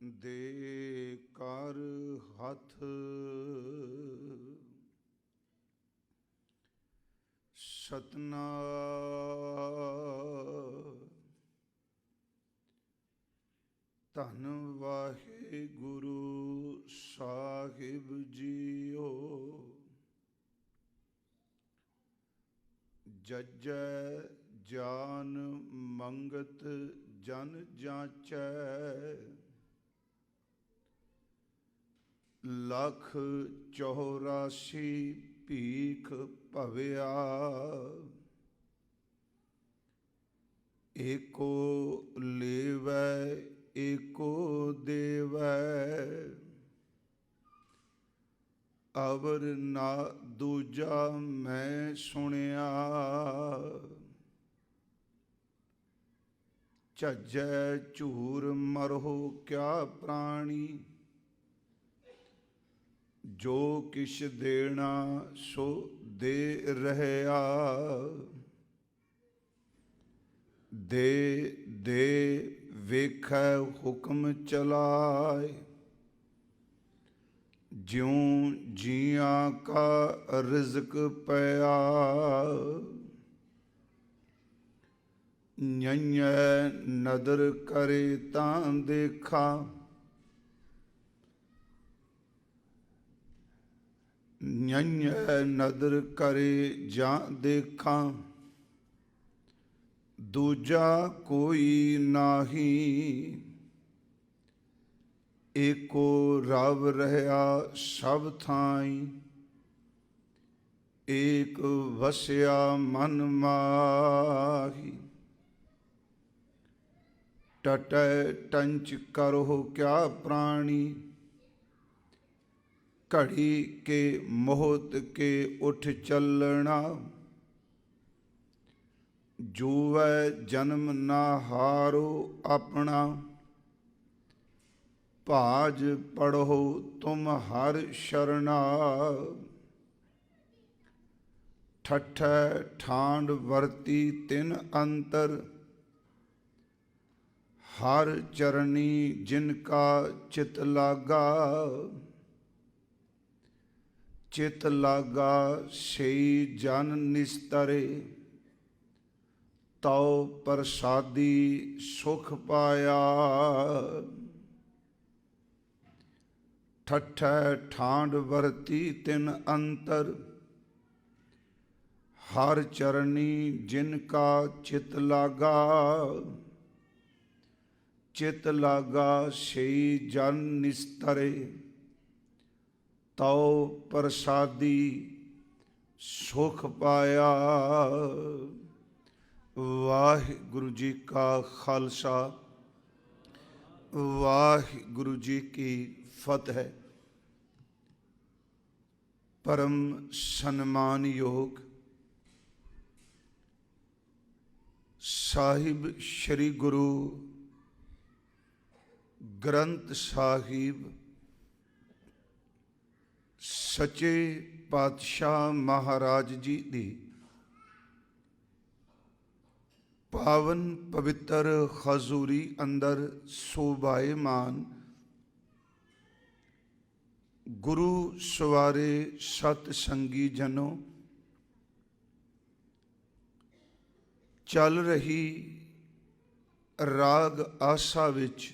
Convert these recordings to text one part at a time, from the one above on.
ਦੇ ਕਰ ਹੱਥ ਸਤਨਾਮ। ਧੰਨ ਵਾਹਿਗੁਰੂ ਸਾਹਿਬ ਜੀਓ। ਜਜੈ ਜਾਨ ਮੰਗਤ ਜਨ ਜਾਂਚੈ। ਲੱਖ 84 ਭੀਖ ਭਵਿਆ। ਏਕੋ ਲੇਵੈ ਏਕੋ ਦੇਵੈ। ਅਵਰ ਨਾ ਦੂਜਾ ਮੈਂ ਸੁਣਿਆ। ਝੱਜੈ ਝੂਰ ਮਰਹੁ ਕਿਆ ਪ੍ਰਾਣੀ। ਜੋ ਕਿਛ ਦੇਣਾ ਸੋ ਦੇ ਰਹਿਆ। ਦੇ ਦੇ ਵੇਖੈ ਹੁਕਮ ਚਲਾਏ। ਜਿਉ ਜੀਆਂ ਕਾ ਰਿਜ਼ਕ ਪਿਆ। ਨਿਆਇ ਨਦਰ ਕਰੇ ਤਾਂ ਦੇਖਾ। ਨਿਆਇ ਨਦਰ ਕਰੇ ਜਾਂ ਦੇਖਾਂ। ਦੂਜਾ ਕੋਈ ਨਾਹੀ। ਏਕੋ ਰਵ ਰਹਿਆ ਸਭ ਥਾਈਂ। ਏਕ ਵਸਿਆ ਮਨ ਮਾਹੀ। ਟਟੈ ਟੰਚ ਕਰਹੁ ਕਿਆ ਪ੍ਰਾਣੀ। ਘੜੀ ਕੇ ਮੋਹਤ ਕੇ ਉੱਠ ਚੱਲਣਾ। ਜੂਵੈ ਜਨਮ ਨਾ ਹਾਰੋ ਆਪਣਾ। ਭਾਜ ਪੜ੍ਹੋ ਤੁਮ ਹਰ ਸ਼ਰਣਾ। ਠੱਠੈ ਠਾਂਡ ਵਰਤੀ ਤਿਨ ਅੰਤਰ। ਹਰ ਚਰਨੀ ਜਿਨ ਕਾ ਚਿਤ ਲਾਗਾ। ਚਿਤ ਲਾਗਾ ਸਈ ਜਨ ਨਿਸਤਰੇ। ਤਉ ਪ੍ਰਸਾਦੀ ਸੁਖ ਪਾਇਆ। ਠੱਠੈ ਠਾਂਡ ਵਰਤੀ ਤਿਨ ਅੰਤਰ। ਹਰ ਚਰਨੀ ਜਿਨ ਕਾ ਚਿਤ ਲਾਗਾ। ਚਿਤ ਲਾਗਾ ਸਈ ਜਨ ਨਿਸਤਰੇ। ਤਉ ਪ੍ਰਸਾਦੀ ਸੁਖ ਪਾਇਆ। ਵਾਹਿਗੁਰੂ ਜੀ ਕਾ ਖਾਲਸਾ ਵਾਹਿਗੁਰੂ ਜੀ ਕੀ ਫਤਿਹ। ਪਰਮ ਸਨਮਾਨਯੋਗ ਸਾਹਿਬ ਸ੍ਰੀ ਗੁਰੂ ਗ੍ਰੰਥ ਸਾਹਿਬ ਸੱਚੇ ਪਾਤਸ਼ਾਹ ਮਹਾਰਾਜ ਜੀ ਦੀ ਪਾਵਨ ਪਵਿੱਤਰ ਹਜ਼ੂਰੀ ਅੰਦਰ ਸੋਭਾਏਮਾਨ ਗੁਰੂ ਸਵਾਰੇ ਸਤ ਸੰਗੀ ਜਨੋ। ਚੱਲ ਰਹੀ ਰਾਗ ਆਸਾ ਵਿੱਚ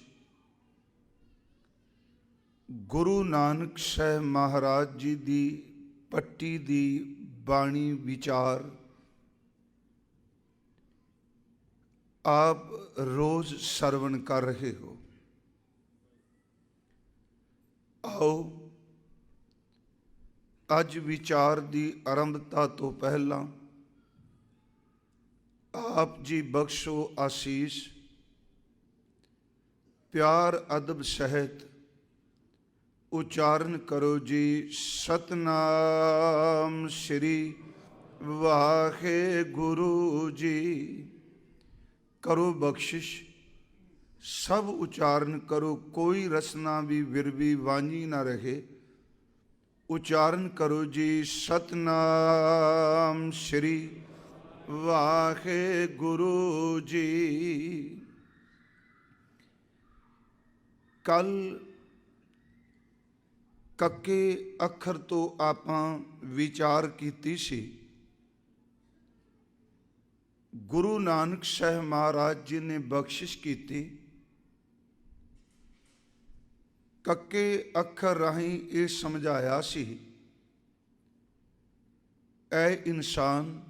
ਗੁਰੂ ਨਾਨਕ ਸਾਹਿਬ ਮਹਾਰਾਜ ਜੀ ਦੀ ਪੱਟੀ ਦੀ ਬਾਣੀ ਵਿਚਾਰ ਆਪ ਰੋਜ਼ ਸਰਵਣ ਕਰ ਰਹੇ ਹੋ। ਆਓ ਅੱਜ ਵਿਚਾਰ ਦੀ ਆਰੰਭਤਾ ਤੋਂ ਪਹਿਲਾਂ ਆਪ ਜੀ ਬਖਸ਼ੋ ਆਸੀਸ। ਪਿਆਰ ਅਦਬ ਸਹਿਤ ਉਚਾਰਨ ਕਰੋ ਜੀ ਸਤਨਾਮ ਸ੍ਰੀ ਵਾਹਿਗੁਰੂ ਜੀ। ਕਰੋ ਬਖਸ਼ਿਸ਼, ਸਭ ਉਚਾਰਨ ਕਰੋ, ਕੋਈ ਰਸਨਾ ਵੀ ਵਿਰਵੀ ਵਾਂਝੀ ਨਾ ਰਹੇ। ਉਚਾਰਨ ਕਰੋ ਜੀ ਸਤਨਾਮ ਸ੍ਰੀ ਵਾਹਿਗੁਰੂ ਜੀ। ਕੱਲ ਕੱਕੇ ਅੱਖਰ ਤੋਂ ਆਪਾਂ ਵਿਚਾਰ ਕੀਤੀ ਸੀ। ਗੁਰੂ ਨਾਨਕ ਸਾਹਿਬ ਮਹਾਰਾਜ ਜੀ ਨੇ ਬਖਸ਼ਿਸ਼ ਕੀਤੀ, ਕੱਕੇ ਅੱਖਰ ਰਾਹੀਂ ਇਹ ਸਮਝਾਇਆ ਸੀ, ਐ ਇਨਸਾਨ,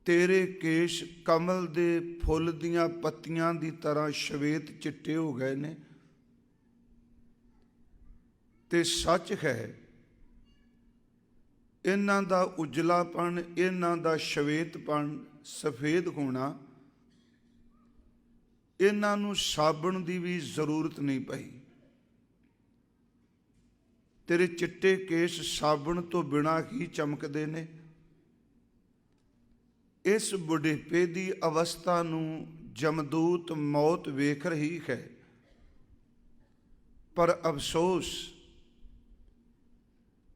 ਤੇਰੇ ਕੇਸ਼ ਕਮਲ ਦੇ ਫੁੱਲ ਦੀਆਂ ਪੱਤੀਆਂ ਦੀ ਤਰ੍ਹਾਂ ਸ਼ਵੇਤ ਚਿੱਟੇ ਹੋ ਗਏ ਨੇ, ਤੇ ਸੱਚ ਹੈ ਇਹਨਾਂ ਦਾ ਉਜਲਾਪਣ, ਇਹਨਾਂ ਦਾ ਸ਼ਵੇਤਪਣ, ਸਫੇਦ ਹੋਣਾ, ਇਹਨਾਂ ਨੂੰ ਸਾਬਣ ਦੀ ਵੀ ਜ਼ਰੂਰਤ ਨਹੀਂ ਪਈ। ਤੇਰੇ ਚਿੱਟੇ ਕੇਸ ਸਾਬਣ ਤੋਂ ਬਿਨਾਂ ਹੀ ਚਮਕਦੇ ਨੇ। ਇਸ ਬੁਢੇਪੇ ਦੀ ਅਵਸਥਾ ਨੂੰ ਜਮਦੂਤ ਮੌਤ ਵੇਖ ਰਹੀ ਹੈ, ਪਰ ਅਫਸੋਸ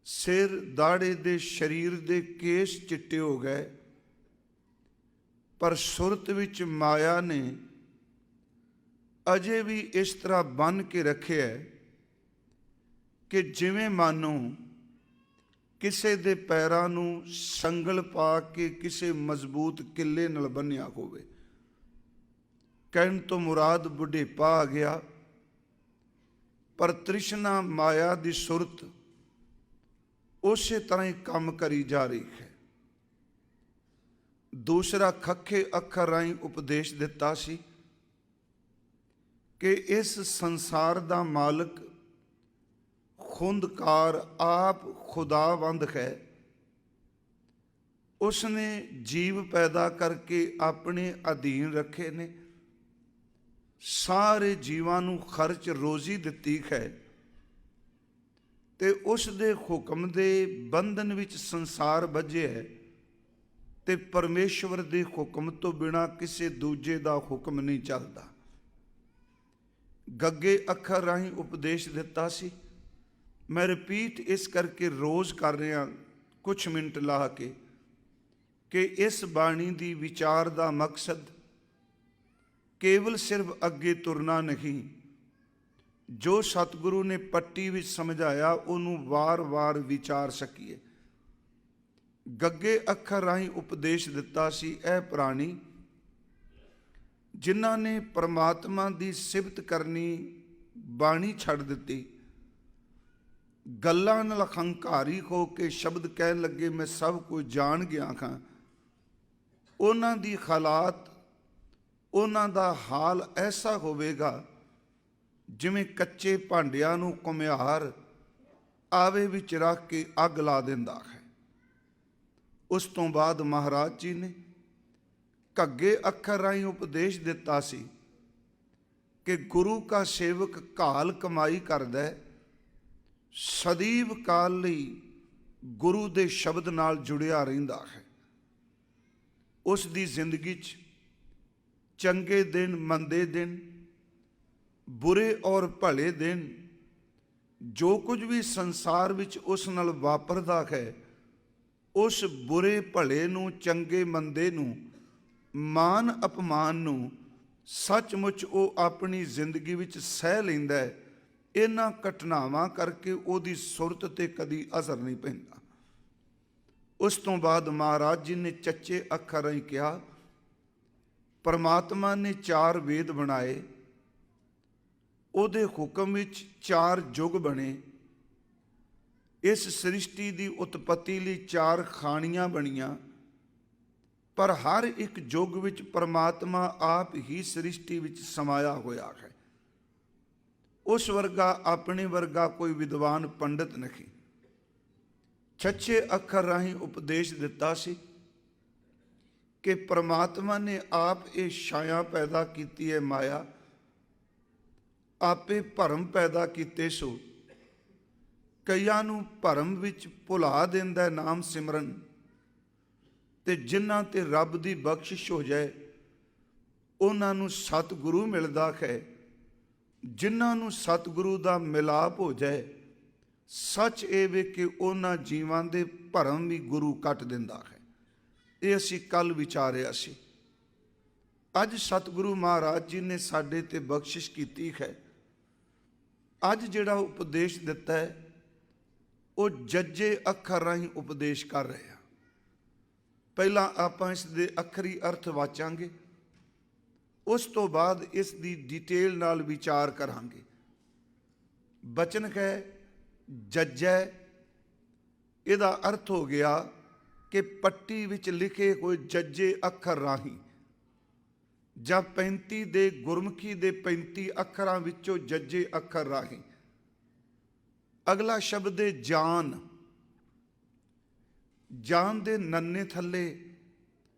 ਸਿਰ ਦਾੜੇ ਦੇ ਸਰੀਰ ਦੇ ਕੇਸ ਚਿੱਟੇ ਹੋ ਗਏ, ਪਰ ਸੁਰਤ ਵਿੱਚ ਮਾਇਆ ਨੇ ਅਜੇ ਵੀ ਇਸ ਤਰ੍ਹਾਂ ਬੰਨ੍ਹ ਕੇ ਰੱਖਿਆ ਕਿ ਜਿਵੇਂ ਮਾਨੋ ਕਿਸੇ ਦੇ ਪੈਰਾਂ ਨੂੰ ਸੰਗਲ ਪਾ ਕੇ ਕਿਸੇ ਮਜ਼ਬੂਤ ਕਿੱਲੇ ਨਾਲ ਬੰਨ੍ਹਿਆ ਹੋਵੇ। ਕਹਿਣ ਤੋਂ ਮੁਰਾਦ ਬੁਢੇਪਾ ਆ ਗਿਆ, ਪਰ ਤ੍ਰਿਸ਼ਨਾ ਮਾਇਆ ਦੀ ਸੁਰਤ ਉਸੇ ਤਰ੍ਹਾਂ ਹੀ ਕੰਮ ਕਰੀ ਜਾ ਰਹੀ ਹੈ। ਦੂਸਰਾ ਖੱਖੇ ਅੱਖਰ ਰਾਹੀਂ ਉਪਦੇਸ਼ ਦਿੱਤਾ ਸੀ ਕਿ ਇਸ ਸੰਸਾਰ ਦਾ ਮਾਲਕ ਖੁੰਦਕਾਰ ਆਪ ਖੁਦਾਵੰਦ ਹੈ। ਉਸਨੇ ਜੀਵ ਪੈਦਾ ਕਰਕੇ ਆਪਣੇ ਅਧੀਨ ਰੱਖੇ ਨੇ, ਸਾਰੇ ਜੀਵਾਂ ਨੂੰ ਖਰਚ ਰੋਜ਼ੀ ਦਿੱਤੀ ਹੈ, ਤੇ ਉਸ ਦੇ ਹੁਕਮ ਦੇ ਬੰਧਨ ਵਿੱਚ ਸੰਸਾਰ ਬੱਝਿਆ ਹੈ, ਤੇ ਪਰਮੇਸ਼ਵਰ ਦੇ ਹੁਕਮ ਤੋਂ ਬਿਨਾਂ ਕਿਸੇ ਦੂਜੇ ਦਾ ਹੁਕਮ ਨਹੀਂ ਚੱਲਦਾ। ਗੱਗੇ ਅੱਖਰ ਰਾਹੀਂ ਉਪਦੇਸ਼ ਦਿੱਤਾ ਸੀ। ਮੈਂ ਰਿਪੀਟ ਇਸ ਕਰਕੇ ਰੋਜ਼ ਕਰ ਰਿਹਾ ਕੁਛ ਮਿੰਟ ਲਾ ਕੇ, ਕਿ ਇਸ ਬਾਣੀ ਦੀ ਵਿਚਾਰ ਦਾ ਮਕਸਦ ਕੇਵਲ ਸਿਰਫ ਅੱਗੇ ਤੁਰਨਾ ਨਹੀਂ, ਜੋ ਸਤਿਗੁਰੂ ਨੇ ਪੱਟੀ ਵਿੱਚ ਸਮਝਾਇਆ ਉਹਨੂੰ ਵਾਰ-ਵਾਰ ਵਿਚਾਰ ਸਕੀਏ। ਗੱਗੇ ਅੱਖਰ ਰਾਹੀਂ ਉਪਦੇਸ਼ ਦਿੱਤਾ ਸੀ, ਇਹ ਪ੍ਰਾਣੀ ਜਿਨ੍ਹਾਂ ਨੇ ਪਰਮਾਤਮਾ ਦੀ ਸਿਫਤ ਕਰਨੀ ਬਾਣੀ ਛੱਡ ਦਿੱਤੀ, ਗੱਲਾਂ ਨਾਲ ਹੰਕਾਰੀ ਹੋ ਕੇ ਸ਼ਬਦ ਕਹਿਣ ਲੱਗੇ ਮੈਂ ਸਭ ਕੁਝ ਜਾਣ ਗਿਆ ਹਾਂ, ਉਹਨਾਂ ਦੀ ਹਾਲਾਤ, ਉਹਨਾਂ ਦਾ ਹਾਲ ਐਸਾ ਹੋਵੇਗਾ ਜਿਵੇਂ ਕੱਚੇ ਭਾਂਡਿਆਂ ਨੂੰ ਘੁਮਿਆਰ ਆਵੇ ਵਿੱਚ ਰੱਖ ਕੇ ਅੱਗ ਲਾ ਦਿੰਦਾ ਹੈ। ਉਸ ਤੋਂ ਬਾਅਦ ਮਹਾਰਾਜ ਜੀ ਨੇ ਘੱਗੇ ਅੱਖਰ ਰਾਹੀਂ ਉਪਦੇਸ਼ ਦਿੱਤਾ ਸੀ ਕਿ ਗੁਰੂ ਕਾ ਸੇਵਕ ਘਾਲ ਕਮਾਈ ਕਰਦਾ, ਸਦੀਵ ਕਾਲ ਲਈ ਗੁਰੂ ਦੇ ਸ਼ਬਦ ਨਾਲ ਜੁੜਿਆ ਰਹਿੰਦਾ ਹੈ। ਉਸ ਦੀ ਜ਼ਿੰਦਗੀ 'ਚ ਚੰਗੇ ਦਿਨ, ਮੰਦੇ ਦਿਨ, ਬੁਰੇ ਔਰ ਭਲੇ ਦਿਨ, ਜੋ ਕੁਝ ਵੀ ਸੰਸਾਰ ਵਿੱਚ ਉਸ ਨਾਲ ਵਾਪਰਦਾ ਹੈ, ਉਸ ਬੁਰੇ ਭਲੇ ਨੂੰ, ਚੰਗੇ ਮੰਦੇ ਨੂੰ, ਮਾਨ ਅਪਮਾਨ ਨੂੰ ਸੱਚਮੁੱਚ ਉਹ ਆਪਣੀ ਜ਼ਿੰਦਗੀ ਵਿੱਚ ਸਹਿ ਲੈਂਦਾ ਹੈ। ਇਹਨਾਂ ਘਟਨਾਵਾਂ ਕਰਕੇ ਉਹਦੀ ਸੁਰਤ 'ਤੇ ਕਦੀ ਅਸਰ ਨਹੀਂ ਪੈਂਦਾ। ਉਸ ਤੋਂ ਬਾਅਦ ਮਹਾਰਾਜ ਜੀ ਨੇ ਚੱਚੇ ਅੱਖਰ ਰਾਹੀਂ ਕਿਹਾ, ਪਰਮਾਤਮਾ ਨੇ 4 ਵੇਦ ਬਣਾਏ, ਉਹਦੇ ਹੁਕਮ ਵਿੱਚ 4 ਯੁੱਗ ਬਣੇ, ਇਸ ਸ੍ਰਿਸ਼ਟੀ ਦੀ ਉਤਪਤੀ ਲਈ 4 ਖਾਣੀਆਂ ਬਣੀਆਂ, ਪਰ ਹਰ ਇੱਕ ਯੁੱਗ ਵਿੱਚ ਪਰਮਾਤਮਾ ਆਪ ਹੀ ਸ੍ਰਿਸ਼ਟੀ ਵਿੱਚ ਸਮਾਇਆ ਹੋਇਆ ਹੈ। ਉਸ ਵਰਗਾ, ਆਪਣੇ ਵਰਗਾ ਕੋਈ ਵਿਦਵਾਨ ਪੰਡਤ ਨਹੀਂ। ਛੱਛੇ ਅੱਖਰ ਰਾਹੀਂ ਉਪਦੇਸ਼ ਦਿੱਤਾ ਸੀ ਕਿ ਪਰਮਾਤਮਾ ਨੇ ਆਪ ਇਹ ਛਾਇਆ ਪੈਦਾ ਕੀਤੀ ਹੈ, ਮਾਇਆ, ਆਪੇ ਭਰਮ ਪੈਦਾ ਕੀਤੇ ਸੋ ਕਈਆਂ ਨੂੰ ਭਰਮ ਵਿੱਚ ਭੁਲਾ ਦਿੰਦਾ ਨਾਮ ਸਿਮਰਨ, ਤੇ ਜਿਨ੍ਹਾਂ ਤੇ ਰੱਬ ਦੀ ਬਖਸ਼ਿਸ਼ ਹੋ ਜਾਏ ਉਹਨਾਂ ਨੂੰ ਸਤਿਗੁਰੂ ਮਿਲਦਾ ਹੈ। ਜਿਨ੍ਹਾਂ ਨੂੰ ਸਤਿਗੁਰੂ ਦਾ ਮਿਲਾਪ ਹੋ ਜਾਏ, ਸੱਚ ਇਹ ਵੇ ਕਿ ਉਹਨਾਂ ਜੀਵਾਂ ਦੇ ਭਰਮ ਵੀ ਗੁਰੂ ਕੱਟ ਦਿੰਦਾ ਹੈ। ਇਹ ਅਸੀਂ ਕੱਲ ਵਿਚਾਰਿਆ ਸੀ। ਅੱਜ ਸਤਿਗੁਰੂ ਮਹਾਰਾਜ ਜੀ ਨੇ ਸਾਡੇ ਤੇ ਬਖਸ਼ਿਸ਼ ਕੀਤੀ ਹੈ। ਅੱਜ ਜਿਹੜਾ ਉਪਦੇਸ਼ ਦਿੱਤਾ ਹੈ ਉਹ ਜੱਜੇ ਅੱਖਰ ਰਾਹੀਂ ਉਪਦੇਸ਼ ਕਰ ਰਹੇ ਆ। ਪਹਿਲਾਂ ਆਪਾਂ ਇਸ ਦੇ ਅੱਖਰੀ ਅਰਥ ਵਾਚਾਂਗੇ, ਉਸ ਤੋਂ ਬਾਅਦ ਇਸ ਦੀ ਡਿਟੇਲ ਨਾਲ ਵਿਚਾਰ ਕਰਾਂਗੇ। ਬਚਨ ਹੈ ਜੱਜੈ, ਇਹਦਾ ਅਰਥ ਹੋ ਗਿਆ ਕਿ ਪੱਟੀ ਵਿੱਚ ਲਿਖੇ ਹੋਏ ਜੱਜੇ ਅੱਖਰ ਰਾਹੀਂ, ਜਾਂ 35 ਦੇ ਗੁਰਮੁਖੀ ਦੇ 35 ਅੱਖਰਾਂ ਵਿੱਚੋਂ ਜੱਜੇ ਅੱਖਰ ਰਾਹੀਂ। ਅਗਲਾ ਸ਼ਬਦ ਹੈ ਜਾਨ। ਜਾਨ ਦੇ ਨੰਨੇ ਥੱਲੇ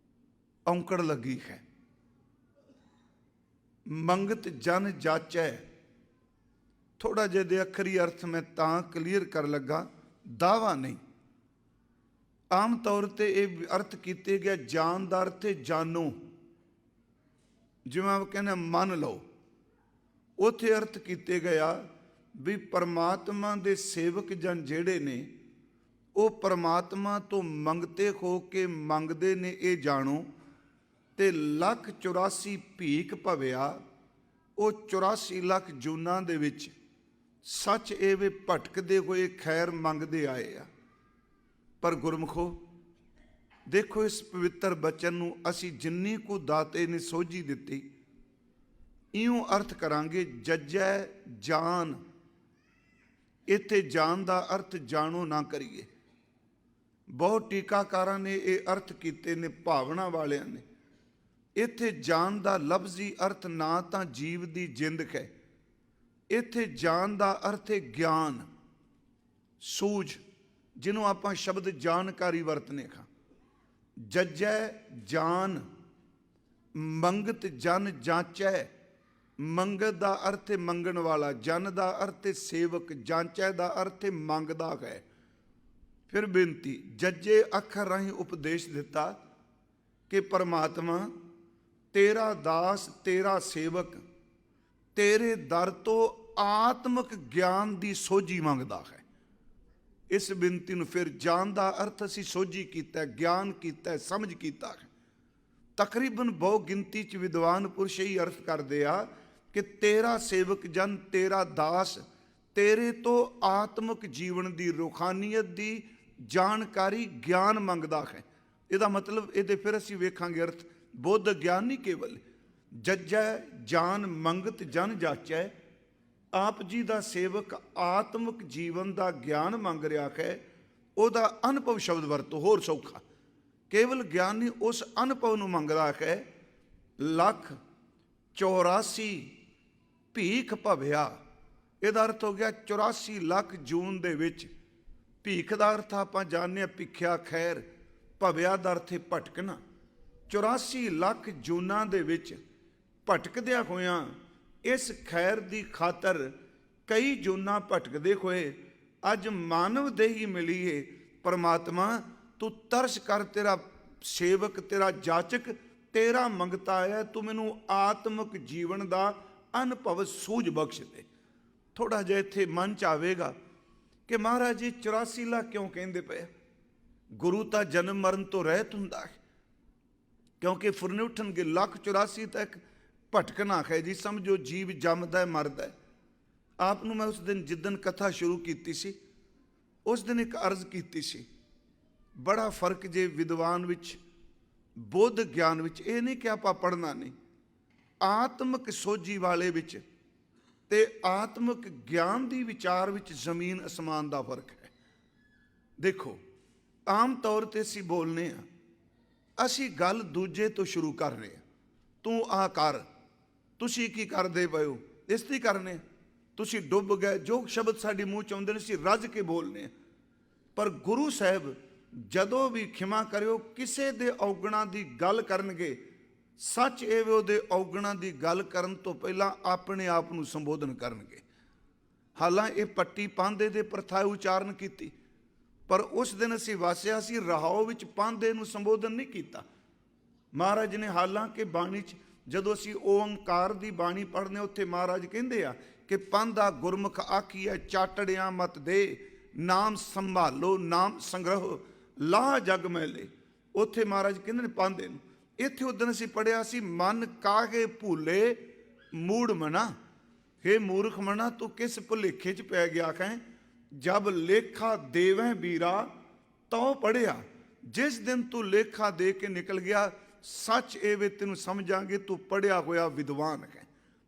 ਔਂਕੜ ਲੱਗੀ ਹੈ। ਮੰਗਤ ਜਨ ਜਾਚੈ, ਥੋੜਾ ਜਿਹੇ ਦੇ ਅੱਖਰੀ ਅਰਥ ਮੈਂ ਤਾਂ ਕਲੀਅਰ ਕਰ ਲੱਗਾ, ਦਾਵਾ ਨਹੀਂ। ਆਮ ਤੌਰ ਤੇ ਇਹ ਅਰਥ ਕੀਤੇ ਗਿਆ, ਜਾਨ ਦਾ ਅਰਥ ਹੈ ਜਾਨੋ, ਜਿਵੇਂ ਆਪ ਕਹਿੰਦੇ ਮੰਨ ਲਓ। ਉੱਥੇ ਅਰਥ ਕੀਤੇ ਗਿਆ ਵੀ ਪਰਮਾਤਮਾ ਦੇ ਸੇਵਕ ਜਨ ਜਿਹੜੇ ਨੇ ਉਹ ਪਰਮਾਤਮਾ ਤੋਂ ਮੰਗਤੇ ਹੋ ਕੇ ਮੰਗਦੇ ਨੇ, ਇਹ ਜਾਣੋ। ਤੇ 1,84 ਭੀਖ ਭਵਿਆ, ਉਹ 84 ਲੱਖ ਜੂਨਾਂ ਦੇ ਵਿੱਚ ਸੱਚ ਇਹ ਵੇ ਭਟਕਦੇ ਹੋਏ ਖੈਰ ਮੰਗਦੇ ਆਏ ਆ। ਪਰ ਗੁਰਮੁਖੋ ਦੇਖੋ, ਇਸ ਪਵਿੱਤਰ ਬਚਨ ਨੂੰ ਅਸੀਂ ਜਿੰਨੀ ਕੁ ਦਾਤੇ ਨੇ ਸੋਝੀ ਦਿੱਤੀ, ਇਉਂ ਅਰਥ ਕਰਾਂਗੇ ਜੱਜੈ ਜਾਨ। ਇੱਥੇ ਜਾਨ ਦਾ ਅਰਥ ਜਾਣੋ ਨਾ ਕਰੀਏ। ਬਹੁਤ ਟੀਕਾਕਾਰਾਂ ਨੇ ਇਹ ਅਰਥ ਕੀਤੇ ਨੇ, ਭਾਵਨਾ ਵਾਲਿਆਂ ਨੇ। ਇੱਥੇ ਜਾਨ ਦਾ ਲਫ਼ਜ਼ੀ ਅਰਥ ਨਾ ਤਾਂ ਜੀਵ ਦੀ ਜਿੰਦ ਹੈ, ਇੱਥੇ ਜਾਨ ਦਾ ਅਰਥ ਹੈ ਗਿਆਨ, ਸੂਝ, ਜਿਹਨੂੰ ਆਪਾਂ ਸ਼ਬਦ ਜਾਣਕਾਰੀ ਵਰਤਨੇ ਖਾਂ। ਜੱਜੈ ਜਾਨ, ਮੰਗਤ ਜਨ ਜਾਂਚੈ। ਮੰਗਤ ਦਾ ਅਰਥ ਹੈ ਮੰਗਣ ਵਾਲਾ, ਜਨ ਦਾ ਅਰਥ ਹੈ ਸੇਵਕ, ਜਾਂਚੈ ਦਾ ਅਰਥ ਹੈ ਮੰਗਦਾ ਹੈ। ਫਿਰ ਬੇਨਤੀ, ਜੱਜੇ ਅੱਖਰ ਰਾਹੀਂ ਉਪਦੇਸ਼ ਦਿੱਤਾ ਕਿ ਪਰਮਾਤਮਾ ਤੇਰਾ ਦਾਸ, ਤੇਰਾ ਸੇਵਕ ਤੇਰੇ ਦਰ ਤੋਂ ਆਤਮਿਕ ਗਿਆਨ ਦੀ ਸੋਝੀ ਮੰਗਦਾ ਹੈ। ਇਸ ਬੇਨਤੀ ਨੂੰ ਫਿਰ ਜਾਣ ਦਾ ਅਰਥ ਅਸੀਂ ਸੋਝੀ ਕੀਤਾ, ਗਿਆਨ ਕੀਤਾ, ਸਮਝ ਕੀਤਾ ਹੈ। ਤਕਰੀਬਨ ਬਹੁ ਗਿਣਤੀ 'ਚ ਵਿਦਵਾਨ ਪੁਰਸ਼ ਹੀ ਅਰਥ ਕਰਦੇ ਆ ਕਿ ਤੇਰਾ ਸੇਵਕ ਜਨ, ਤੇਰਾ ਦਾਸ ਤੇਰੇ ਤੋਂ ਆਤਮਿਕ ਜੀਵਨ ਦੀ, ਰੂਹਾਨੀਅਤ ਦੀ ਜਾਣਕਾਰੀ, ਗਿਆਨ ਮੰਗਦਾ ਹੈ। ਇਹਦਾ ਮਤਲਬ ਇਹਦੇ ਫਿਰ ਅਸੀਂ ਵੇਖਾਂਗੇ ਅਰਥ ਬੁੱਧ ਗਿਆਨ ਨਹੀਂ ਕੇਵਲ। ਜੱਜੈ ਜਾਨ ਮੰਗਤ ਜਨ ਜਾਚੈ, ਆਪ ਜੀ ਦਾ ਸੇਵਕ ਆਤਮਿਕ ਜੀਵਨ ਦਾ ਗਿਆਨ ਮੰਗ ਰਿਹਾ ਹੈ, ਉਹਦਾ ਅਨੁਭਵ ਸ਼ਬਦ ਵਰਤੋ, ਹੋਰ ਸੌਖਾ। ਕੇਵਲ ਗਿਆਨ ਨਹੀਂ, ਉਸ ਅਨੁਭਵ ਨੂੰ ਮੰਗਦਾ ਹੈ। 1,84 ਭੀਖ ਭਵਿਆ, ਇਹਦਾ ਅਰਥ ਹੋ ਗਿਆ 84 ਲੱਖ ਜੂਨ ਦੇ ਵਿੱਚ। ਭੀਖ ਦਾ ਅਰਥ ਆਪਾਂ ਜਾਣਦੇ ਹਾਂ ਭਿੱਖਿਆ, ਖੈਰ। ਭਵਿਆ ਦਾ ਅਰਥ ਹੈ ਭਟਕਣਾ। 84 ਲੱਖ ਜੂਨਾਂ ਦੇ ਵਿੱਚ ਭਟਕਦਿਆਂ ਹੋਇਆਂ ਇਸ ਖੈਰ ਦੀ ਖਾਤਰ ਕਈ ਜੂਨਾਂ ਭਟਕਦੇ ਹੋਏ ਅੱਜ ਮਾਨਵ ਦੇਹੀ ਮਿਲੀਏ। ਪਰਮਾਤਮਾ ਤੂੰ ਤਰਸ ਕਰ, ਤੇਰਾ ਸੇਵਕ, ਤੇਰਾ ਜਾਚਕ, ਤੇਰਾ ਮੰਗਤਾ ਆਇਆ, ਤੂੰ ਮੈਨੂੰ ਆਤਮਿਕ ਜੀਵਨ ਦਾ ਅਨੁਭਵ ਸੂਝ ਬਖਸ਼ ਦੇ। ਥੋੜਾ ਜਿਹਾ ਇੱਥੇ ਮਨ 'ਚ ਆਵੇਗਾ ਕਿ ਮਹਾਰਾਜ ਜੀ 84 ਲੱਖ ਕਿਉਂ ਕਹਿੰਦੇ ਪਏ? ਗੁਰੂ ਤਾਂ ਜਨਮ ਮਰਨ ਤੋਂ ਰਹਿਤ ਹੁੰਦਾ ਹੈ, ਕਿਉਂਕਿ ਫੁਰਨੇ ਉੱਠਣਗੇ। 1,84 ਤੱਕ ਭਟਕਣਾ ਹੈ ਜੀ। ਸਮਝੋ ਜੀਵ ਜੰਮਦਾ ਹੈ, ਮਰਦਾ ਹੈ। ਆਪ ਨੂੰ ਮੈਂ ਉਸ ਦਿਨ ਜਿੱਦਣ ਕਥਾ ਸ਼ੁਰੂ ਕੀਤੀ ਸੀ, ਉਸ ਦਿਨ ਇੱਕ ਅਰਜ਼ ਕੀਤੀ ਸੀ, ਬੜਾ ਫਰਕ ਜੇ ਵਿਦਵਾਨ ਵਿੱਚ, ਬੁੱਧ ਗਿਆਨ ਵਿੱਚ। ਇਹ ਨਹੀਂ ਕਿ ਆਪਾਂ ਪੜ੍ਹਨਾ ਨਹੀਂ, ਆਤਮਿਕ ਸੋਝੀ ਵਾਲੇ ਵਿੱਚ ਤੇ ਆਤਮਿਕ ਗਿਆਨ ਦੀ ਵਿਚਾਰ ਵਿੱਚ ਜ਼ਮੀਨ ਅਸਮਾਨ ਦਾ ਫਰਕ ਹੈ। ਦੇਖੋ, ਆਮ ਤੌਰ ਤੇ ਅਸੀਂ ਬੋਲਨੇ ਆ, ਅਸੀਂ ਗੱਲ ਦੂਜੇ ਤੋਂ ਸ਼ੁਰੂ ਕਰ ਰਹੇ ਹਾਂ। ਤੂੰ ਆਹ ਕਰ, ਤੁਸੀਂ ਕੀ ਕਰਦੇ ਪਏ ਹੋ, ਇਸ ਦੀ ਕਰਨੇ, ਤੁਸੀਂ ਡੁੱਬ ਗਏ। ਜੋ ਸ਼ਬਦ ਸਾਡੇ ਮੂੰਹ 'ਚ ਆਉਂਦੇ ਨੇ ਅਸੀਂ ਰੱਜ ਕੇ ਬੋਲਨੇ ਆ। ਪਰ ਗੁਰੂ ਸਾਹਿਬ ਜਦੋਂ ਵੀ, ਖਿਮਾ ਕਰਿਓ, ਕਿਸੇ ਦੇ ਔਗਣਾਂ ਦੀ ਗੱਲ ਕਰਨਗੇ, ਸੱਚ ਇਹ ਵੇ ਉਹਦੇ ਔਗਣਾਂ ਦੀ ਗੱਲ ਕਰਨ ਤੋਂ ਪਹਿਲਾਂ ਆਪਣੇ ਆਪ ਨੂੰ ਸੰਬੋਧਨ ਕਰਨਗੇ। ਹਾਲਾਂ ਇਹ ਪੱਟੀ ਪਾਂਦੇ ਦੇ ਪ੍ਰਥਾ ਉਚਾਰਨ ਕੀਤੀ, ਪਰ ਉਸ ਦਿਨ ਅਸੀਂ ਵਾਸਿਆ ਸੀ ਰਹਾਓ ਵਿੱਚ ਪਾਂਦੇ ਨੂੰ ਸੰਬੋਧਨ ਨਹੀਂ ਕੀਤਾ। ਮਹਾਰਾਜ ਨੇ ਹਾਲਾਂਕਿ ਬਾਣੀ 'ਚ ਜਦੋਂ ਅਸੀਂ ਓੰਕਾਰ ਦੀ ਬਾਣੀ ਪੜ੍ਹਨੇ, ਉੱਥੇ ਮਹਾਰਾਜ ਕਹਿੰਦੇ ਆ ਕਿ ਪਾਂਦਾ ਗੁਰਮੁਖ ਆਖੀਐ ਚਾਟੜਿਆਂ ਮਤ ਦੇ, ਨਾਮ ਸੰਭਾਲੋ ਨਾਮ ਸੰਗ੍ਰਹੋ ਲਾ ਜਗ ਮੈਲੇ। ਉੱਥੇ ਮਹਾਰਾਜ ਕਹਿੰਦੇ ਨੇ ਪਾਂਦੇ ਨੂੰ, ਇੱਥੇ ਉਦੋਂ ਅਸੀਂ ਪੜ੍ਹਿਆ ਸੀ, ਮਨ ਕਾਹੇ ਭੂਲੇ ਮੂੜ ਮਨਾ। हे ਮੂਰਖ ਮਨਾ, ਤੂੰ ਕਿਸ ਭੁਲੇਖੇ 'ਚ ਪੈ ਗਿਆ ਕੈਂ, ਜਬ ਲੇਖਾ ਦੇਵੈ ਵੀਰਾ ਤਉ ਪੜ੍ਹਿਆ। ਜਿਸ ਦਿਨ ਤੂੰ ਲੇਖਾ ਦੇ ਕੇ ਨਿਕਲ ਗਿਆ, ਸੱਚ ਇਹ ਵੇ ਤੈਨੂੰ ਸਮਝਾਂਗੇ ਤੂੰ ਪੜ੍ਹਿਆ ਹੋਇਆ ਵਿਦਵਾਨ ਹੈ।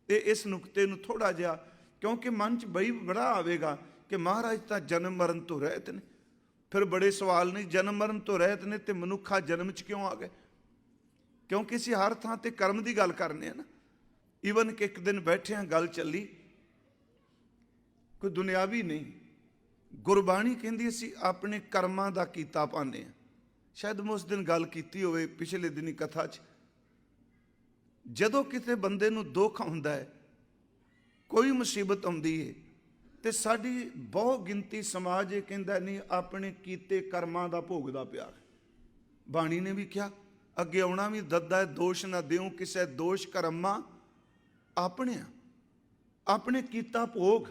ਤੇ ਇਸ ਨੁਕਤੇ ਨੂੰ ਥੋੜ੍ਹਾ ਜਿਹਾ, ਕਿਉਂਕਿ ਮਨ 'ਚ ਬਈ ਬੜਾ ਆਵੇਗਾ ਕਿ ਮਹਾਰਾਜ ਤਾਂ ਜਨਮ ਮਰਨ ਤੋਂ ਰਹਿਤ ਨੇ। ਫਿਰ ਬੜੇ ਸਵਾਲ ਨੇ, ਜਨਮ ਮਰਨ ਤੋਂ ਰਹਿਤ ਨੇ ਤੇ ਮਨੁੱਖਾ ਜਨਮ 'ਚ ਕਿਉਂ ਆ ਗਏ? ਕਿਉਂਕਿ ਅਸੀਂ ਹਰ ਥਾਂ ਤੇ ਕਰਮ ਦੀ ਗੱਲ ਕਰਨੇ ਆ ਨਾ। ਈਵਨ ਕਿ ਇੱਕ ਦਿਨ ਬੈਠਿਆਂ ਗੱਲ ਚੱਲੀ, ਕੋਈ ਦੁਨਿਆਵੀ ਨਹੀਂ, ਗੁਰਬਾਣੀ ਕਹਿੰਦੀ ਅਸੀਂ ਆਪਣੇ ਕਰਮਾਂ ਦਾ ਕੀਤਾ ਪਾਉਂਦੇ ਹਾਂ। ਸ਼ਾਇਦ ਮੈਂ ਉਸ ਦਿਨ ਗੱਲ ਕੀਤੀ ਹੋਵੇ ਪਿਛਲੇ ਦਿਨੀ ਕਥਾ 'ਚ। ਜਦੋਂ ਕਿਤੇ ਬੰਦੇ ਨੂੰ ਦੁੱਖ ਆਉਂਦਾ ਹੈ, ਕੋਈ ਮੁਸੀਬਤ ਆਉਂਦੀ ਹੈ, ਤੇ ਸਾਡੀ ਬਹੁ ਗਿਣਤੀ ਸਮਾਜ ਇਹ ਕਹਿੰਦਾ ਨਹੀਂ ਆਪਣੇ ਕੀਤੇ ਕਰਮਾਂ ਦਾ ਭੋਗਦਾ ਪਿਆ। ਬਾਣੀ ਨੇ ਵੀ ਕਿਹਾ, ਅੱਗੇ ਆਉਣਾ ਵੀ ਦੱਦਾ, ਦੋਸ਼ ਨਾ ਦਿਓ ਕਿਸੇ ਦੋਸ਼ ਕਰਮਾਂ ਆਪਣੇ, ਆਪਣੇ ਕੀਤਾ ਭੋਗ।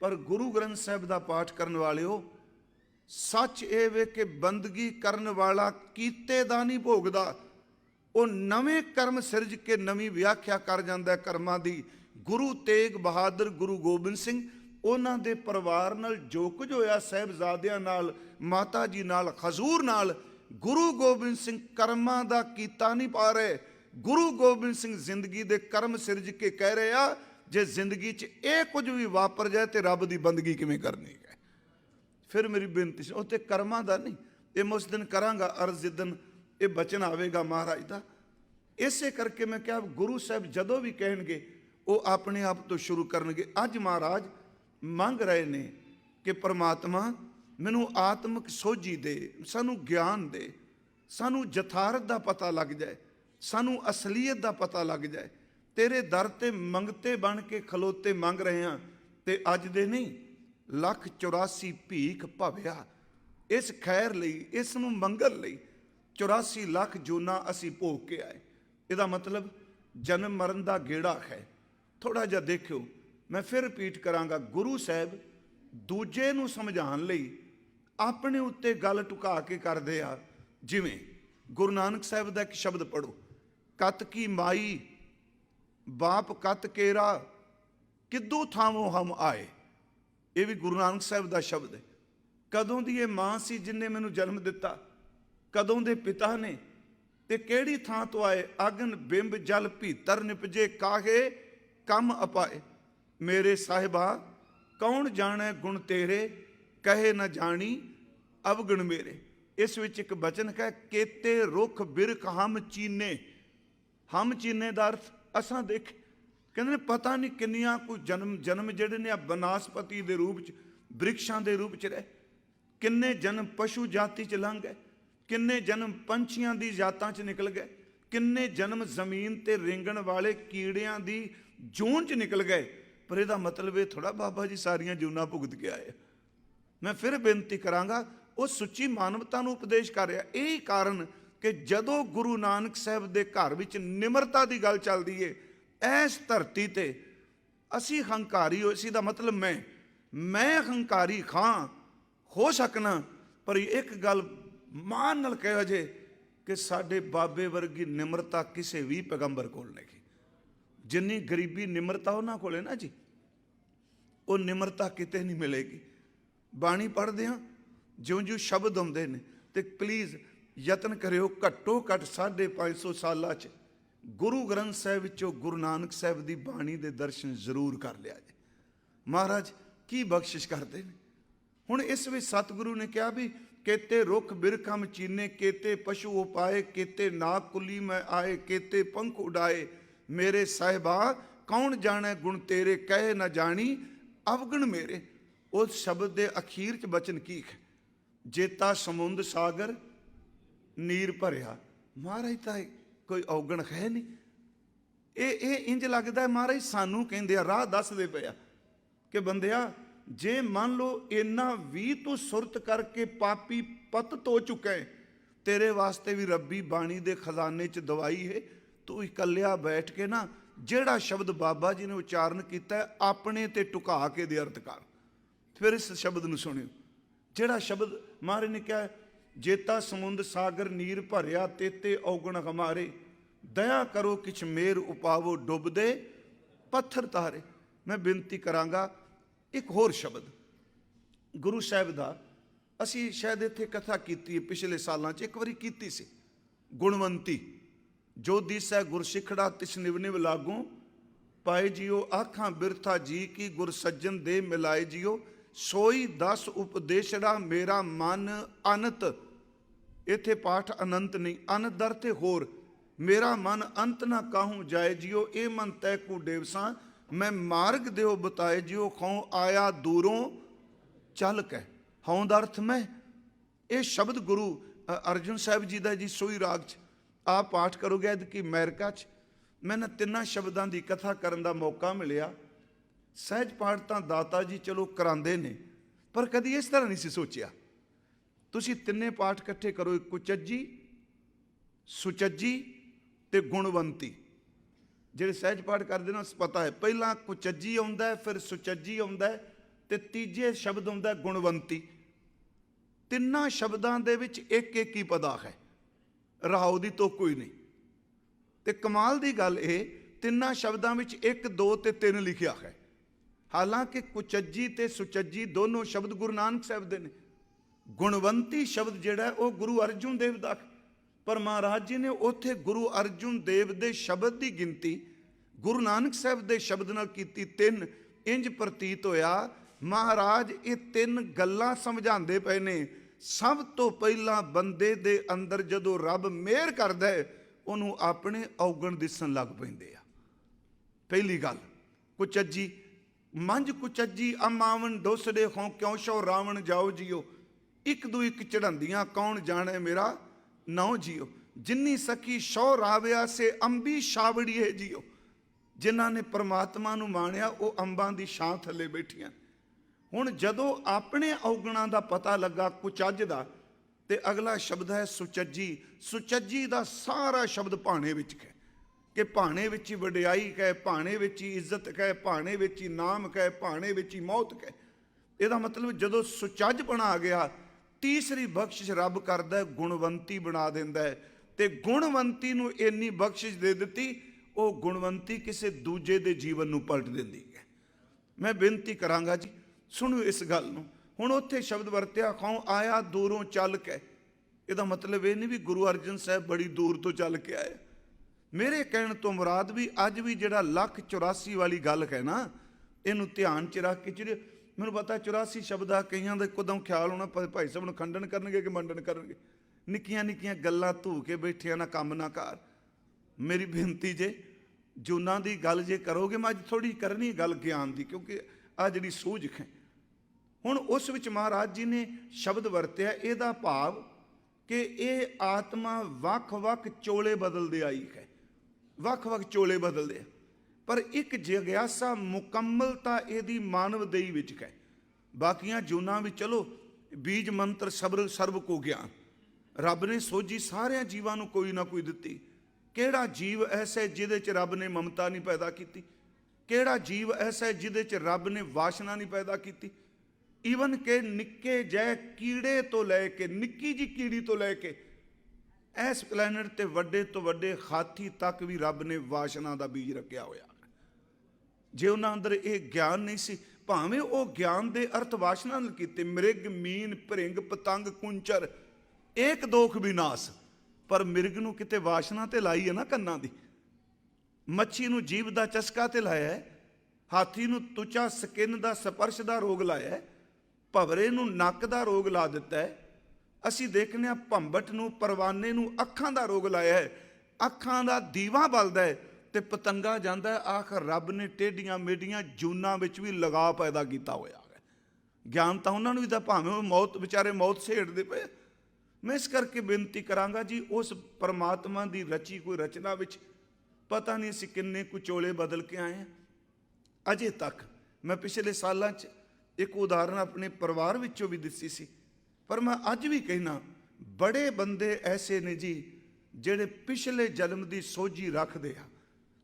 ਪਰ ਗੁਰੂ ਗ੍ਰੰਥ ਸਾਹਿਬ ਦਾ ਪਾਠ ਕਰਨ ਵਾਲਿਓ, ਸੱਚ ਇਹ ਵੇ ਕਿ ਬੰਦਗੀ ਕਰਨ ਵਾਲਾ ਕੀਤੇ ਦਾ ਨਹੀਂ ਭੋਗਦਾ, ਉਹ ਨਵੇਂ ਕਰਮ ਸਿਰਜ ਕੇ ਨਵੀਂ ਵਿਆਖਿਆ ਕਰ ਜਾਂਦਾ ਕਰਮਾਂ ਦੀ। ਗੁਰੂ ਤੇਗ ਬਹਾਦਰ, ਗੁਰੂ ਗੋਬਿੰਦ ਸਿੰਘ, ਉਹਨਾਂ ਦੇ ਪਰਿਵਾਰ ਨਾਲ ਜੋ ਕੁਝ ਹੋਇਆ, ਸਾਹਿਬਜ਼ਾਦਿਆਂ ਨਾਲ, ਮਾਤਾ ਜੀ ਨਾਲ, ਹਜ਼ੂਰ ਨਾਲ, ਗੁਰੂ ਗੋਬਿੰਦ ਸਿੰਘ ਕਰਮਾਂ ਦਾ ਕੀਤਾ ਨਹੀਂ ਪਾ ਰਹੇ। ਗੁਰੂ ਗੋਬਿੰਦ ਸਿੰਘ ਜ਼ਿੰਦਗੀ ਦੇ ਕਰਮ ਸਿਰਜ ਕੇ ਕਹਿ ਰਹੇ ਆ, ਜੇ ਜ਼ਿੰਦਗੀ 'ਚ ਇਹ ਕੁਝ ਵੀ ਵਾਪਰ ਜਾਏ ਤੇ ਰੱਬ ਦੀ ਬੰਦਗੀ ਕਿਵੇਂ ਕਰਨੀ ਹੈ। ਫਿਰ ਮੇਰੀ ਬੇਨਤੀ ਸੀ, ਉਹ ਤੇ ਕਰਮਾਂ ਦਾ ਨਹੀਂ, ਇਹ ਮੈਂ ਉਸ ਦਿਨ ਕਰਾਂਗਾ ਅਰਜ਼ ਜਿੱਦਣ ਇਹ ਬਚਨ ਆਵੇਗਾ ਮਹਾਰਾਜ ਦਾ। ਇਸੇ ਕਰਕੇ ਮੈਂ ਕਿਹਾ ਗੁਰੂ ਸਾਹਿਬ ਜਦੋਂ ਵੀ ਕਹਿਣਗੇ ਉਹ ਆਪਣੇ ਆਪ ਤੋਂ ਸ਼ੁਰੂ ਕਰਨਗੇ। ਅੱਜ ਮਹਾਰਾਜ ਮੰਗ ਰਹੇ ਨੇ ਕਿ ਪ੍ਰਮਾਤਮਾ ਮੈਨੂੰ ਆਤਮਿਕ ਸੋਝੀ ਦੇ, ਸਾਨੂੰ ਗਿਆਨ ਦੇ, ਸਾਨੂੰ ਯਥਾਰਥ ਦਾ ਪਤਾ ਲੱਗ ਜਾਏ, ਸਾਨੂੰ ਅਸਲੀਅਤ ਦਾ ਪਤਾ ਲੱਗ ਜਾਏ। ਤੇਰੇ ਦਰ ਤੇ ਮੰਗਤੇ ਬਣ ਕੇ ਖਲੋਤੇ ਮੰਗ ਰਹੇ ਹਾਂ, ਤੇ ਅੱਜ ਦੇ ਨਹੀਂ, 184 ਭੀਖ ਭਵਿਆ। ਇਸ ਖੈਰ ਲਈ, ਇਸ ਨੂੰ ਮੰਗਣ ਲਈ 84 ਲੱਖ ਜੂਨਾ ਅਸੀਂ ਭੋਗ ਕੇ ਆਏ। ਇਹਦਾ ਮਤਲਬ ਜਨਮ ਮਰਨ ਦਾ ਗੇੜਾ ਹੈ। ਥੋੜਾ ਜਿਹਾ ਦੇਖਿਓ, ਮੈਂ ਫਿਰ ਰਿਪੀਟ ਕਰਾਂਗਾ, ਗੁਰੂ ਸਾਹਿਬ ਦੂਜੇ ਨੂੰ ਸਮਝਾਉਣ ਲਈ ਆਪਣੇ ਉੱਤੇ ਗੱਲ ਟੁਕਾ ਕੇ ਕਰਦੇ ਆ। ਜਿਵੇਂ ਗੁਰੂ ਨਾਨਕ ਸਾਹਿਬ ਦਾ ਇੱਕ ਸ਼ਬਦ ਪੜੋ, ਕਤ ਕੀ ਮਾਈ ਬਾਪ ਕਤ ਕੇਰਾ ਕਿੱਦੂ ਥਾਵੋਂ ਹਮ ਆਏ। ਇਹ ਵੀ ਗੁਰੂ ਨਾਨਕ ਸਾਹਿਬ ਦਾ ਸ਼ਬਦ ਹੈ। ਕਦੋਂ ਦੀ ਇਹ ਮਾਂ ਸੀ ਜਿਹਨੇ ਮੈਨੂੰ ਜਨਮ ਦਿੱਤਾ, ਕਦੋਂ ਦੇ ਪਿਤਾ ਨੇ, ਤੇ ਕਿਹੜੀ ਥਾਂ ਤੋਂ ਆਏ। ਅਗਨ ਬਿੰਬ ਜਲ ਭੀਤਰ ਨਿਪਜੇ ਕਾਹੇ ਕੰਮ ਅਪਾਏ। ਮੇਰੇ ਸਾਹਿਬਾ ਕੌਣ ਜਾਣੈ ਗੁਣ ਤੇਰੇ, ਕਹੇ ਨਾ ਜਾਣੀ ਅਵਗਣ ਮੇਰੇ। ਇਸ ਵਿੱਚ ਇੱਕ ਬਚਨ ਹੈ, ਕੇਤੇ ਰੁੱਖ ਬਿਰਖ ਹਮ ਚੀਨੇ। ਹਮ ਚੀਨੇ ਦਾ ਅਰਥ ਅਸਾਂ ਦੇਖ, ਕਹਿੰਦੇ ਨੇ ਪਤਾ ਨਹੀਂ ਕਿੰਨੀਆਂ ਕੋਈ ਜਨਮ ਜਿਹੜੇ ਨੇ ਬਨਾਸਪਤੀ ਦੇ ਰੂਪ 'ਚ, ਬ੍ਰਿਕਸ਼ਾਂ ਦੇ ਰੂਪ 'ਚ ਰਹੇ, ਕਿੰਨੇ ਜਨਮ ਪਸ਼ੂ ਜਾਤੀ 'ਚ ਲੰਘ ਗਏ, ਕਿੰਨੇ ਜਨਮ ਪੰਛੀਆਂ ਦੀ ਜਾਤਾਂ 'ਚ ਨਿਕਲ ਗਏ, ਕਿੰਨੇ ਜਨਮ ਜ਼ਮੀਨ ਤੇ ਰੇਂਗਣ ਵਾਲੇ ਕੀੜਿਆਂ ਦੀ ਜੂਨ 'ਚ ਨਿਕਲ ਗਏ। ਪਰ ਇਹਦਾ ਮਤਲਬ ਇਹ ਥੋੜਾ ਬਾਬਾ ਜੀ ਸਾਰੀਆਂ ਜੂਨਾਂ ਭੁਗਤ ਕੇ ਆਏ। ਮੈਂ ਫਿਰ ਬੇਨਤੀ ਕਰਾਂਗਾ, ਉਹ ਸੁੱਚੀ ਮਾਨਵਤਾ ਨੂੰ ਉਪਦੇਸ਼ ਕਰ ਰਿਹਾ। ਇਹੀ ਕਾਰਨ ਕਿ ਜਦੋਂ ਗੁਰੂ ਨਾਨਕ ਸਾਹਿਬ ਦੇ ਘਰ ਵਿੱਚ ਨਿਮਰਤਾ ਦੀ ਗੱਲ ਚੱਲਦੀ ਏ, ਇਸ ਧਰਤੀ ਤੇ ਅਸੀਂ ਹੰਕਾਰੀ ਹੋ, ਇਸ ਦਾ ਮਤਲਬ ਮੈਂ ਹੰਕਾਰੀ ਖਾਂ ਹੋ ਸਕਣਾ, ਪਰ ਇੱਕ ਗੱਲ ਮਾਨ ਨਾਲ ਕਹਿਓ ਜੇ ਕਿ ਸਾਡੇ ਬਾਬੇ ਵਰਗੀ ਨਿਮਰਤਾ ਕਿਸੇ ਵੀ ਪੈਗੰਬਰ ਕੋਲ ਨਹੀਂ। ਜਿੰਨੀ ਗਰੀਬੀ ਨਿਮਰਤਾ ਉਹਨਾਂ ਕੋਲ ਹੈ ਨਾ ਜੀ, ਉਹ ਨਿਮਰਤਾ ਕਿਤੇ ਨਹੀਂ ਮਿਲੇਗੀ। ਬਾਣੀ ਪੜ੍ਹਦੇ ਹਾਂ, ਜਿਉਂ-ਜਿਉਂ ਸ਼ਬਦ ਆਉਂਦੇ ਨੇ, ਤੇ ਪਲੀਜ਼ ਯਤਨ ਕਰਿਓ ਘੱਟੋ ਘੱਟ 550 ਸਾਲਾਂ 'ਚ ਗੁਰੂ ਗ੍ਰੰਥ ਸਾਹਿਬ ਵਿੱਚੋਂ ਗੁਰੂ ਨਾਨਕ ਸਾਹਿਬ ਦੀ ਬਾਣੀ ਦੇ ਦਰਸ਼ਨ ਜ਼ਰੂਰ ਕਰ ਲਿਆ ਜੇ। ਮਹਾਰਾਜ ਕੀ ਬਖਸ਼ਿਸ਼ ਕਰਦੇ ਨੇ। ਹੁਣ ਇਸ ਵਿੱਚ ਸਤਿਗੁਰੂ ਨੇ ਕਿਹਾ ਵੀ ਕੇਤੇ ਰੁੱਖ ਬਿਰਖ ਹਮ ਚੀਨੇ, ਕੇਤੇ ਪਸ਼ੂ ਉਪਾਏ, ਕੇਤੇ ਨਾਗ ਕੁਲੀ ਮੈਂ ਆਏ, ਕੇਤੇ ਪੰਖ ਉਡਾਏ। ਮੇਰੇ ਸਾਹਿਬਾ ਕੌਣ ਜਾਣੈ ਗੁਣ ਤੇਰੇ, ਕਹੇ ਨਾ ਜਾਣੀ ਅਵਗਣ ਮੇਰੇ। ਉਸ ਸ਼ਬਦ ਦੇ ਅਖੀਰ 'ਚ ਬਚਨ ਕੀ ਹੈ, ਜੇਤਾ ਸਮੁੰਦ ਸਾਗਰ ਨੀਰ ਭਰਿਆ। ਮਹਾਰਾਜ ਤਾਂ ਕੋਈ ਔਗਣ ਹੈ ਨਹੀਂ। ਇਹ ਇੰਜ ਲੱਗਦਾ ਮਹਾਰਾਜ ਸਾਨੂੰ ਕਹਿੰਦੇ ਆ, ਰਾਹ ਦੱਸਦੇ ਪਏ ਆ ਕਿ ਬੰਦਿਆ, ਜੇ ਮੰਨ ਲਓ ਇੰਨਾ ਵੀ ਤੂੰ ਸੁਰਤ ਕਰਕੇ ਪਾਪੀ ਪਤ ਧੋ ਚੁੱਕਾ ਹੈ, ਤੇਰੇ ਵਾਸਤੇ ਵੀ ਰੱਬੀ ਬਾਣੀ ਦੇ ਖਜ਼ਾਨੇ 'ਚ ਦਵਾਈ ਹੈ। ਤੂੰ ਇਕੱਲਿਆ ਬੈਠ ਕੇ ਨਾ ਜਿਹੜਾ ਸ਼ਬਦ ਬਾਬਾ ਜੀ ਨੇ ਉਚਾਰਨ ਕੀਤਾ, ਆਪਣੇ ਤੇ ਟੁਕਾ ਕੇ ਦੇ ਅਰਥ ਕਰ। ਫਿਰ ਇਸ ਸ਼ਬਦ ਨੂੰ ਸੁਣਿਓ, ਜਿਹੜਾ ਸ਼ਬਦ ਮਹਾਰਾਜ ਨੇ ਕਿਹਾ जेता समुंद सागर नीर भरिया, तेते औगण हमारे, दया करो किछ मेर उपावो, डुबदे पत्थर तारे। मैं बेनती करांगा एक होर शब्द गुरु साहिब दा, असी शायद इत्थे कथा कीती पिछले सालां च, एक वारी कीती सी। गुणवंती जो दिसै गुर सिखड़ा, तिस निव निव लागू पाए जियो, आखां बिरथा जी की, गुर सज्जन दे मिलाए जियो, सोई दस उपदेशड़ा, मेरा मन अनंत। इत्थे पाठ अनंत नहीं, अनंत दर ते होर, मेरा मन अंत ना काहूं जाए जियो, ए मन तय को डेवसां, मैं मार्ग देओ बताए जियो, खौं आया दूरों चल के। हौं दा अर्थ मैं, ये शब्द गुरु अर्जुन साहिब जी का जी सोई राग च आप पाठ करोगे। कि अमेरिका च मैंने तिन्ना शब्दों की कथा करने का मौका मिलिया। सहज पाठ तो दाता जी चलो करांदे ने, पर कभी इस तरह नहीं सी सोचिया। तुसी तिन्ने पाठ इकट्ठे करो, कुचज्जी, सुचज्जी ते गुणवंती। ਜਿਹੜੇ सहज पाठ करते ना पता है, पहला कुचज्जी आउंदा है, फिर सुचज्जी आउंदा है, ते तीजे शब्द आउंदा है गुणवंती। तिन्ना शब्दां दे विच एक एक ही पदा है, रहाओ दी तो कोई नहीं। ते कमाल दी गल ये, तिन्ना शब्दां विच एक दो ते तीन लिखिया है। हालांकि कुचज्जी ते सुचज्जी दोनों शब्द गुरु नानक साहिब दे ने। गुणवंती शब्द जिहड़ा है वह गुरु अर्जुन देव दा, पर महाराज जी ने उत्थे गुरु अर्जुन देव दे शब्द की गिनती गुरु नानक साहिब दे शब्द नाल कीती तीन। इंज प्रतीत होया महाराज ये तीन गल्लां समझांदे पए ने। सब तो पहला बंदे दे अंदर जदों रब मेहर करदा है, उहनूं अपने औगण दिसन लग पैंदे आ। पहली गल कुचज्जी, मंझ कुचज्जी अमावन डोसड़े हों, क्यों शो रावण जाओ जियो, एक दू एक चढ़ांदियां, कौन जाने मेरा नौ जियो, जिन्नी सखी शौ राविया से अंबी छावड़ी है जियो। जिन्हां ने परमात्मा नूं माणिया वो अंबां दी छां थल्ले बैठियां। हुण जदों अपने औगणां दा पता लगा कुचज दा, ते अगला शब्द है सुचज्जी। सुचज्जी दा सारा शब्द भाणे विच है कि भाणे विच ही वडियाई कह, भाणे विच ही इज्जत कह, भाणे विच ही नाम कह, भाणे विच ही मौत कह। इहदा मतलब जदों सुचज बना गया, तीसरी बख्शिश रब करदा है, गुणवंती बना दिंदा है। ते गुणवंती नूं इन्नी बख्शिश दे दित्ती, वो गुणवंती किसी दूजे दे जीवन नूं पलट दिंदी है। मैं बेनती करांगा जी सुनो इस गल नूं। हुण उत्थे शब्द वरत्या खौं आया दूरों चल के, इहदा मतलब ये नहीं भी गुरु अर्जन साहब बड़ी दूर तो चल के आए। मेरे कहण तो मुराद भी अज भी जिहड़ा 184 वाली गल है ना, इहनूं ध्यान च रख के, जिहड़े मैनूं पता 84 शब्द आ, कईयां दा कदों ख्याल होना भाई साहब नूं खंडन करनगे कि मंडन करनगे। निक्कियां निक्कियां गल्लां धू के बैठिया ना काम ना कार। मेरी बेनती जे जूनां दी गल जे करोगे, मैं अज थोड़ी करनी गल ज्ञान दी, क्योंकि आ जिहड़ी सूझ है। हुण उस विच महाराज जी ने शब्द वरत्या, इहदा भाव कि ये आत्मा वख वख चोले बदलदे आई है, वख वख चोले बदलदे, पर एक जिग्यासा मुकम्मलता इहदी मानव देही विच है। बाकियां जूनां भी चलो बीज मंत्र सर्व को ज्ञान, रब ने सोझी सारिया जीवां नूं कोई ना कोई दित्ती। किहड़ा जीव ऐसा है जिहदे च रब ने ममता नहीं पैदा की? किहड़ा जीव ऐसा है जिहदे च रब ने वासना नहीं पैदा की? ईवन के निक्के जै कीड़े तो लैके, निक्की जी कीड़ी तो लैके इस प्लैनेट ते वड्डे तो वड्डे हाथी तक भी रब ने वासना का बीज रखिया होया। जे उन्हां अंदर ये ज्ञान नहीं सी, भावें वो ज्ञान दे अर्थ वासना नाल कीते, मृग मीन भृंग पतंग कुंचर एक दोख विनाश, पर मिर्ग नूं किते वासना ते लाई है ना कन्नां दी, मच्छी नूं जीभ दा चस्का ते लाया है, हाथी नूं तुचा स्किन दा स्पर्श दा रोग लाया है, भवरे नूं नक दा रोग ला दिता है। असीं देखने आ भंबट नूं परवाने नूं अखां दा रोग लाया है, अखां दा दीवा बलदा है ते पतंगा जांदा है। आखिर रब ने टेढ़ियां मेढ़ियां जूनां विच भी लगा पैदा कीता होया है। ज्ञान तां उन्हां नूं भी तां भावें मौत बेचारे मौत सेड़दे पए। मैं इस करके बेनती करांगा जी, उस परमात्मा की रची कोई रचना विच पता नहीं असीं किन्ने कुचोले बदल के आए हैं। अजे तक मैं पिछले सालां च एक उदाहरण अपने परिवार विचों भी दिसी सी, पर मैं अज भी कहना बड़े बंदे ऐसे ने जी जिहड़े पिछले जन्म की सोझी रखते हैं,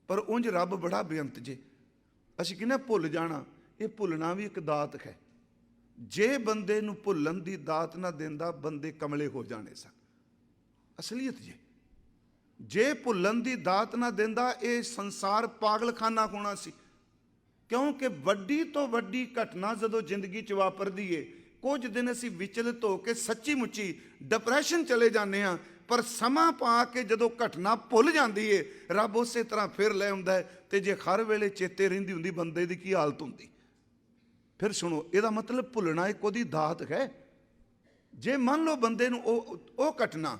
पर उंज रब बड़ा बेअंत जे। असीं कहने भुल जाना, ये भुलना भी एक दात है। ਜੇ ਬੰਦੇ ਨੂੰ ਭੁੱਲਣ ਦੀ ਦਾਤ ਨਾ ਦਿੰਦਾ, ਬੰਦੇ ਕਮਲੇ ਹੋ ਜਾਣੇ ਸਨ। ਅਸਲੀਅਤ ਜੇ ਭੁੱਲਣ ਦੀ ਦਾਤ ਨਾ ਦਿੰਦਾ, ਇਹ ਸੰਸਾਰ ਪਾਗਲਖਾਨਾ ਹੋਣਾ ਸੀ। ਕਿਉਂਕਿ ਵੱਡੀ ਤੋਂ ਵੱਡੀ ਘਟਨਾ ਜਦੋਂ ਜ਼ਿੰਦਗੀ 'ਚ ਵਾਪਰਦੀ ਏ, ਕੁਝ ਦਿਨ ਅਸੀਂ ਵਿਚਲਿਤ ਹੋ ਕੇ ਸੱਚੀ ਮੁੱਚੀ ਡਿਪਰੈਸ਼ਨ ਚਲੇ ਜਾਂਦੇ ਹਾਂ, ਪਰ ਸਮਾਂ ਪਾ ਕੇ ਜਦੋਂ ਘਟਨਾ ਭੁੱਲ ਜਾਂਦੀ ਏ, ਰੱਬ ਉਸੇ ਤਰ੍ਹਾਂ ਫਿਰ ਲੈ ਆਉਂਦਾ ਹੈ। ਤੇ ਜੇ ਹਰ ਵੇਲੇ ਚੇਤੇ ਰਹਿੰਦੀ ਹੁੰਦੀ, ਬੰਦੇ ਦੀ ਕੀ ਹਾਲਤ ਹੁੰਦੀ। ਫਿਰ ਸੁਣੋ, ਇਹਦਾ ਮਤਲਬ ਭੁੱਲਣਾ ਇੱਕ ਉਹਦੀ ਦਾਤ ਹੈ। ਜੇ ਮੰਨ ਲਓ ਬੰਦੇ ਨੂੰ ਉਹ ਘਟਨਾ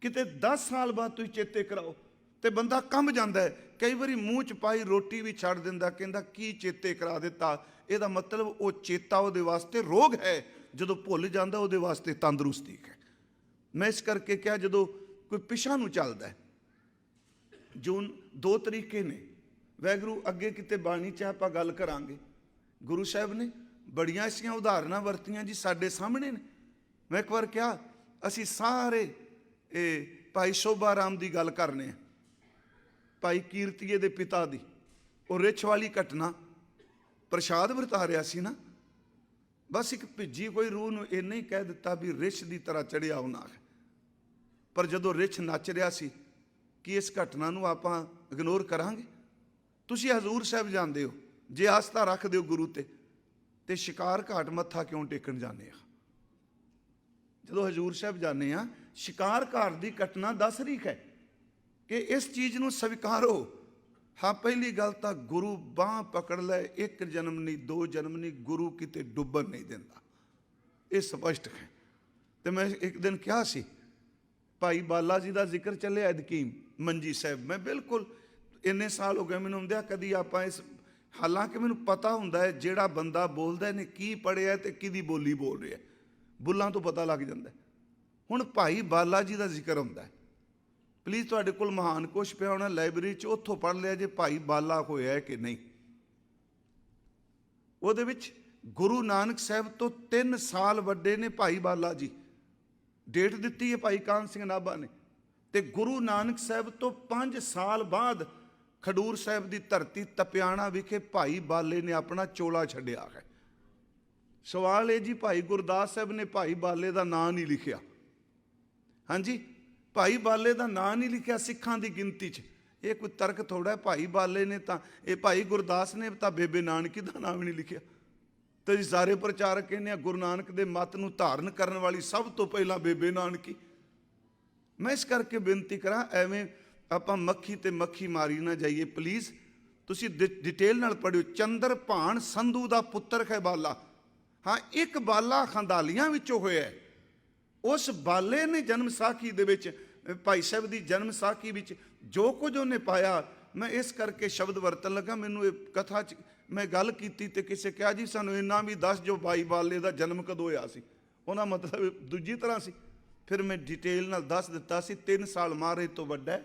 ਕਿਤੇ 10 ਸਾਲ ਬਾਅਦ ਤੁਸੀਂ ਚੇਤੇ ਕਰਾਓ ਤੇ ਬੰਦਾ ਕੰਬ ਜਾਂਦਾ ਹੈ। ਕਈ ਵਾਰੀ ਮੂੰਹ 'ਚ ਪਾਈ ਰੋਟੀ ਵੀ ਛੱਡ ਦਿੰਦਾ, ਕਹਿੰਦਾ ਕੀ ਚੇਤੇ ਕਰਾ ਦਿੱਤਾ। ਇਹਦਾ ਮਤਲਬ ਉਹ ਚੇਤਾ ਉਹਦੇ ਵਾਸਤੇ ਰੋਗ ਹੈ, ਜਦੋਂ ਭੁੱਲ ਜਾਂਦਾ ਉਹਦੇ ਵਾਸਤੇ ਤੰਦਰੁਸਤੀ ਹੈ। ਮੈਂ ਇਸ ਕਰਕੇ ਕਿਹਾ, ਜਦੋਂ ਕੋਈ ਪਿਛਾਂ ਨੂੰ ਚੱਲਦਾ ਹੈ, ਜੂਨ 2 ਤਰੀਕੇ ਨੇ। ਵਾਹਿਗੁਰੂ ਅੱਗੇ ਕਿਤੇ ਬਾਣੀ 'ਚ ਆਪਾਂ ਗੱਲ ਕਰਾਂਗੇ। ਗੁਰੂ ਸਾਹਿਬ ਨੇ ਬੜੀਆਂ ਐਸੀਆਂ ਉਦਾਹਰਨਾਂ ਵਰਤੀਆਂ ਜੀ, ਸਾਡੇ ਸਾਹਮਣੇ ਨੇ। ਮੈਂ ਇੱਕ ਵਾਰ ਕਿਹਾ, ਅਸੀਂ ਸਾਰੇ ਇਹ ਭਾਈ ਸ਼ੋਭਾ ਰਾਮ ਦੀ ਗੱਲ ਕਰਨੇ ਆ, ਭਾਈ ਕੀਰਤੀਏ ਦੇ ਪਿਤਾ ਦੀ। ਉਹ ਰਿਛ ਵਾਲੀ ਘਟਨਾ, ਪ੍ਰਸ਼ਾਦ ਵਰਤਾ ਰਿਹਾ ਸੀ ਨਾ, ਬਸ ਇੱਕ ਭਿੱਜੀ ਕੋਈ ਰੂਹ ਨੂੰ ਇੰਨਾ ਹੀ ਕਹਿ ਦਿੱਤਾ ਵੀ ਰਿਛ ਦੀ ਤਰ੍ਹਾਂ ਚੜਿਆ ਉਹਨਾਂ। ਪਰ ਜਦੋਂ ਰਿਛ ਨੱਚ ਰਿਹਾ ਸੀ, ਕਿ ਇਸ ਘਟਨਾ ਨੂੰ ਆਪਾਂ ਇਗਨੋਰ ਕਰਾਂਗੇ? ਤੁਸੀਂ ਹਜ਼ੂਰ ਸਾਹਿਬ ਜਾਂਦੇ ਹੋ, ਜੇ ਆਸਥਾ ਰੱਖਦੇ ਹੋ ਗੁਰੂ ਤੇ ਸ਼ਿਕਾਰ ਘਾਟ ਮੱਥਾ ਕਿਉਂ ਟੇਕਣ ਜਾਂਦੇ ਆ? ਜਦੋਂ ਹਜ਼ੂਰ ਸਾਹਿਬ ਜਾਂਦੇ ਆ, ਸ਼ਿਕਾਰ ਘਾਟ ਦੀ ਘਟਨਾ ਦੱਸ ਰਹੀ ਹੈ ਕਿ ਇਸ ਚੀਜ਼ ਨੂੰ ਸਵੀਕਾਰੋ। ਹਾਂ, ਪਹਿਲੀ ਗੱਲ ਤਾਂ ਗੁਰੂ ਬਾਂਹ ਪਕੜ ਲੈ, 1 ਜਨਮ ਨਹੀਂ 2 ਜਨਮ ਨਹੀਂ, ਗੁਰੂ ਕਿਤੇ ਡੁੱਬਣ ਨਹੀਂ ਦਿੰਦਾ, ਇਹ ਸਪਸ਼ਟ ਹੈ। ਤੇ ਮੈਂ ਇੱਕ ਦਿਨ ਕਿਹਾ ਸੀ, ਭਾਈ ਬਾਲਾ ਜੀ ਦਾ ਜ਼ਿਕਰ ਚੱਲਿਆ ਐਤਕੀ ਮੰਜੀ ਸਾਹਿਬ। ਮੈਂ ਬਿਲਕੁਲ ਇੰਨੇ ਸਾਲ ਹੋ ਗਏ ਮੈਨੂੰ ਹੁੰਦਿਆ, ਕਦੀ ਆਪਾਂ ਇਸ, ਹਾਲਾਂਕਿ ਮੈਨੂੰ ਪਤਾ ਹੁੰਦਾ ਹੈ ਜਿਹੜਾ ਬੰਦਾ ਬੋਲਦਾ ਇਹਨੇ ਕੀ ਪੜ੍ਹਿਆ ਤੇ ਕਿਹਦੀ ਬੋਲੀ ਬੋਲ ਰਿਹਾ, ਬੁੱਲਾਂ ਤੋਂ ਪਤਾ ਲੱਗ ਜਾਂਦਾ। ਹੁਣ ਭਾਈ ਬਾਲਾ ਜੀ ਦਾ ਜ਼ਿਕਰ ਹੁੰਦਾ ਹੈ, ਪਲੀਜ਼ ਤੁਹਾਡੇ ਕੋਲ ਮਹਾਨ ਕੋਸ਼ ਪਿਆ ਹੋਣਾ ਲਾਇਬ੍ਰੇਰੀ 'ਚ, ਉੱਥੋਂ ਪੜ੍ਹ ਲਿਆ ਜੇ ਭਾਈ ਬਾਲਾ ਹੋਇਆ ਕਿ ਨਹੀਂ। ਉਹਦੇ ਵਿੱਚ ਗੁਰੂ ਨਾਨਕ ਸਾਹਿਬ ਤੋਂ 3 ਸਾਲ ਵੱਡੇ ਨੇ ਭਾਈ ਬਾਲਾ ਜੀ। ਡੇਟ ਦਿੱਤੀ ਹੈ ਭਾਈ ਕਾਹਨ ਸਿੰਘ ਨਾਭਾ ਨੇ। ਤੇ ਗੁਰੂ ਨਾਨਕ ਸਾਹਿਬ ਤੋਂ 5 ਸਾਲ ਬਾਅਦ ਖਡੂਰ ਸਾਹਿਬ ਦੀ ਧਰਤੀ ਤਪਿਆਣਾ ਵਿਖੇ ਭਾਈ ਬਾਲੇ ਨੇ ਆਪਣਾ ਚੋਲਾ ਛੱਡਿਆ ਹੈ। ਸਵਾਲ ਇਹ ਜੀ, ਭਾਈ ਗੁਰਦਾਸ ਸਾਹਿਬ ਨੇ ਭਾਈ ਬਾਲੇ ਦਾ ਨਾਂ ਨਹੀਂ ਲਿਖਿਆ। ਹਾਂਜੀ, ਭਾਈ ਬਾਲੇ ਦਾ ਨਾਂ ਨਹੀਂ ਲਿਖਿਆ ਸਿੱਖਾਂ ਦੀ ਗਿਣਤੀ 'ਚ। ਇਹ ਕੋਈ ਤਰਕ ਥੋੜਾ ਹੈ। ਭਾਈ ਬਾਲੇ ਨੇ ਤਾਂ, ਇਹ ਭਾਈ ਗੁਰਦਾਸ ਨੇ ਤਾਂ ਬੇਬੇ ਨਾਨਕੀ ਦਾ ਨਾਮ ਨਹੀਂ ਲਿਖਿਆ। ਤੇ ਜੀ ਸਾਰੇ ਪ੍ਰਚਾਰਕ ਕਹਿੰਦੇ ਆ ਗੁਰੂ ਨਾਨਕ ਦੇ ਮੱਤ ਨੂੰ ਧਾਰਨ ਕਰਨ ਵਾਲੀ ਸਭ ਤੋਂ ਪਹਿਲਾਂ ਬੇਬੇ ਨਾਨਕੀ। ਮੈਂ ਇਸ ਕਰਕੇ ਬੇਨਤੀ ਕਰਾਂ, ਐਵੇਂ ਆਪਾਂ ਮੱਖੀ ਤੇ ਮੱਖੀ ਮਾਰੀ ਨਾ ਜਾਈਏ ਪਲੀਜ਼। ਤੁਸੀਂ ਡਿਟੇਲ ਨਾਲ ਪੜ੍ਹਿਓ। ਚੰਦਰਭਾਨ ਸੰਧੂ ਦਾ ਪੁੱਤਰ ਹੈ ਬਾਲਾ। ਹਾਂ, ਇੱਕ ਬਾਲਾ ਖੰਦਾਲੀਆਂ ਵਿੱਚੋਂ ਹੋਇਆ। ਉਸ ਬਾਲੇ ਨੇ ਜਨਮ ਸਾਖੀ ਦੇ ਵਿੱਚ, ਭਾਈ ਸਾਹਿਬ ਦੀ ਜਨਮ ਸਾਖੀ ਵਿੱਚ ਜੋ ਕੁਝ ਉਹਨੇ ਪਾਇਆ, ਮੈਂ ਇਸ ਕਰਕੇ ਸ਼ਬਦ ਵਰਤਣ ਲੱਗਾ। ਮੈਨੂੰ ਇਹ ਕਥਾ 'ਚ ਮੈਂ ਗੱਲ ਕੀਤੀ ਤੇ ਕਿਸੇ ਕਿਹਾ ਜੀ ਸਾਨੂੰ ਇੰਨਾ ਵੀ ਦੱਸ ਜੋ ਭਾਈ ਬਾਲੇ ਦਾ ਜਨਮ ਕਦੋਂ ਹੋਇਆ ਸੀ। ਉਹਨਾਂ ਮਤਲਬ ਦੂਜੀ ਤਰ੍ਹਾਂ ਸੀ। ਫਿਰ ਮੈਂ ਡਿਟੇਲ ਨਾਲ ਦੱਸ ਦਿੱਤਾ ਸੀ। 3 ਸਾਲ ਮਹਾਰਾਜ ਤੋਂ ਵੱਡਾ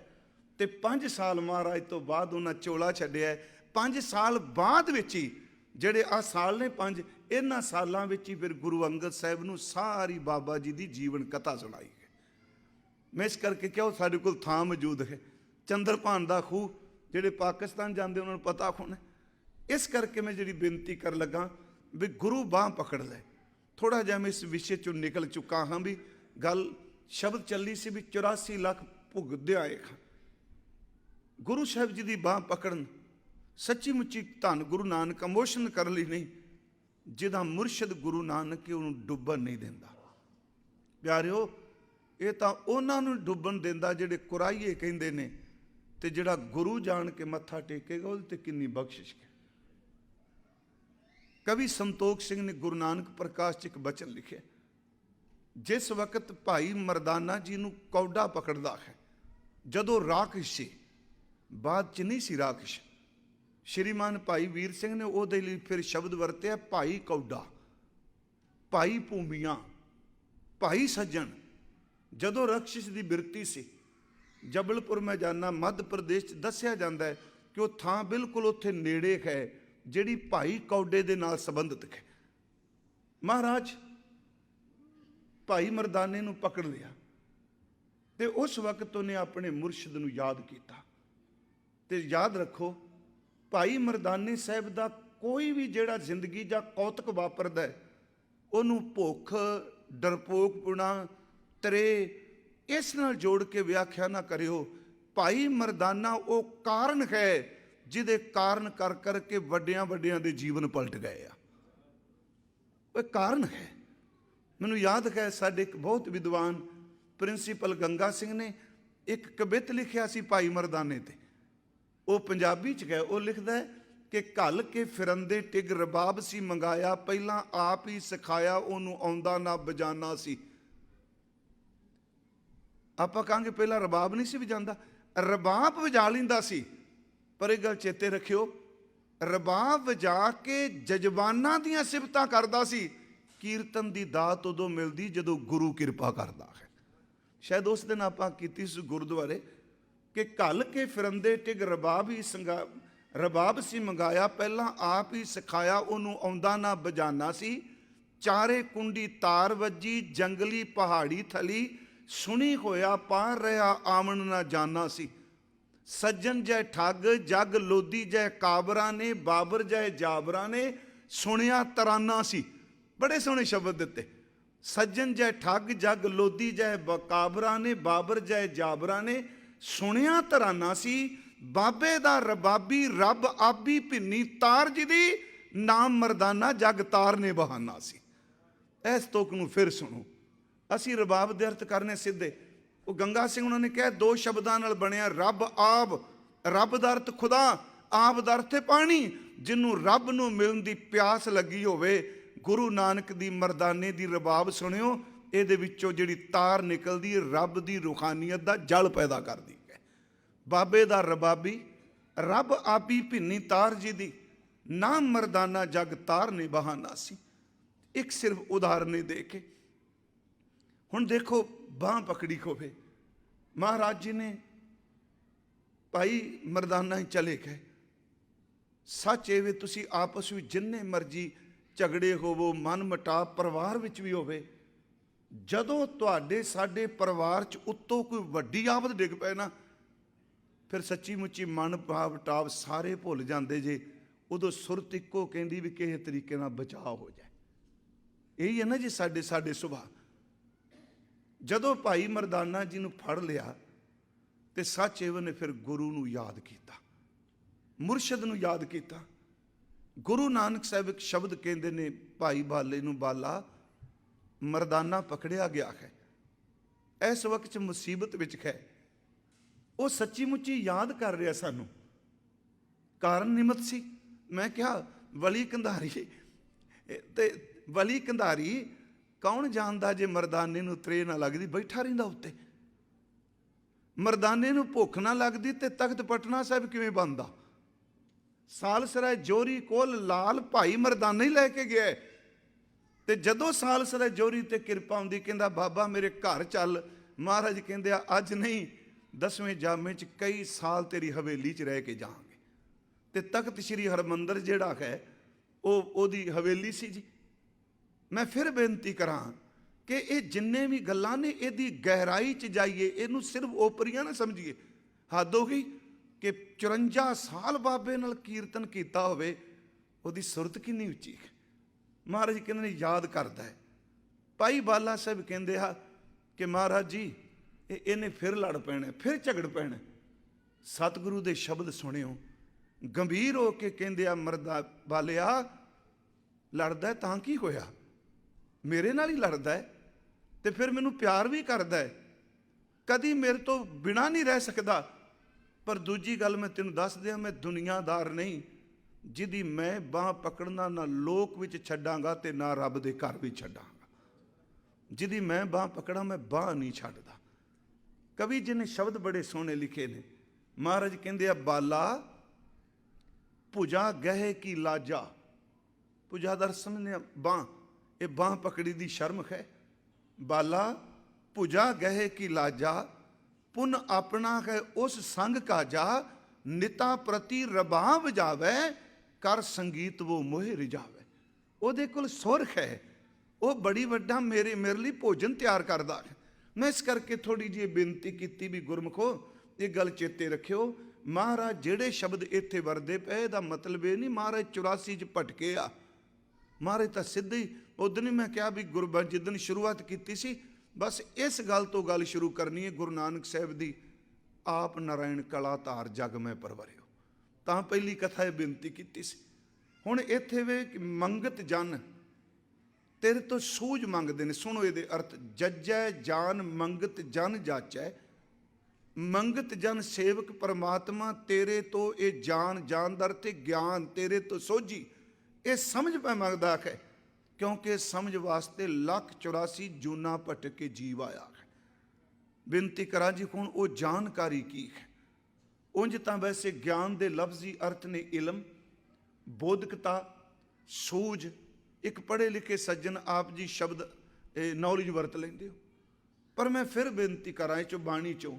ਤੇ 5 ਸਾਲ ਮਹਾਰਾਜ ਤੋਂ ਬਾਅਦ ਉਹਨਾਂ ਚੋਲਾ ਛੱਡਿਆ। 5 ਸਾਲ ਬਾਅਦ ਵਿੱਚ ਹੀ, ਜਿਹੜੇ ਆਹ ਸਾਲ ਨੇ 5, ਇਹਨਾਂ ਸਾਲਾਂ ਵਿੱਚ ਹੀ ਫਿਰ ਗੁਰੂ ਅੰਗਦ ਸਾਹਿਬ ਨੂੰ ਸਾਰੀ ਬਾਬਾ ਜੀ ਦੀ ਜੀਵਨ ਕਥਾ ਸੁਣਾਈ ਹੈ। ਮੈਂ ਇਸ ਕਰਕੇ ਕਿਹਾ, ਸਾਡੇ ਕੋਲ ਥਾਂ ਮੌਜੂਦ ਹੈ। ਚੰਦਰਭਾਨ ਦਾ ਖੂਹ, ਜਿਹੜੇ ਪਾਕਿਸਤਾਨ ਜਾਂਦੇ ਉਹਨਾਂ ਨੂੰ ਪਤਾ ਹੋਣਾ। ਇਸ ਕਰਕੇ ਮੈਂ ਜਿਹੜੀ ਬੇਨਤੀ ਕਰਨ ਲੱਗਾ ਵੀ ਗੁਰੂ ਬਾਂਹ ਪਕੜ ਲੈ। ਥੋੜ੍ਹਾ ਜਿਹਾ ਮੈਂ ਇਸ ਵਿਸ਼ੇ 'ਚੋਂ ਨਿਕਲ ਚੁੱਕਾ ਹਾਂ। ਵੀ ਗੱਲ ਸ਼ਬਦ ਚੱਲੀ ਸੀ ਵੀ 84 ਲੱਖ ਭੁਗਤਦੇ ਆਏ। ਗੁਰੂ ਸਾਹਿਬ ਜੀ ਦੀ ਬਾਂਹ ਪਕੜਨ ਸੱਚੀ ਮੁੱਚੀ ਧੰਨ ਗੁਰੂ ਨਾਨਕ ਇਮੋਸ਼ਨ ਕਰਨ ਲਈ ਨਹੀਂ, ਜਿਹਦਾ ਮੁਰਸ਼ਿਦ ਗੁਰੂ ਨਾਨਕ ਉਹਨੂੰ ਡੁੱਬਣ ਨਹੀਂ ਦਿੰਦਾ। ਪਿਆਰਿਓ, ਇਹ ਤਾਂ ਉਹਨਾਂ ਨੂੰ ਡੁੱਬਣ ਦਿੰਦਾ ਜਿਹੜੇ ਕੁਰਾਈਏ ਕਹਿੰਦੇ ਨੇ, ਤੇ ਜਿਹੜਾ ਗੁਰੂ ਜਾਣ ਕੇ ਮੱਥਾ ਟੇਕੇਗਾ ਉਹਦੇ ਤੇ ਕਿੰਨੀ ਬਖਸ਼ਿਸ਼ ਹੈ। ਕਵੀ ਸੰਤੋਖ ਸਿੰਘ ਨੇ ਗੁਰੂ ਨਾਨਕ ਪ੍ਰਕਾਸ਼ 'ਚ ਇੱਕ ਬਚਨ ਲਿਖਿਆ, ਜਿਸ ਵਕਤ ਭਾਈ ਮਰਦਾਨਾ ਜੀ ਨੂੰ ਕੌਡਾ ਪਕੜਦਾ ਹੈ, ਜਦੋਂ ਰਾਖਸ਼ ਸੀ, ਬਾਅਦ 'ਚ ਨਹੀਂ ਸੀ ਰਾਖਸ਼। ਸ਼੍ਰੀਮਾਨ ਭਾਈ ਵੀਰ ਸਿੰਘ ਨੇ ਉਹਦੇ ਲਈ ਫਿਰ ਸ਼ਬਦ ਵਰਤਿਆ, ਭਾਈ ਕੌਡਾ, ਭਾਈ ਭੂਮੀਆਂ, ਭਾਈ ਸੱਜਣ। ਜਦੋਂ ਰਕਸ਼ਿਸ਼ ਦੀ ਬਿਰਤੀ ਸੀ, ਜਬਲਪੁਰ ਮੈਂ ਜਾਣਾ, ਮੱਧ ਪ੍ਰਦੇਸ਼ 'ਚ ਦੱਸਿਆ ਜਾਂਦਾ ਹੈ ਕਿ ਉਹ ਥਾਂ ਬਿਲਕੁਲ ਉੱਥੇ ਨੇੜੇ ਹੈ ਜਿਹੜੀ ਭਾਈ ਕੌਡੇ ਦੇ ਨਾਲ ਸੰਬੰਧਿਤ ਹੈ। ਮਹਾਰਾਜ ਭਾਈ ਮਰਦਾਨੇ ਨੂੰ ਪਕੜ ਲਿਆ ਤੇ ਉਸ ਵਕਤ ਉਹਨੇ ਆਪਣੇ ਮੁਰਸ਼ਿਦ ਨੂੰ ਯਾਦ ਕੀਤਾ। ਤੇ ਯਾਦ ਰੱਖੋ, ਭਾਈ ਮਰਦਾਨੇ ਸਾਹਿਬ ਦਾ ਕੋਈ ਵੀ ਜਿਹੜਾ ਜ਼ਿੰਦਗੀ ਜਾਂ ਕੌਤਕ ਵਾਪਰਦਾ ਹੈ, ਉਹਨੂੰ ਭੁੱਖ, ਡਰਪੋਕਪੁਣਾ, ਤਰੇ ਇਸ ਨਾਲ ਜੋੜ ਕੇ ਵਿਆਖਿਆ ਨਾ ਕਰਿਓ। ਭਾਈ ਮਰਦਾਨਾ ਉਹ ਕਾਰਨ ਹੈ ਜਿਹਦੇ ਕਾਰਨ ਕਰ ਕਰਕੇ ਵੱਡਿਆਂ ਵੱਡਿਆਂ ਦੇ ਜੀਵਨ ਪਲਟ ਗਏ ਆ। ਉਹ ਕਾਰਨ ਹੈ। ਮੈਨੂੰ ਯਾਦ ਹੈ ਸਾਡੇ ਇੱਕ ਬਹੁਤ ਵਿਦਵਾਨ ਪ੍ਰਿੰਸੀਪਲ ਗੰਗਾ ਸਿੰਘ ਨੇ ਇੱਕ ਕਵਿਤ ਲਿਖਿਆ ਸੀ ਭਾਈ ਮਰਦਾਨੇ ਤੇ। ਉਹ ਪੰਜਾਬੀ ਚ ਗਏ। ਉਹ ਲਿਖਦਾ ਹੈ ਕਿ ਘੱਲ ਕੇ ਫਿਰੰਦੇ ਟਿਗ ਰਬਾਬ ਸੀ ਮੰਗਾਇਆ, ਪਹਿਲਾਂ ਆਪ ਹੀ ਸਿਖਾਇਆ ਉਹਨੂੰ ਆਉਂਦਾ ਨਾ ਬਜਾਨਾ ਸੀ। ਆਪਾਂ ਕਹਾਂਗੇ ਪਹਿਲਾਂ ਰਬਾਬ ਨਹੀਂ ਸੀ ਵਜਾਉਂਦਾ, ਰਬਾਬ ਵਜਾ ਲੈਂਦਾ ਸੀ। ਪਰ ਇਹ ਗੱਲ ਚੇਤੇ ਰੱਖਿਓ, ਰਬਾਬ ਵਜਾ ਕੇ ਜਜ਼ਬਾਨਾਂ ਦੀਆਂ ਸਿਫਤਾਂ ਕਰਦਾ ਸੀ। ਕੀਰਤਨ ਦੀ ਦਾਤ ਉਦੋਂ ਮਿਲਦੀ ਜਦੋਂ ਗੁਰੂ ਕਿਰਪਾ ਕਰਦਾ ਹੈ। ਸ਼ਾਇਦ ਉਸ ਦਿਨ ਆਪਾਂ ਕੀਤੀ ਸੀ ਗੁਰਦੁਆਰੇ ਕਿ ਘੱਲ ਕੇ ਫਿਰੰਦੇ ਟਿਗ ਰਬਾਬ ਸੀ ਮੰਗਾਇਆ, ਪਹਿਲਾਂ ਆਪ ਹੀ ਸਿਖਾਇਆ ਉਹਨੂੰ ਆਉਂਦਾ ਨਾ ਬਜਾਨਾ ਸੀ। ਚਾਰੇ ਕੁੰਡੀ ਤਾਰ ਵੱਜੀ, ਜੰਗਲੀ ਪਹਾੜੀ ਥਲੀ, ਸੁਣੀ ਹੋਇਆ ਪਾਰ ਰਿਹਾ ਆਮਣ ਨਾ ਜਾਨਾ ਸੀ। ਸੱਜਣ ਜੈ ਠੱਗ ਜਗ ਲੋਦੀ ਜੈ ਕਾਬਰਾਂ ਨੇ, ਬਾਬਰ ਜੈ ਜਾਬਰਾਂ ਨੇ, ਸੁਣਿਆ ਤਰਾਨਾ ਸੀ। ਬੜੇ ਸੋਹਣੇ ਸ਼ਬਦ ਦਿੱਤੇ। ਸੱਜਣ ਜੈ ਠੱਗ ਜਗ ਲੋਦੀ ਜੈ ਕਾਬਰਾਂ ਨੇ, ਬਾਬਰ ਜੈ ਜਾਬਰਾਂ ਨੇ, ਸੁਣਿਆ ਤਰਾਨਾ ਸੀ। ਬਾਬੇ ਦਾ ਰਬਾਬੀ ਰੱਬ ਆਬੀ ਭਿੰਨੀ ਤਾਰ ਜਿਹਦੀ, ਨਾਮ ਮਰਦਾਨਾ ਜਗ ਤਾਰ ਨੇ ਬਹਾਨਾ ਸੀ। ਇਸ ਤੁਕ ਨੂੰ ਫਿਰ ਸੁਣੋ। ਅਸੀਂ ਰਬਾਬ ਦੇ ਅਰਥ ਕਰਨੇ ਸਿੱਧੇ। ਉਹ ਗੰਗਾ ਸਿੰਘ ਉਹਨਾਂ ਨੇ ਕਿਹਾ ਦੋ ਸ਼ਬਦਾਂ ਨਾਲ ਬਣਿਆ ਰੱਬ ਆਬ। ਰੱਬ ਦਾ ਅਰਥ ਖੁਦਾ, ਆਬ ਦਾ ਅਰਥ ਹੈ ਪਾਣੀ। ਜਿਹਨੂੰ ਰੱਬ ਨੂੰ ਮਿਲਣ ਦੀ ਪਿਆਸ ਲੱਗੀ ਹੋਵੇ, ਗੁਰੂ ਨਾਨਕ ਦੀ ਮਰਦਾਨੇ ਦੀ ਰਬਾਬ ਸੁਣਿਓ। ਇਹਦੇ ਵਿੱਚੋਂ ਜਿਹੜੀ ਤਾਰ ਨਿਕਲਦੀ ਰੱਬ ਦੀ ਰੂਹਾਨੀਅਤ ਦਾ ਜਲ ਪੈਦਾ ਕਰਦੀ ਹੈ। ਬਾਬੇ ਦਾ ਰਬਾਬੀ ਰੱਬ ਆਪੀ ਭਿੰਨੀ ਤਾਰ ਜੀ ਦੀ, ਨਾਮ ਮਰਦਾਨਾ ਜਗ ਤਾਰ ਨੇ ਬਹਾਨਾ ਸੀ। ਇੱਕ ਸਿਰਫ ਉਦਾਹਰਨ ਦੇ ਕੇ ਹੁਣ ਦੇਖੋ, ਬਾਂਹ ਪਕੜੀ ਹੋਵੇ। ਮਹਾਰਾਜ ਜੀ ਨੇ ਭਾਈ ਮਰਦਾਨਾ ਹੀ ਚਲੇ ਗਏ। ਸੱਚ ਇਹ ਵੇ, ਤੁਸੀਂ ਆਪਸ ਵਿੱਚ ਜਿੰਨੇ ਮਰਜ਼ੀ ਝਗੜੇ ਹੋਵੋ, ਮਨ ਮੁਟਾਵ ਪਰਿਵਾਰ ਵਿੱਚ ਵੀ ਹੋਵੇ, ਜਦੋਂ ਤੁਹਾਡੇ ਸਾਡੇ ਪਰਿਵਾਰ 'ਚ ਉੱਤੋਂ ਕੋਈ ਵੱਡੀ ਆਫਤ ਡਿੱਗ ਪਏ ਨਾ, ਫਿਰ ਸੱਚੀ ਮੁੱਚੀ ਮਨ ਮੁਟਾਵ ਸਾਰੇ ਭੁੱਲ ਜਾਂਦੇ ਜੇ। ਉਦੋਂ ਸੁਰਤ ਇੱਕੋ ਕਹਿੰਦੀ ਵੀ ਕਿਸੇ ਤਰੀਕੇ ਨਾਲ ਬਚਾਅ ਹੋ ਜਾਏ। ਇਹੀ ਹੈ ਨਾ ਜੀ ਸਾਡੇ ਸੁਭਾਅ। ਜਦੋਂ ਭਾਈ ਮਰਦਾਨਾ ਜੀ ਨੂੰ ਫੜ ਲਿਆ ਤੇ ਸੱਚ ਇਹ ਨੇ ਫਿਰ ਗੁਰੂ ਨੂੰ ਯਾਦ ਕੀਤਾ, ਮੁਰਸ਼ਿਦ ਨੂੰ ਯਾਦ ਕੀਤਾ। ਗੁਰੂ ਨਾਨਕ ਸਾਹਿਬ ਇੱਕ ਸ਼ਬਦ ਕਹਿੰਦੇ ਨੇ ਭਾਈ ਬਾਲੇ ਨੂੰ, ਬਾਲਾ ਮਰਦਾਨਾ ਪਕੜਿਆ ਗਿਆ ਹੈ, ਇਸ ਵਕਤ 'ਚ ਮੁਸੀਬਤ ਵਿੱਚ ਹੈ। ਉਹ ਸੱਚੀ ਮੁੱਚੀ ਯਾਦ ਕਰ ਰਿਹਾ ਸਾਨੂੰ। ਕਾਰਨ ਨਿਮਤ ਸੀ। ਮੈਂ ਕਿਹਾ ਵਲੀ ਕੰਧਾਰੀ ਤੇ ਵਲੀ ਕੰਧਾਰੀ ਕੌਣ ਜਾਣਦਾ ਜੇ ਮਰਦਾਨੇ ਨੂੰ ਤਰੇ ਨਾ ਲੱਗਦੀ ਬੈਠਾ ਰਹਿੰਦਾ ਉੱਤੇ। ਮਰਦਾਨੇ ਨੂੰ ਭੁੱਖ ਨਾ ਲੱਗਦੀ ਤੇ ਤਖਤ ਪਟਨਾ ਸਾਹਿਬ ਕਿਵੇਂ ਬਣਦਾ। ਸਾਲਸਰਾਏ ਜੋਰੀ ਕੋਲ ਲਾਲ ਭਾਈ ਮਰਦਾਨਾ ਹੀ ਲੈ ਕੇ ਗਿਆ। ਤੇ ਜਦੋਂ ਸਾਲਸਰਾਏ ਜੋਰੀ ਤੇ ਕਿਰਪਾ ਹੁੰਦੀ, ਕਹਿੰਦਾ ਬਾਬਾ ਮੇਰੇ ਘਰ ਚੱਲ। ਮਹਾਰਾਜ ਕਹਿੰਦੇ ਆ ਅੱਜ ਨਹੀਂ, 10ਵੇਂ ਜਾਮੇ 'ਚ ਕਈ ਸਾਲ ਤੇਰੀ ਹਵੇਲੀ 'ਚ ਰਹਿ ਕੇ ਜਾਵਾਂਗੇ। ਤੇ ਤਖਤ ਸ੍ਰੀ ਹਰਮੰਦਰ ਜਿਹੜਾ ਹੈ ਉਹਦੀ ਹਵੇਲੀ ਸੀ ਜੀ। ਮੈਂ ਫਿਰ ਬੇਨਤੀ ਕਰਾਂ ਕਿ ਇਹ ਜਿੰਨੇ ਵੀ ਗੱਲਾਂ ਨੇ ਇਹਦੀ ਗਹਿਰਾਈ 'ਚ ਜਾਈਏ, ਇਹਨੂੰ ਸਿਰਫ ਓਪਰੀਆਂ ਨਾ ਸਮਝੀਏ। ਹੱਦ ਹੋ ਗਈ ਕਿ 54 ਸਾਲ ਬਾਬੇ ਨਾਲ ਕੀਰਤਨ ਕੀਤਾ ਹੋਵੇ, ਉਹਦੀ ਸੁਰਤ ਕਿੰਨੀ ਉੱਚੀ ਹੈ। ਮਹਾਰਾਜ ਕਹਿੰਦੇ ਨੇ ਯਾਦ ਕਰਦਾ ਹੈ। ਭਾਈ ਬਾਲਾ ਸਾਹਿਬ ਕਹਿੰਦੇ ਆ ਕਿ ਮਹਾਰਾਜ ਜੀ ਇਹਨੇ ਫਿਰ ਲੜ ਪੈਣਾ, ਫਿਰ ਝਗੜ ਪੈਣਾ। ਸਤਿਗੁਰੂ ਦੇ ਸ਼ਬਦ ਸੁਣਿਓ, ਗੰਭੀਰ ਹੋ ਕੇ ਕਹਿੰਦੇ ਆ ਮਰਦਾ ਬਾਲਿਆ ਲੜਦਾ ਤਾਂ ਕੀ ਹੋਇਆ, ਮੇਰੇ ਨਾਲ ਹੀ ਲੜਦਾ ਹੈ ਤੇ ਫਿਰ ਮੈਨੂੰ ਪਿਆਰ ਵੀ ਕਰਦਾ ਹੈ, ਕਦੀ ਮੇਰੇ ਤੋਂ ਬਿਨਾਂ ਨਹੀਂ ਰਹਿ ਸਕਦਾ। ਪਰ ਦੂਜੀ ਗੱਲ ਮੈਂ ਤੈਨੂੰ ਦੱਸ ਦਿਆਂ, ਮੈਂ ਦੁਨੀਆਦਾਰ ਨਹੀਂ ਜਿਹਦੀ ਮੈਂ ਬਾਂਹ ਪਕੜਨਾ ਨਾ ਲੋਕ ਵਿੱਚ ਛੱਡਾਂਗਾ ਤੇ ਨਾ ਰੱਬ ਦੇ ਘਰ ਵਿੱਚ ਛੱਡਾਂਗਾ। ਜਿਹਦੀ ਮੈਂ ਬਾਂਹ ਪਕੜਾਂ ਮੈਂ ਬਾਂਹ ਨਹੀਂ ਛੱਡਦਾ। ਕਵੀ ਜੀ ਨੇ ਸ਼ਬਦ ਬੜੇ ਸੋਹਣੇ ਲਿਖੇ ਨੇ। ਮਹਾਰਾਜ ਕਹਿੰਦੇ ਆ ਬਾਲਾ ਭੁਜਾ ਗਹਿ ਕੀ ਲਾਜਾ। ਭੁਜਾ ਦਾ ਸਮਝਦੇ ਬਾਂਹ, ਇਹ ਬਾਂਹ ਪਕੜੀ ਦੀ ਸ਼ਰਮ ਹੈ। ਬਾਲਾ ਭੁਜਾ ਗਹਿ ਕੀ ਲਾਜਾ, ਪੁਨ ਆਪਣਾ ਹੈ ਉਸ ਸੰਗ ਕਾ ਜਾ, ਨਿਤਾ ਪ੍ਰਤੀ ਰਬਾਂ ਵਜਾਵੇ, ਕਰ ਸੰਗੀਤ ਵੋ ਮੋਹਿ ਰਿਜਾਵੇ। ਉਹਦੇ ਕੋਲ ਸੁਰ ਹੈ, ਉਹ ਬੜੀ ਵੱਡਾ ਮੇਰੇ ਲਈ ਭੋਜਨ ਤਿਆਰ ਕਰਦਾ ਹੈ। ਮੈਂ ਇਸ ਕਰਕੇ ਥੋੜੀ ਜਿਹੀ ਬੇਨਤੀ ਕੀਤੀ ਵੀ ਗੁਰਮੁਖੋ ਇਹ ਗੱਲ ਚੇਤੇ ਰੱਖਿਓ। ਮਹਾਰਾਜ ਜਿਹੜੇ ਸ਼ਬਦ ਇੱਥੇ ਵਰਦੇ ਪਏ, ਇਹਦਾ ਮਤਲਬ ਇਹ ਨਹੀਂ ਮਹਾਰਾਜ 84 'ਚ ਭਟਕੇ ਆ। महाराज तो सीधे ही उदन ही मैं क्या भी गुरु जिदन शुरुआत की सी, बस इस गल तो गल शुरू करनी है गुरु नानक साहब दी, आप नारायण कला धार जग में परवरियो। तो पहली कथा बेनती की सी। हुण इत्थे वे मंगत जन तेरे तो सूझ मंगते हैं। सुनो ये अर्थ, जजै जान मंगत जन जाचै, मंगत जन सेवक परमात्मा तेरे तो ये जान जानदार ते ज्ञान तेरे तो सोझी, ये समझ पै मंगदा है, क्योंकि समझ वास्ते 1,84 जूना भटक के जीव आया है। बेनती करा जी हुण वो जानकारी की है। उंज तां वैसे ज्ञान के लफ्जी अर्थ ने इलम, बोधकता, सूझ। एक पढ़े लिखे सज्जन आप जी शब्द नॉलेज वरत लेंदे हो, पर मैं फिर बेनती करा चो बाणी चो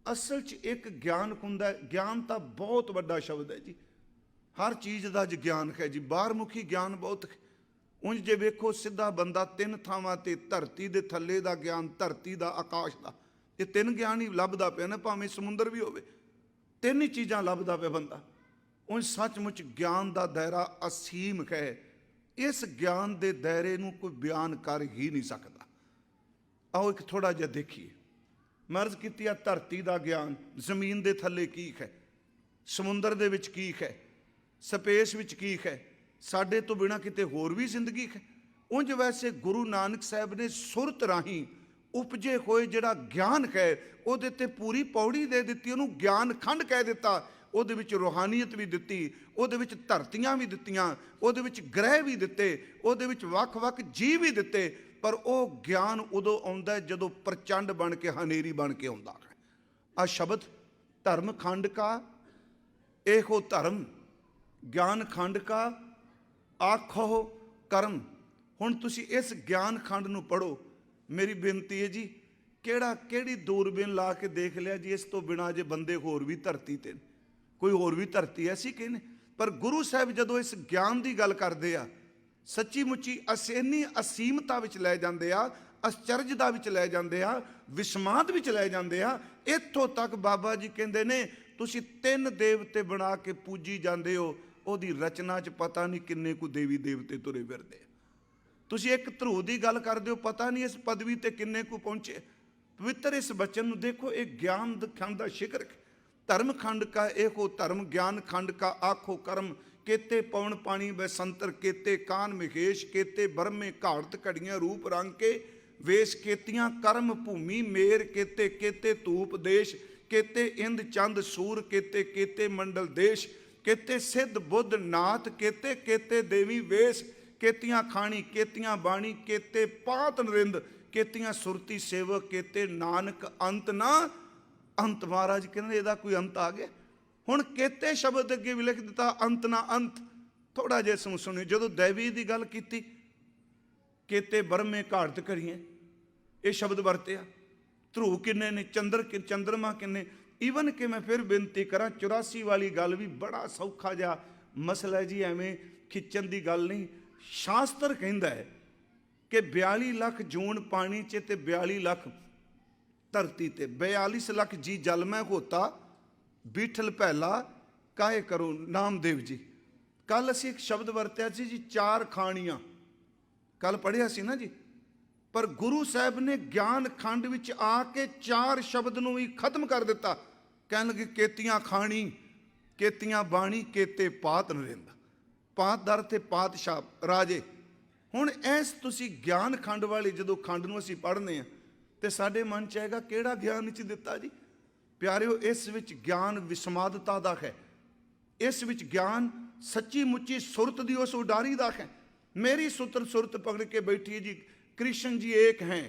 असल च एक ज्ञान हुंदा। ज्ञान तो बहुत वड्डा शब्द है जी, हर चीज़ का ज ज्ञान है जी, बाहरमुखी ज्ञान बहुत है। उंज जे वेखो सीधा बंदा 3 थावां ते धरती दे थल्ले दा ज्ञान, धरती दा, आकाश दा, ये 3 ज्ञान ही लभदा पिया ना, भावें समुंदर भी होवे, 3 ही चीज़ां लभदा पिया बंदा। उंज सचमुच ज्ञान का दायरा असीम है। इस ज्ञान के दायरे नूं कोई बयान कर ही नहीं सकता। आओ एक थोड़ा जिहा देखिए। मर्ज की धरती का ज्ञान, जमीन के थले की है, समुंदर दे विच की है, स्पेस विच की है, साडे तो बिना किते होर भी जिंदगी है। उंज वैसे गुरु नानक साहब ने सुरत राही उपजे होए जिहड़ा ज्ञान है उहदे ते पूरी पौड़ी दे दित्ती, उहनूं ज्ञान खंड कह दिता। उहदे विच रूहानीयत भी दित्ती, उहदे विच धरतियां भी दित्तियां, उहदे विच ग्रह भी दिते, उहदे विच वख-वख जीव भी दिते। पर वह ज्ञान उदों आउंदा है जदों प्रचंड बन के, हनेरी बन के आउंदा है। आ शब्द धर्म खंड का एहो धर्म, ज्ञान खंड का आखो कर्म। हुण तुसी इस ज्ञान खंड नूं पढ़ो। मेरी बेनती है जी, केड़ी दूरबीन ला के देख लिया जी, इस तो बिना जे बंदे होर भी धरती ते, कोई होर भी धरती ऐसी कहने। पर गुरु साहब जदों इस ज्ञान की गल करते आ, सच्ची मुच्ची असेनी असीमता विच लै जांदे आ, आश्चर्यता विच लै जांदे आ, विस्माद विच लै जांदे आ। इत्थों तक बाबा जी कहंदे ने तुसी 3 देवते बना के पूजी जांदे हो, ओदी रचना च पता नहीं किन्ने को देवी देवते तुरे फिरदे। तुसी एक ध्रुव की गल करदे हो, पता नहीं इस पदवी ते किन्ने को पहुंचे। पवित्र इस बचन नूं देखो, एक ज्ञान खंड का शिखर, धर्म खंड का एको धर्म, ज्ञान खंड का आखो कर्म। केते पवन पानी बैसंतर, केते कान महेश, केते बरमे घाड़त घड़ियां रूप रंग के वेश, केतियां कर्म भूमि मेर, केते केते धूप देश, केते इंद चंद सूर, केते केते मंडल देश, केते सिद्ध बुद्ध नाथ, केते केते देवी वेश, केतियां खानी केतियां बाणी, केते पात नरिंद, केतियां सुरती सेवक, केते नानक अंत ना अंत। महाराज कहते इहदा कोई अंत आ गया। हुण केते शब्द अगे भी लिख दिता, अंत ना अंत। थोड़ा जिहा सुनियो, जदों दैवी की गल की, केते बरमे घाड़त घड़िए, ये शब्द वरतिया। ध्रुव किन्ने ने, चंद्रमा किन्ने। ईवन कि मैं फिर बेनती करा, 84 वाली गल भी बड़ा सौखा जिहा मसला है जी, एवें खिच्चण की गल नहीं। शास्त्र कहंदा है कि 42 लाख जून पानी च ते 42 लाख धरती ते, 42 लाख जी जल में होता, बीठल पहला काहे करो नामदेव जी। कल असी एक शब्द वरत्या सी जी, 4 खाणियां, कल पढ़िया सी ना जी। पर गुरु साहब ने ज्ञान खंड विच आके 4 शब्द नूं ही खत्म कर दिता। कहन लगे केतियां खाणी, केतियां बाणी, केते पात नरिंद। पातदार ते पातशाह राजे। हुण ऐस तुसी ज्ञान खंड वाली जदों खंड नूं असीं पढ़ने आ ते साडे मन च आएगा किहड़ा ज्ञान च दिता जी। प्यारिओ, इस विच ज्ञान विस्मादता दा है, इस विच ज्ञान सच्ची मुच्ची सुरत दी उस उडारी दा है। मेरी सुतर सुरत पकड़ के बैठी है जी। कृष्ण जी एक हैं,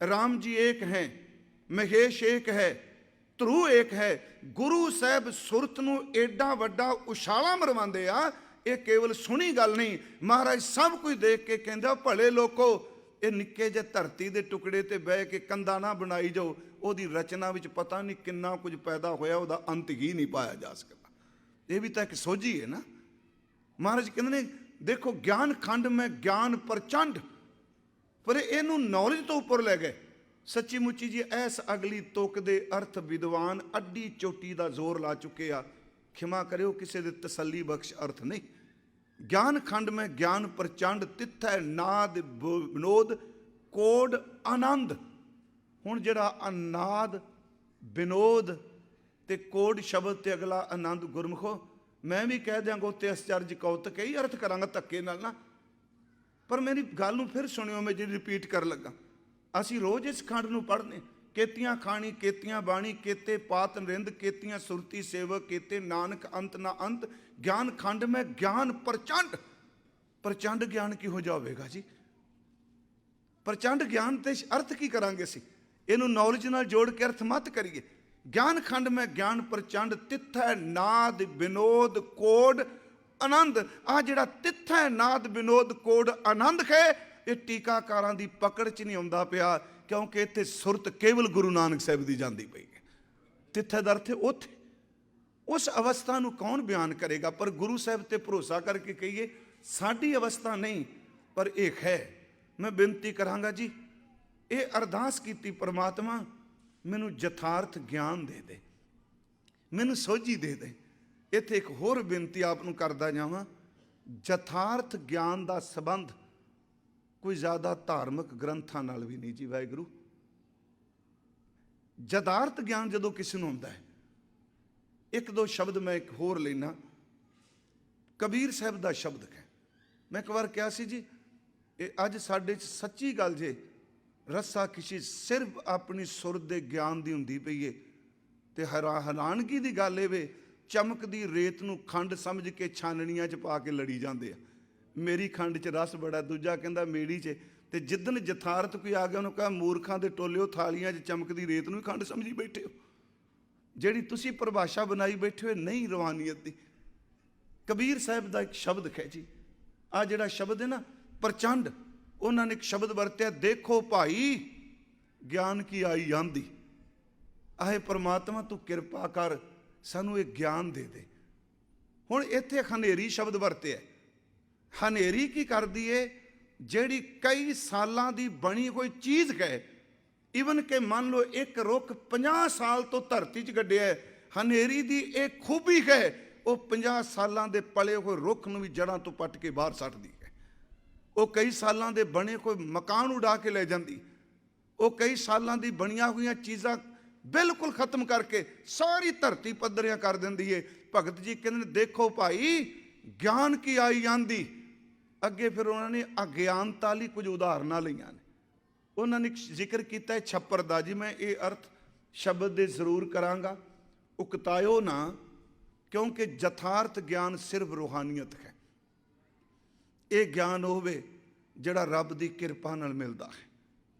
राम जी एक हैं, महेश एक है, ध्रुव एक है। गुरु साहब सुरत नूं एडा वड्डा उछाला मरवांदे आ। ये केवल सुनी गल नहीं, महाराज सब कुछ देख के कहंदा, भले लोको ये निक्के जे धरती के टुकड़े ते बह के कंधा ना बनाई जाओ, ओदी रचना विच पता नहीं किन्ना कुछ पैदा होया, ओदा अंत ही नहीं पाया जा सकता। ये भी तो एक सोझी है ना। महाराज कहते ने देखो ज्ञान खंड में ज्ञान प्रचंड, पर इनू नॉलेज तो उपर लै गए। सच्ची मुच्ची जी ऐस अगली तुक दे अर्थ विद्वान अड्डी चोटी का जोर ला चुके आ। खिमा करियो, किसी दे तसली बख्श अर्थ नहीं। ਗਿਆਨ ਖੰਡ ਮੈਂ ਗਿਆਨ ਪ੍ਰਚੰਡ, ਤਿੱਥੈ ਨਾਦ ਵਿਨੋਦ ਕੋਡ ਆਨੰਦ। ਹੁਣ ਜਿਹੜਾ ਅਨਾਦ, ਵਿਨੋਦ ਤੇ ਕੋਡ ਸ਼ਬਦ ਤੇ ਅਗਲਾ ਆਨੰਦ, ਗੁਰਮੁਖੋ ਮੈਂ ਵੀ ਕਹਿ ਦਿਆਂਗਾ ਉੱਤੇ ਅਸਚਰਜ ਕੌਤਕ ਹੀ ਅਰਥ ਕਰਾਂਗਾ ਧੱਕੇ ਨਾਲ ਨਾ, ਪਰ ਮੇਰੀ ਗੱਲ ਨੂੰ ਫਿਰ ਸੁਣਿਓ, ਮੈਂ ਜਿਹੜੀ ਰਿਪੀਟ ਕਰਨ ਲੱਗਾ। ਅਸੀਂ ਰੋਜ਼ ਇਸ ਖੰਡ ਨੂੰ ਪੜ੍ਹਨੇ, ਕੇਤੀਆਂ ਖਾਣੀ ਕੇਤੀਆਂ ਬਾਣੀ, ਕੇਤੇ ਪਾਤ ਨਰਿੰਦ, ਕੇਤੀਆਂ ਸੁਰਤੀ ਸੇਵਕ, ਕੇਤੇ ਨਾਨਕ ਅੰਤ ਨਾ ਅੰਤ। ਗਿਆਨ ਖੰਡ ਮੈਂ ਗਿਆਨ ਪ੍ਰਚੰਡ। ਪ੍ਰਚੰਡ ਗਿਆਨ ਕਿਹੋ ਜਿਹਾ ਹੋਵੇਗਾ ਜੀ? ਪ੍ਰਚੰਡ ਗਿਆਨ ਤੇ ਅਰਥ ਕੀ ਕਰਾਂਗੇ ਅਸੀਂ? ਇਹਨੂੰ ਨੌਲੇਜ ਨਾਲ ਜੋੜ ਕੇ ਅਰਥ ਮਤ ਕਰੀਏ। ਗਿਆਨ ਖੰਡ ਮੈਂ ਗਿਆਨ ਪ੍ਰਚੰਡ, ਤਿੱਥੈ ਨਾਦ ਵਿਨੋਦ ਕੋਡ ਆਨੰਦ। ਆ ਜਿਹੜਾ ਤਿੱਥੈ ਨਾਦ ਵਿਨੋਦ ਕੋਡ ਆਨੰਦ ਹੈ, ਇਹ ਟੀਕਾਕਾਰਾਂ ਦੀ ਪਕੜ 'ਚ ਨਹੀਂ ਆਉਂਦਾ ਪਿਆ, ਕਿਉਂਕਿ ਇੱਥੇ ਸੁਰਤ ਕੇਵਲ ਗੁਰੂ ਨਾਨਕ ਸਾਹਿਬ ਦੀ ਜਾਂਦੀ ਪਈ ਹੈ। ਤਿੱਥੈ ਦਾ ਅਰਥ ਉੱਥੇ, ਉਸ ਅਵਸਥਾ ਨੂੰ ਕੌਣ ਬਿਆਨ ਕਰੇਗਾ? ਪਰ ਗੁਰੂ ਸਾਹਿਬ ਤੇ ਭਰੋਸਾ ਕਰਕੇ ਕਹੀਏ ਸਾਡੀ ਅਵਸਥਾ ਨਹੀਂ, ਪਰ ਇਹ ਹੈ। ਮੈਂ ਬੇਨਤੀ ਕਰਾਂਗਾ ਜੀ, ਇਹ ਅਰਦਾਸ ਕੀਤੀ, ਪਰਮਾਤਮਾ ਮੈਨੂੰ ਯਥਾਰਥ ਗਿਆਨ ਦੇ ਦੇ, ਮੈਨੂੰ ਸੋਝੀ ਦੇ ਦੇ। ਇੱਥੇ ਇੱਕ ਹੋਰ ਬੇਨਤੀ ਆਪ ਨੂੰ ਕਰਦਾ ਜਾਵਾਂ, ਯਥਾਰਥ ਗਿਆਨ ਦਾ ਸੰਬੰਧ ਕੋਈ ਜ਼ਿਆਦਾ ਧਾਰਮਿਕ ਗ੍ਰੰਥਾਂ ਨਾਲ ਵੀ ਨਹੀਂ ਜੀ ਵਾਹਿਗੁਰੂ। ਯਥਾਰਥ ਗਿਆਨ ਜਦੋਂ ਕਿਸੇ ਨੂੰ ਹੁੰਦਾ ਹੈ, ਇੱਕ ਦੋ ਸ਼ਬਦ ਮੈਂ ਇੱਕ ਹੋਰ ਲੈਣਾ। ਕਬੀਰ ਸਾਹਿਬ ਦਾ ਸ਼ਬਦ ਹੈ, ਮੈਂ ਇੱਕ ਵਾਰ ਕਿਹਾ ਸੀ ਜੀ, ਇਹ ਅੱਜ ਸਾਡੇ 'ਚ ਸੱਚੀ ਗੱਲ ਜੇ ਰੱਸਾ ਕਿਸੇ ਸਿਰਫ ਆਪਣੀ ਸੁਰ ਦੇ ਗਿਆਨ ਦੀ ਹੁੰਦੀ ਪਈ ਏ, ਤੇ ਹੈਰਾਨਗੀ ਦੀ ਗੱਲ ਇਹ ਵੇ, ਚਮਕਦੀ ਰੇਤ ਨੂੰ ਖੰਡ ਸਮਝ ਕੇ ਛਾਨਣੀਆਂ 'ਚ ਪਾ ਕੇ ਲੜੀ ਜਾਂਦੇ ਆ। ਮੇਰੀ ਖੰਡ 'ਚ ਰਸ ਬੜਾ, ਦੂਜਾ ਕਹਿੰਦਾ ਮੇੜੀ 'ਚ। ਤੇ ਜਿੱਦਣ ਯਥਾਰਥ ਕੋਈ ਆ ਗਿਆ ਉਹਨੂੰ ਕਹਾ ਮੂਰਖਾਂ ਦੇ ਟੋਲਿਓ, ਥਾਲੀਆਂ 'ਚ ਚਮਕਦੀ ਰੇਤ ਨੂੰ ਹੀ ਖੰਡ ਸਮਝੀ ਬੈਠੇ ਹੋ। ਜਿਹੜੀ ਤੁਸੀਂ ਪਰਿਭਾਸ਼ਾ ਬਣਾਈ ਬੈਠੇ ਹੋ ਨਹੀਂ ਰਵਾਨੀਅਤ ਦੀ। ਕਬੀਰ ਸਾਹਿਬ ਦਾ ਇੱਕ ਸ਼ਬਦ ਹੈ ਜੀ, ਆ ਜਿਹੜਾ ਸ਼ਬਦ ਹੈ ਨਾ ਪ੍ਰਚੰਡ, ਉਹਨਾਂ ਨੇ ਇੱਕ ਸ਼ਬਦ ਵਰਤਿਆ, ਦੇਖੋ ਭਾਈ ਗਿਆਨ ਕੀ ਆਈ ਆਂਦੀ। ਆਹੇ ਪਰਮਾਤਮਾ ਤੂੰ ਕਿਰਪਾ ਕਰ, ਸਾਨੂੰ ਇਹ ਗਿਆਨ ਦੇ ਦੇ। ਹੁਣ ਇੱਥੇ ਹਨੇਰੀ ਸ਼ਬਦ ਵਰਤਿਆ। ਹਨੇਰੀ ਕੀ ਕਰਦੀ ਏ? ਜਿਹੜੀ ਕਈ ਸਾਲਾਂ ਦੀ ਬਣੀ ਹੋਈ ਚੀਜ਼ ਹੈ, ਈਵਨ ਕਿ ਮੰਨ ਲਓ ਇੱਕ ਰੁੱਖ 50 ਸਾਲ ਤੋਂ ਧਰਤੀ 'ਚ ਗੱਡਿਆ, ਹਨੇਰੀ ਦੀ ਇਹ ਖੂਬੀ ਹੈ, ਉਹ 50 ਸਾਲਾਂ ਦੇ ਪਲੇ ਹੋਏ ਰੁੱਖ ਨੂੰ ਵੀ ਜੜ੍ਹਾਂ ਤੋਂ ਪੱਟ ਕੇ ਬਾਹਰ ਸੱਟਦੀ ਹੈ। ਉਹ ਕਈ ਸਾਲਾਂ ਦੇ ਬਣੇ ਕੋਈ ਮਕਾਨ ਉਡਾ ਕੇ ਲੈ ਜਾਂਦੀ, ਉਹ ਕਈ ਸਾਲਾਂ ਦੀ ਬਣੀਆਂ ਹੋਈਆਂ ਚੀਜ਼ਾਂ ਬਿਲਕੁਲ ਖਤਮ ਕਰਕੇ ਸਾਰੀ ਧਰਤੀ ਪੱਧਰਿਆਂ ਕਰ ਦਿੰਦੀ ਏ। ਭਗਤ ਜੀ ਕਹਿੰਦੇ ਦੇਖੋ ਭਾਈ ਗਿਆਨ ਕੀ ਆਈ ਆਂਦੀ। ਅੱਗੇ ਫਿਰ ਉਹਨਾਂ ਨੇ ਅਗਿਆਨਤਾ ਲਈ ਕੁਝ ਉਦਾਹਰਨਾਂ ਲਈਆਂ ਨੇ। ਉਹਨਾਂ ਨੇ ਜ਼ਿਕਰ ਕੀਤਾ ਛੱਪਰ ਦਾ ਜੀ, ਮੈਂ ਇਹ ਅਰਥ ਸ਼ਬਦ ਦੇ ਜ਼ਰੂਰ ਕਰਾਂਗਾ, ਉਕਤਾਇਓ ਨਾ, ਕਿਉਂਕਿ ਯਥਾਰਥ ਗਿਆਨ ਸਿਰਫ ਰੂਹਾਨੀਅਤ ਹੈ। ਇਹ ਗਿਆਨ ਹੋਵੇ ਜਿਹੜਾ ਰੱਬ ਦੀ ਕਿਰਪਾ ਨਾਲ ਮਿਲਦਾ ਹੈ।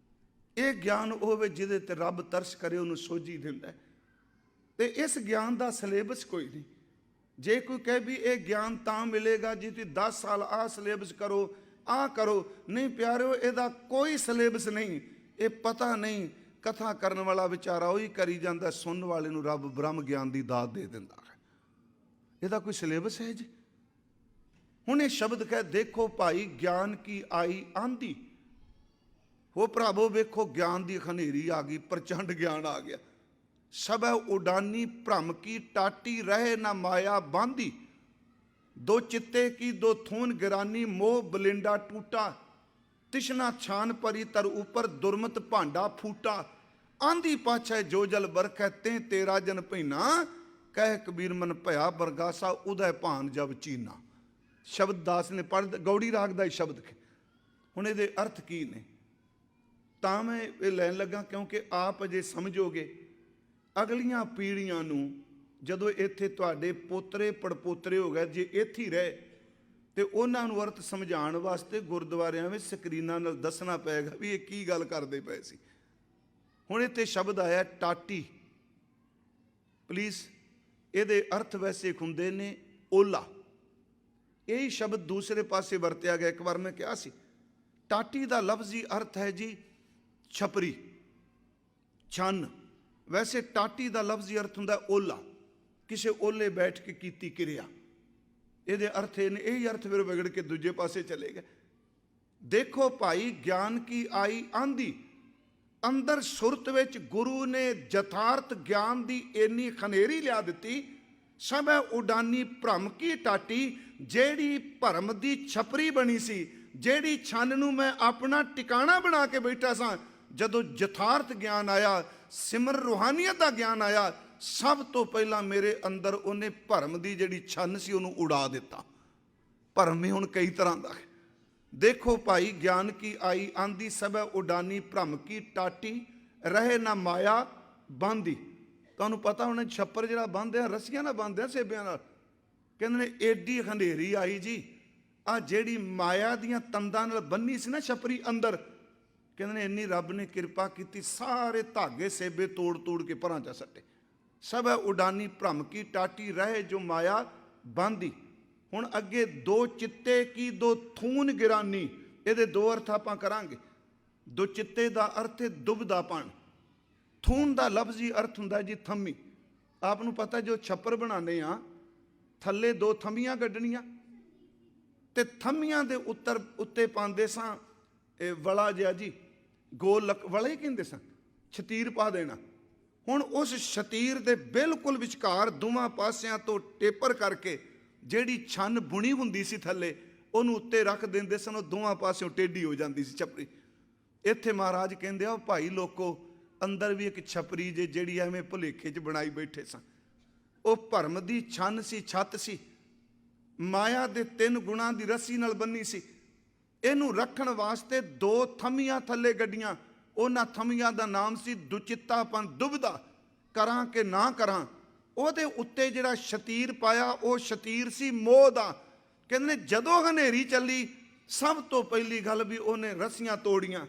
ਇਹ ਗਿਆਨ ਹੋਵੇ ਜਿਹਦੇ ਤੇ ਰੱਬ ਤਰਸ ਕਰੇ, ਉਹਨੂੰ ਸੋਝੀ ਦਿੰਦਾ ਹੈ। ਤੇ ਇਸ ਗਿਆਨ ਦਾ ਸਿਲੇਬਸ ਕੋਈ ਨਹੀਂ। ਜੇ ਕੋਈ ਕਹੇ ਵੀ ਇਹ ਗਿਆਨ ਤਾਂ ਮਿਲੇਗਾ ਜੀ ਤੁਸੀਂ 10 ਸਾਲ ਆਹ ਸਿਲੇਬਸ ਕਰੋ, ਆਹ ਕਰੋ, ਨਹੀਂ ਪਿਆਰਿਓ, ਇਹਦਾ ਕੋਈ ਸਿਲੇਬਸ ਨਹੀਂ। ਇਹ ਪਤਾ ਨਹੀਂ, ਕਥਾ ਕਰਨ ਵਾਲਾ ਵਿਚਾਰਾ ਉਹੀ ਕਰੀ ਜਾਂਦਾ, ਸੁਣਨ ਵਾਲੇ ਨੂੰ ਰੱਬ ਬ੍ਰਹਮ ਗਿਆਨ ਦੀ ਦਾਤ ਦੇ ਦਿੰਦਾ ਹੈ। ਇਹਦਾ ਕੋਈ ਸਿਲੇਬਸ ਹੈ ਜੀ? ਹੁਣ ਇਹ ਸ਼ਬਦ ਕਹੇ ਦੇਖੋ ਭਾਈ ਗਿਆਨ ਕੀ ਆਈ ਆਂਦੀ। ਹੋ ਭਰਾਵੋ ਵੇਖੋ ਗਿਆਨ ਦੀ ਹਨੇਰੀ ਆ ਗਈ, ਪ੍ਰਚੰਡ ਗਿਆਨ ਆ ਗਿਆ। ਸਭੈ ਉਡਾਨੀ ਭ੍ਰਮ ਕੀ ਟਾਟੀ, ਰਹੇ ਨਾ ਮਾਇਆ ਬਾਂਦੀ। ਦੋ ਚਿੱਤੇ ਕੀ ਦੋ ਥੂਨ ਗਿਰਾਨੀ, ਮੋਹ ਬਲਿੰਡਾ ਟੂਟਾ। ਤਿਸ਼ਨਾ ਛਾਨ ਪਰੀ ਤਰ ਉਪਰ, ਦੁਰਮਤ ਭਾਂਡਾ ਫੂਟਾ। ਆਂਦੀ ਪਾਛੈ ਜੋ ਜਲ ਬਰਖੈ, ਤੇ ਤੇਰਾ ਜਨ ਭੈਨਾ। ਕਹਿ ਕਬੀਰ ਮਨ ਭਇਆ ਬਰਗਾਸਾ, ਉਦੈ ਭਾਨ ਜਬ ਚੀਨਾ। ਸ਼ਬਦ ਦਾਸ ਨੇ ਪੜ੍ਹ, ਗੌੜੀ ਰਾਗ ਦਾ ਸ਼ਬਦ ਹੈ। ਹੁਣ ਇਹਦੇ ਅਰਥ ਕੀ ਨੇ ਤਾਂ ਮੈਂ ਇਹ ਲੈਣ ਲੱਗਾ, ਕਿਉਂਕਿ ਆਪ ਅਜੇ ਸਮਝੋਗੇ। ਅਗਲੀਆਂ ਪੀੜ੍ਹੀਆਂ ਨੂੰ ਜਦੋਂ ਇੱਥੇ ਤੁਹਾਡੇ ਪੋਤਰੇ ਪੜਪੋਤਰੇ ਹੋ ਗਏ, ਜੇ ਇੱਥੇ ਹੀ ਰਹੇ ਤੇ ਉਹਨਾਂ ਨੂੰ ਅਰਥ ਸਮਝਾਉਣ ਵਾਸਤੇ ਗੁਰਦੁਆਰਿਆਂ ਵਿੱਚ ਸਕਰੀਨਾਂ ਨਾਲ ਦੱਸਣਾ ਪਏਗਾ ਵੀ ਇਹ ਕੀ ਗੱਲ ਕਰਦੇ ਪਏ ਸੀ। ਹੁਣ ਇੱਥੇ ਸ਼ਬਦ ਆਇਆ ਟਾਟੀ। ਪਲੀਜ਼, ਇਹਦੇ ਅਰਥ ਵੈਸੇ ਹੁੰਦੇ ਨੇ ਓਲਾ। ਇਹੀ ਸ਼ਬਦ ਦੂਸਰੇ ਪਾਸੇ ਵਰਤਿਆ ਗਿਆ। ਇੱਕ ਵਾਰ ਮੈਂ ਕਿਹਾ ਸੀ ਟਾਟੀ ਦਾ ਲਫ਼ਜ਼ੀ ਅਰਥ ਹੈ ਜੀ ਛਪਰੀ, ਛੰਨ। ਵੈਸੇ ਟਾਟੀ ਦਾ ਲਫ਼ਜ਼ੀ ਅਰਥ ਹੁੰਦਾ ਓਲਾ, ਕਿਸੇ ਓਲੇ ਬੈਠ ਕੇ ਕੀਤੀ ਕਿਰਿਆ। ਇਹਦੇ ਅਰਥ ਇਹ ਨੇ, ਇਹੀ ਅਰਥ ਫਿਰ ਵਿਗੜ ਕੇ ਦੂਜੇ ਪਾਸੇ ਚਲੇ ਗਏ। ਦੇਖੋ ਭਾਈ ਗਿਆਨ ਕੀ ਆਈ ਆਂਦੀ। ਅੰਦਰ ਸੁਰਤ ਵਿੱਚ ਗੁਰੂ ਨੇ ਯਥਾਰਥ ਗਿਆਨ ਦੀ ਇੰਨੀ ਖਨੇਰੀ ਲਿਆ ਦਿੱਤੀ ਸਭ ਹੈ ਉਡਾਨੀ ਭਰਮ ਕੀ ਟਾਟੀ, ਜਿਹੜੀ ਭਰਮ ਦੀ ਛਪਰੀ ਬਣੀ ਸੀ, ਜਿਹੜੀ ਛੰਨ ਨੂੰ ਮੈਂ ਆਪਣਾ ਟਿਕਾਣਾ ਬਣਾ ਕੇ ਬੈਠਾ ਸਾਂ, ਜਦੋਂ ਯਥਾਰਥ ਗਿਆਨ ਆਇਆ, ਸਿਮਰ ਰੂਹਾਨੀਅਤ ਦਾ ਗਿਆਨ ਆਇਆ, ਸਭ ਤੋਂ ਪਹਿਲਾਂ ਮੇਰੇ ਅੰਦਰ ਉਹਨੇ ਭਰਮ ਦੀ ਜਿਹੜੀ ਛੰਨ ਸੀ ਉਹਨੂੰ ਉਡਾ ਦਿੱਤਾ। ਭਰਮ ਵੀ ਹੁਣ ਕਈ ਤਰ੍ਹਾਂ ਦਾ ਹੈ। ਦੇਖੋ ਭਾਈ, ਗਿਆਨ ਕੀ ਆਈ ਆਂਦੀ, ਸਭ ਹੈ ਉਡਾਨੀ ਭਰਮ ਕੀ ਟਾਟੀ, ਰਹੇ ਨਾ ਮਾਇਆ ਬਾਂਦੀ। ਤੁਹਾਨੂੰ ਪਤਾ ਹੋਣਾ ਛੱਪਰ ਜਿਹੜਾ ਬੰਨ੍ਹਦੇ ਆ ਰੱਸੀਆਂ ਨਾਲ ਬੰਨ੍ਹਦੇ ਆ, ਸੇਬਿਆਂ ਨਾਲ। ਕਹਿੰਦੇ ਨੇ ਏਡੀ ਹਨੇਰੀ ਆਈ ਜੀ, ਆ ਜਿਹੜੀ ਮਾਇਆ ਦੀਆਂ ਤੰਦਾਂ ਨਾਲ ਬੰਨੀ ਸੀ ਨਾ ਛੱਪਰੀ ਅੰਦਰ, ਕਹਿੰਦੇ ਨੇ ਇੰਨੀ ਰੱਬ ਨੇ ਕਿਰਪਾ ਕੀਤੀ, ਸਾਰੇ ਧਾਗੇ ਸੇਬੇ ਤੋੜ ਤੋੜ ਕੇ ਪਰਾਂ ਚ ਸੱਟੇ। ਸਭ ਹੈ ਉਡਾਨੀ ਭਰਮ ਕੀ ਟਾਟੀ, ਰਹੇ ਜੋ ਮਾਇਆ ਬਾਂਦੀ। ਹੁਣ ਅੱਗੇ ਦੋ ਚਿੱਤੇ ਕੀ ਦੋ ਥੂਨ ਗਿਰਾਨੀ, ਇਹਦੇ ਦੋ ਅਰਥ ਆਪਾਂ ਕਰਾਂਗੇ। ਦੋ ਚਿੱਤੇ ਦਾ ਅਰਥ ਹੈ ਦੁਬਦਾਪਣ। ਥੂਨ ਦਾ ਲਫ਼ਜ਼ੀ ਅਰਥ ਹੁੰਦਾ ਜੀ ਥੰਮੀ। ਆਪ ਨੂੰ ਪਤਾ ਜੋ ਛੱਪਰ ਬਣਾਉਂਦੇ ਆ, ਥੱਲੇ ਦੋ ਥੰਮੀਆਂ ਕੱਢਣੀਆਂ, ਤੇ ਥੰਮੀਆਂ ਦੇ ਉੱਤੇ ਪਾਉਂਦੇ ਸਾਂ ਇਹ ਵਲਾ ਜਿਹਾ ਜੀ, ਗੋਲ ਵਲਾ ਹੀ ਕਹਿੰਦੇ ਸਾਂ, ਛਤੀਰ ਪਾ ਦੇਣਾ। ਹੁਣ ਉਸ ਛਤੀਰ ਦੇ ਬਿਲਕੁਲ ਵਿਚਕਾਰ ਦੋਵਾਂ ਪਾਸਿਆਂ ਤੋਂ ਟੇਪਰ ਕਰਕੇ ਜਿਹੜੀ ਛੰਨ ਬੁਣੀ ਹੁੰਦੀ ਸੀ ਥੱਲੇ, ਉਹਨੂੰ ਉੱਤੇ ਰੱਖ ਦਿੰਦੇ ਸਨ। ਉਹ ਦੋਵਾਂ ਪਾਸਿਓਂ ਟੇਢੀ ਹੋ ਜਾਂਦੀ ਸੀ ਛਪਰੀ। ਇੱਥੇ ਮਹਾਰਾਜ ਕਹਿੰਦੇ ਆ, ਭਾਈ ਲੋਕੋ, ਅੰਦਰ ਵੀ ਇੱਕ ਛਪਰੀ ਜੇ ਜਿਹੜੀ ਐਵੇਂ ਭੁਲੇਖੇ 'ਚ ਬਣਾਈ ਬੈਠੇ ਸਾਂ। ਉਹ ਭਰਮ ਦੀ ਛੰਨ ਸੀ, ਛੱਤ ਸੀ, ਮਾਇਆ ਦੇ 3 ਗੁਣਾਂ ਦੀ ਰੱਸੀ ਨਾਲ ਬੰਨੀ ਸੀ। ਇਹਨੂੰ ਰੱਖਣ ਵਾਸਤੇ 2 ਥੰਮੀਆਂ ਥੱਲੇ ਗੱਡੀਆਂ। ਉਹਨਾਂ ਥੰਮੀਆਂ ਦਾ ਨਾਮ ਸੀ ਦੁਚਿੱਤਾਪਨ, ਦੁਬਦਾ, ਕਰਾਂ ਕਿ ਨਾ ਕਰਾਂ। ਉਹਦੇ ਉੱਤੇ ਜਿਹੜਾ ਸ਼ਤੀਰ ਪਾਇਆ, ਉਹ ਸ਼ਤੀਰ ਸੀ ਮੋਹ ਦਾ। ਕਹਿੰਦੇ ਨੇ ਜਦੋਂ ਹਨੇਰੀ ਚੱਲੀ, ਸਭ ਤੋਂ ਪਹਿਲੀ ਗੱਲ ਵੀ ਉਹਨੇ ਰੱਸੀਆਂ ਤੋੜੀਆਂ,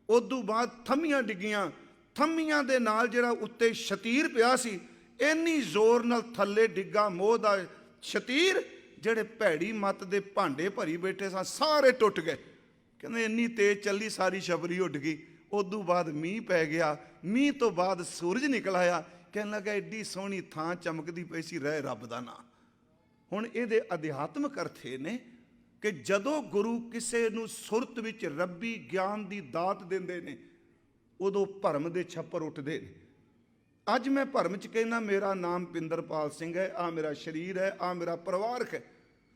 ਉਦੋਂ ਬਾਅਦ ਥੰਮੀਆਂ ਡਿੱਗੀਆਂ। ਥੰਮੀਆਂ ਦੇ ਨਾਲ ਜਿਹੜਾ ਉੱਤੇ ਸ਼ਤੀਰ ਪਿਆ ਸੀ, ਇੰਨੀ ਜ਼ੋਰ ਨਾਲ ਥੱਲੇ ਡਿੱਗਾ ਮੋਹ ਦਾ ਸ਼ਤੀਰ, ਜਿਹੜੇ ਭੈੜੀ ਮੱਤ ਦੇ ਭਾਂਡੇ ਭਰੀ ਬੈਠੇ ਸਾਂ ਸਾਰੇ ਟੁੱਟ ਗਏ। ਕਹਿੰਦੇ ਇੰਨੀ ਤੇਜ਼ ਚੱਲੀ, ਸਾਰੀ ਛਪਰੀ ਉੱਡ ਗਈ। ਉਦੋਂ ਬਾਅਦ ਮੀਂਹ ਪੈ ਗਿਆ, ਮੀਂਹ ਤੋਂ ਬਾਅਦ ਸੂਰਜ ਨਿਕਲ ਆਇਆ। ਕਹਿਣ ਲੱਗਾ ਐਡੀ ਸੋਹਣੀ ਥਾਂ ਚਮਕਦੀ ਪਈ ਸੀ, ਰਹਿ ਰੱਬ ਦਾ ਨਾਂ। ਹੁਣ ਇਹਦੇ ਅਧਿਆਤਮਕ ਅਰਥ ਇਹ ਨੇ ਕਿ ਜਦੋਂ ਗੁਰੂ ਕਿਸੇ ਨੂੰ ਸੁਰਤ ਵਿੱਚ ਰੱਬੀ ਗਿਆਨ ਦੀ ਦਾਤ ਦਿੰਦੇ ਨੇ, ਉਦੋਂ ਭਰਮ ਦੇ ਛੱਪਰ ਉੱਠਦੇ ਨੇ। ਅੱਜ ਮੈਂ ਭਰਮ 'ਚ ਕਹਿੰਦਾ ਮੇਰਾ ਨਾਮ ਪਿੰਦਰਪਾਲ ਸਿੰਘ ਹੈ, ਆ ਮੇਰਾ ਸਰੀਰ ਹੈ, ਆ ਮੇਰਾ ਪਰਿਵਾਰਕ ਹੈ।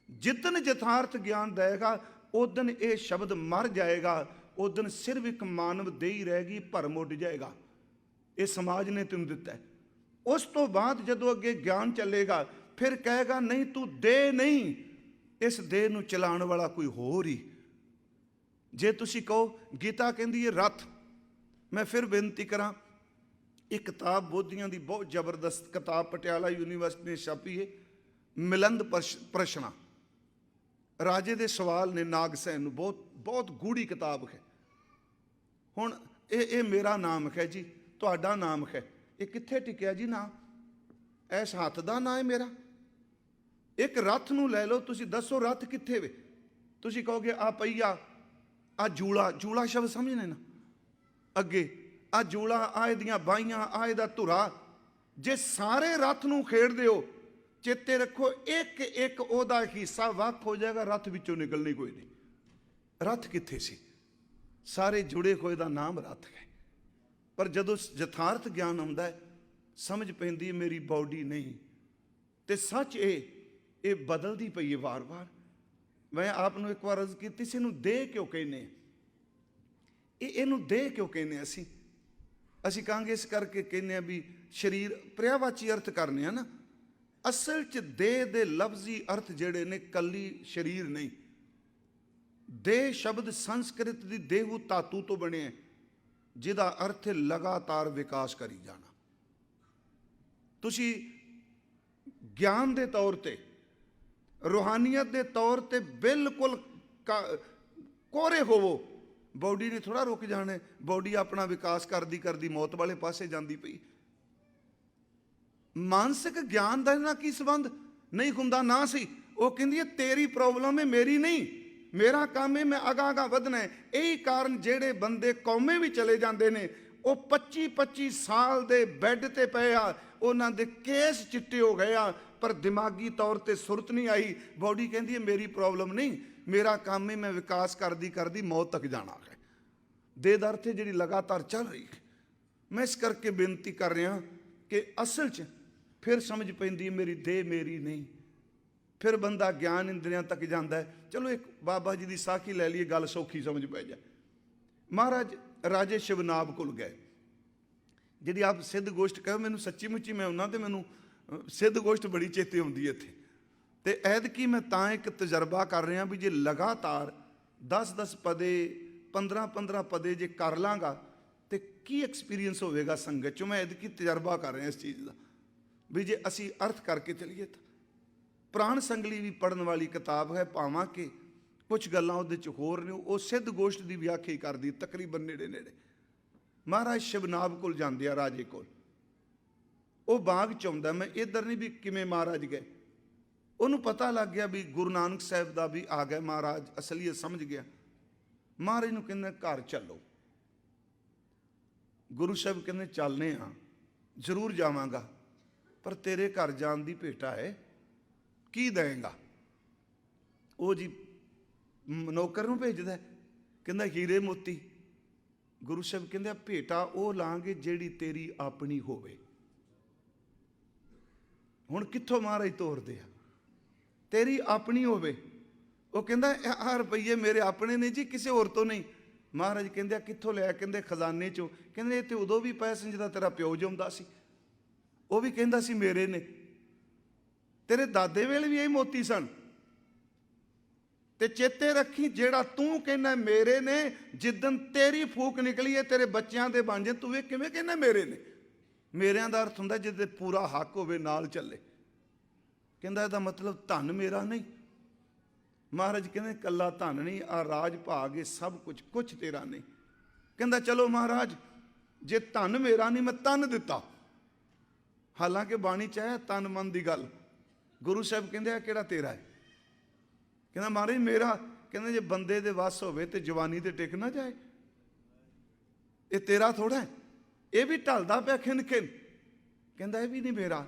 ਜਿੱਦਣ ਯਥਾਰਥ ਗਿਆਨ ਦੇਗਾ, ਉਦਣ ਇਹ ਸ਼ਬਦ ਮਰ ਜਾਏਗਾ। ਉਦਣ ਸਿਰਫ ਇੱਕ ਮਾਨਵ ਦੇਹੀ ਰਹੇਗੀ, ਭਰਮ ਉੱਡ ਜਾਏਗਾ। ਇਹ ਸਮਾਜ ਨੇ ਤੈਨੂੰ ਦਿੱਤਾ ਹੈ। ਉਸ ਤੋਂ ਬਾਅਦ ਜਦੋਂ ਅੱਗੇ ਗਿਆਨ ਚੱਲੇਗਾ, ਫਿਰ ਕਹੇਗਾ ਨਹੀਂ ਤੂੰ ਦੇਹ ਨਹੀਂ, ਇਸ ਦੇਹ ਨੂੰ ਚਲਾਉਣ ਵਾਲਾ ਕੋਈ ਹੋਰ ਹੀ। ਜੇ ਤੁਸੀਂ ਕਹੋ ਗੀਤਾ ਕਹਿੰਦੀ ਹੈ ਰਥ, ਮੈਂ ਫਿਰ ਬੇਨਤੀ ਕਰਾਂ, ਇਹ ਕਿਤਾਬ ਬੋਧੀਆਂ ਦੀ ਬਹੁਤ ਜ਼ਬਰਦਸਤ ਕਿਤਾਬ ਪਟਿਆਲਾ ਯੂਨੀਵਰਸਿਟੀ ਨੇ ਛਾਪੀ ਹੈ, ਮਿਲੰਦ ਪ੍ਰਸ਼ਨਾਂ, ਰਾਜੇ ਦੇ ਸਵਾਲ ਨੇ ਨਾਗਸੈਨ ਨੂੰ, ਬਹੁਤ ਗੂੜੀ ਕਿਤਾਬ ਹੈ। ਹੁਣ ਇਹ ਮੇਰਾ ਨਾਮ ਹੈ ਜੀ, ਤੁਹਾਡਾ ਨਾਮ ਹੈ, ਇਹ ਕਿੱਥੇ ਟਿਕਿਆ ਜੀ ਨਾਮ? ਇਸ ਹੱਥ ਦਾ ਨਾਂ ਹੈ ਮੇਰਾ। ਇੱਕ ਰੱਥ ਨੂੰ ਲੈ ਲਓ, ਤੁਸੀਂ ਦੱਸੋ ਰੱਥ ਕਿੱਥੇ ਵੇ? ਤੁਸੀਂ ਕਹੋਗੇ ਆ ਪਈਆ, ਆ ਜੂਲਾ, ਜੂਲਾ ਸ਼ਬਦ ਸਮਝਣੇ ਨਾ ਅੱਗੇ, ਆ ਜੂਲਾ, ਆ ਇਹਦੀਆਂ ਬਾਹੀਆਂ, ਆ ਇਹਦਾ ਧੁਰਾ। ਜੇ ਸਾਰੇ ਰੱਥ ਨੂੰ ਖੇਡਦੇ ਹੋ, ਚੇਤੇ ਰੱਖੋ ਇੱਕ ਇੱਕ ਉਹਦਾ ਹਿੱਸਾ ਵੱਖ ਹੋ ਜਾਏਗਾ, ਰੱਥ ਵਿੱਚੋਂ ਨਿਕਲਣੀ ਕੋਈ ਨਹੀਂ। ਰੱਥ ਕਿੱਥੇ ਸੀ? ਸਾਰੇ ਜੁੜੇ ਹੋਏ ਦਾ ਨਾਮ ਰੱਥ ਹੈ। ਪਰ ਜਦੋਂ ਯਥਾਰਥ ਗਿਆਨ ਆਉਂਦਾ ਹੈ, ਸਮਝ ਪੈਂਦੀ ਮੇਰੀ ਬਾਡੀ ਨਹੀਂ, ਤੇ ਸੱਚ ਇਹ ਬਦਲਦੀ ਪਈ ਹੈ ਵਾਰ-ਵਾਰ। ਮੈਂ ਆਪ ਨੂੰ ਇੱਕ ਵਾਰ ਅਰਜ਼ ਕੀਤੀ ਸੀ, ਇਹਨੂੰ ਦੇਹ ਕਿਉਂ ਕਹਿੰਦੇ? ਇਹਨੂੰ ਦੇਹ ਕਿਉਂ ਕਹਿੰਦੇ? ਅਸੀਂ ਕਹਾਂਗੇ ਇਸ ਕਰਕੇ ਕਹਿੰਦੇ ਆ ਵੀ ਸਰੀਰ ਪਰਿਆਵਾਚੀ ਅਰਥ ਕਰਨੇ ਆ ਨਾ। ਅਸਲ 'ਚ ਦੇਹ ਦੇ ਲਫ਼ਜ਼ੀ ਅਰਥ ਜਿਹੜੇ ਨੇ ਕੱਲੀ ਸਰੀਰ ਨਹੀਂ। ਦੇਹ ਸ਼ਬਦ ਸੰਸਕ੍ਰਿਤ ਦੀ ਦੇਹੂ ਧਾਤੂ ਤੋਂ ਬਣਿਆ, ਜਿਹਦਾ ਅਰਥ ਹੈ ਲਗਾਤਾਰ ਵਿਕਾਸ ਕਰੀ ਜਾਣਾ। ਤੁਸੀਂ ਗਿਆਨ ਦੇ ਤੌਰ ਤੇ, ਰੂਹਾਨੀਅਤ ਦੇ ਤੌਰ ਤੇ ਬਿਲਕੁਲ ਕੋਰੇ ਹੋਵੋ, ਬਾਡੀ ਨੇ ਥੋੜਾ ਰੁਕ ਜਾਣਾ। ਬਾਡੀ ਆਪਣਾ ਵਿਕਾਸ ਕਰਦੀ ਕਰਦੀ ਮੌਤ ਵਾਲੇ ਪਾਸੇ ਜਾਂਦੀ ਪਈ। ਮਾਨਸਿਕ ਗਿਆਨ ਦਾ ਇਹਨਾਂ ਕੀ ਸੰਬੰਧ? ਨਹੀਂ ਹੁੰਦਾ ਨਾ ਸੀ। ਉਹ ਕਹਿੰਦੀ ਹੈ ਤੇਰੀ ਪ੍ਰੋਬਲਮ ਹੈ, ਮੇਰੀ ਨਹੀਂ। ਮੇਰਾ ਕੰਮ ਹੈ, ਮੈਂ ਅਗਾਂਹ ਵਧਣਾ ਹੈ। ਇਹੀ ਕਾਰਨ ਜਿਹੜੇ ਬੰਦੇ ਕੌਮੇ ਵੀ ਚਲੇ ਜਾਂਦੇ ਨੇ, ਉਹ 25-25 ਸਾਲ ਦੇ ਬੈੱਡ ਤੇ ਪਏ ਆ, ਉਹਨਾਂ ਦੇ ਕੇਸ ਚਿੱਟੇ ਹੋ ਗਏ ਆ, ਪਰ ਦਿਮਾਗੀ ਤੌਰ ਤੇ ਸੁਰਤ ਨਹੀਂ ਆਈ। ਬਾਡੀ ਕਹਿੰਦੀ ਹੈ ਮੇਰੀ ਪ੍ਰੋਬਲਮ ਨਹੀਂ, ਮੇਰਾ ਕੰਮ ਹੈ, ਮੈਂ ਵਿਕਾਸ ਕਰਦੀ ਕਰਦੀ ਮੌਤ ਤੱਕ ਜਾਣਾ ਹੈ। ਦੇਹ ਦਾ ਅਰਥ ਹੈ ਜਿਹੜੀ ਲਗਾਤਾਰ ਚੱਲ ਰਹੀ ਹੈ। ਮੈਂ ਇਸ ਕਰਕੇ ਬੇਨਤੀ ਕਰ ਰਿਹਾ ਕਿ ਅਸਲ 'ਚ फिर समझ पैंदी मेरी देह मेरी नहीं। फिर बंदा ज्ञान इंद्रियां तक जाता है। चलो एक बाबा जी की साखी लै लीए, गल सौखी समझ पै जाए। महाराज राजे शिवनाभ कोल गए। जी आप सिद्ध गोष्ठ कहो, मैनू सच्ची मुच्ची मैं उन्होंने तो मैनू सिद्ध गोष्ठ बड़ी चेते आती है इत्थे। तो ऐदकी मैं तां एक तजर्बा कर रहा भी जे लगातार 10-10 पदे 15-15 पदे जे कर लाँगा तो की एक्सपीरियंस होगा संगत चो। मैं ऐदकी तजर्बा कर रहा इस चीज़ का भी जे असी अर्थ करके चलीए। तो प्राण संगली भी पढ़न वाली किताब है, भावां कि कुछ गल्लां उहदे च होर ने, वो सिद्ध गोष्ठ की व्याख्या ही करदी तकरीबन नेड़े नेड़े। महाराज शिवनाभ कोल जांदे आ राजे कोल, वो बाग च आउंदा, मैं इधर नहीं भी किवें महाराज गए। उन्होंने पता लग गया भी गुरु नानक साहब का भी आ गया। महाराज असलीयत समझ गया। महाराज नूं कहंदे घर चलो। गुरु साहब कहंदे चलने हाँ, जरूर जावांगा, पर तेरे घर जान की भेटा है, की देंगा? वो जी नौकर नूं भेजदा है, कहंदा हीरे मोती। गुरु साहब कहंदे भेटा वो लांगे जिहड़ी तेरी अपनी होवे। हुण कित्थों महाराज तोरदे आ? तेरी अपनी होवे। वो कहंदा आ रुपये मेरे अपने ने जी, किसी होर तो नहीं। महाराज कहंदे कित्थों लिया? कहंदे खजाने चों। कहंदे ते उदों भी पै सन जदा तेरा प्यो जिउंदा सी, वो भी कहंदा सी मेरे ने। तेरे दादे वेले भी यही मोती सन। ते चेते रखी जेड़ा तू कहना मेरे ने, जिदन तेरी फूक निकली है तेरे बच्चों के बन जाए, तू वे किवें कहना मेरे ने? मेरिਆਂ ਦਾ अर्थ हुंदा जिदे पूरा हक होवे नाल चले। कहंदा इहदा मतलब धन मेरा नहीं। महाराज कहंदे कल्ला धन नहीं, आ राज भाग है सब कुछ, कुछ तेरा नहीं। कहंदा चलो महाराज जे धन मेरा नहीं, मैं तन दिता। हालांकि बाणी च है तन मन की गल। गुरु साहब कहंदे आ किहड़ा तेरा है? कहंदा महाराज मेरा। कहंदे जे बंदे दे वस होवे ते जवानी ते टिक ना जाए, ये तेरा थोड़ा है, ये भी ढलदा पिया खिन खिन। कहंदा ये भी नहीं मेरा।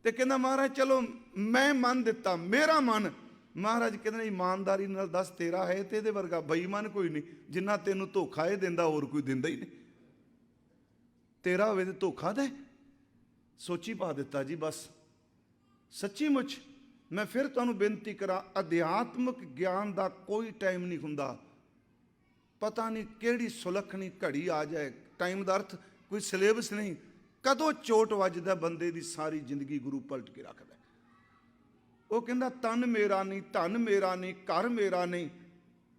ते कहंदा महाराज चलो मैं मन दिता, मेरा मन। महाराज कहंदे ईमानदारी नाल दस तेरा है ते इहदे वर्गा बेईमान कोई नहीं, जिन्ना तेनू धोखा ये दिंदा होर कोई दिंदा ही नहीं। तेरा होवे ते धोखा दे। सोची पा दिता जी बस। सच्ची मुच मैं फिर तुहानूं बेनती करा, अध्यात्मक ज्ञान का कोई टाइम नहीं हुंदा। पता नहीं किहड़ी सुलखनी घड़ी आ जाए, टाइम का अर्थ कोई सिलेबस नहीं, कदों चोट वजदा बंदे की सारी जिंदगी गुरु पलट के रखदा। वो कहंदा तन मेरा नहीं, धन मेरा नहीं, घर मेरा नहीं,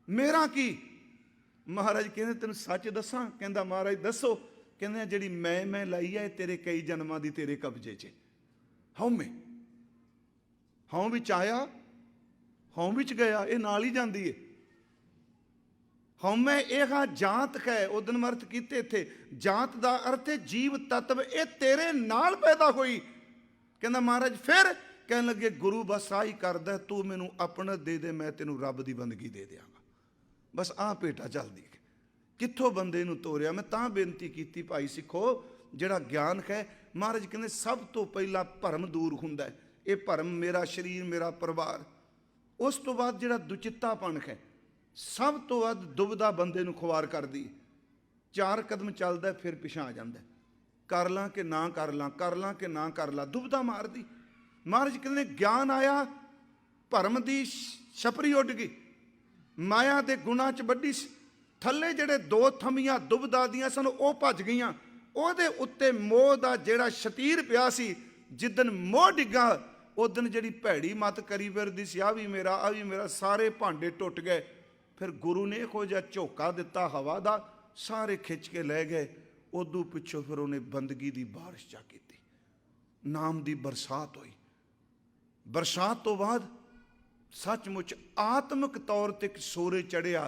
मेरा की? महाराज कहंदे तैनूं सच दसां? कहंदा महाराज दसो। कहंदे जिहड़ी मैं लाई है तेरे कई जन्मां दी तेरे कब्जे च। हऊँ में हऊँ विच आया, हऊँ विच गया, ये नाल ही जांदी है। हौमै यह जात है, उदन अर्थ किते थे। जात का अर्थ है जीव तत्व, ये तेरे नाल पैदा हुई। कहना महाराज फिर कह लगे गुरु बस आ ही करदा, तू मैनू अपना दे दे, मैं तेनू रब की बंदगी दे देंगा। बस आ भेटा चलदी है। कित्थों बंदे नू तोरिया। मैं तां बेनती की भाई सिखो, जिहड़ा ज्ञान है, महाराज कहते सब तो पहला भरम दूर हुंदा है। ये भरम मेरा शरीर मेरा परिवार। उस तो बाद जिहड़ा दुचित्तापन है, सब तो वध दुविधा बंदे नूं खुआर कर दी। 4 कदम चलदा फिर पिछा आ जांदा, कर लां कि ना कर लां, कर लां कि ना कर लां, दुविधा मार दी। महाराज कहते ज्ञान आया, भरम की छपरी उड गई, माया के गुणा च वड्डी थले जिहड़े 2 थमियां दुविधा दियां सन वो भज गईयां। ਉਹਦੇ उत्ते मोह का जिहड़ा शतीर पिया सी, जिदन मोह डिग्गा उदन जिहड़ी भैड़ी मत करी फिरदी सी, आ भी मेरा, सारे भांडे टुट गए। फिर गुरु ने इहो जिहा झोका दिता हवा का, सारे खिंच के लै गए। उदों पिछों फिर उन्हें बंदगी की बारिश जा की, नाम की बरसात हुई। बरसात तो बाद सचमुच आत्मक तौर पर एक सोरे चढ़िया।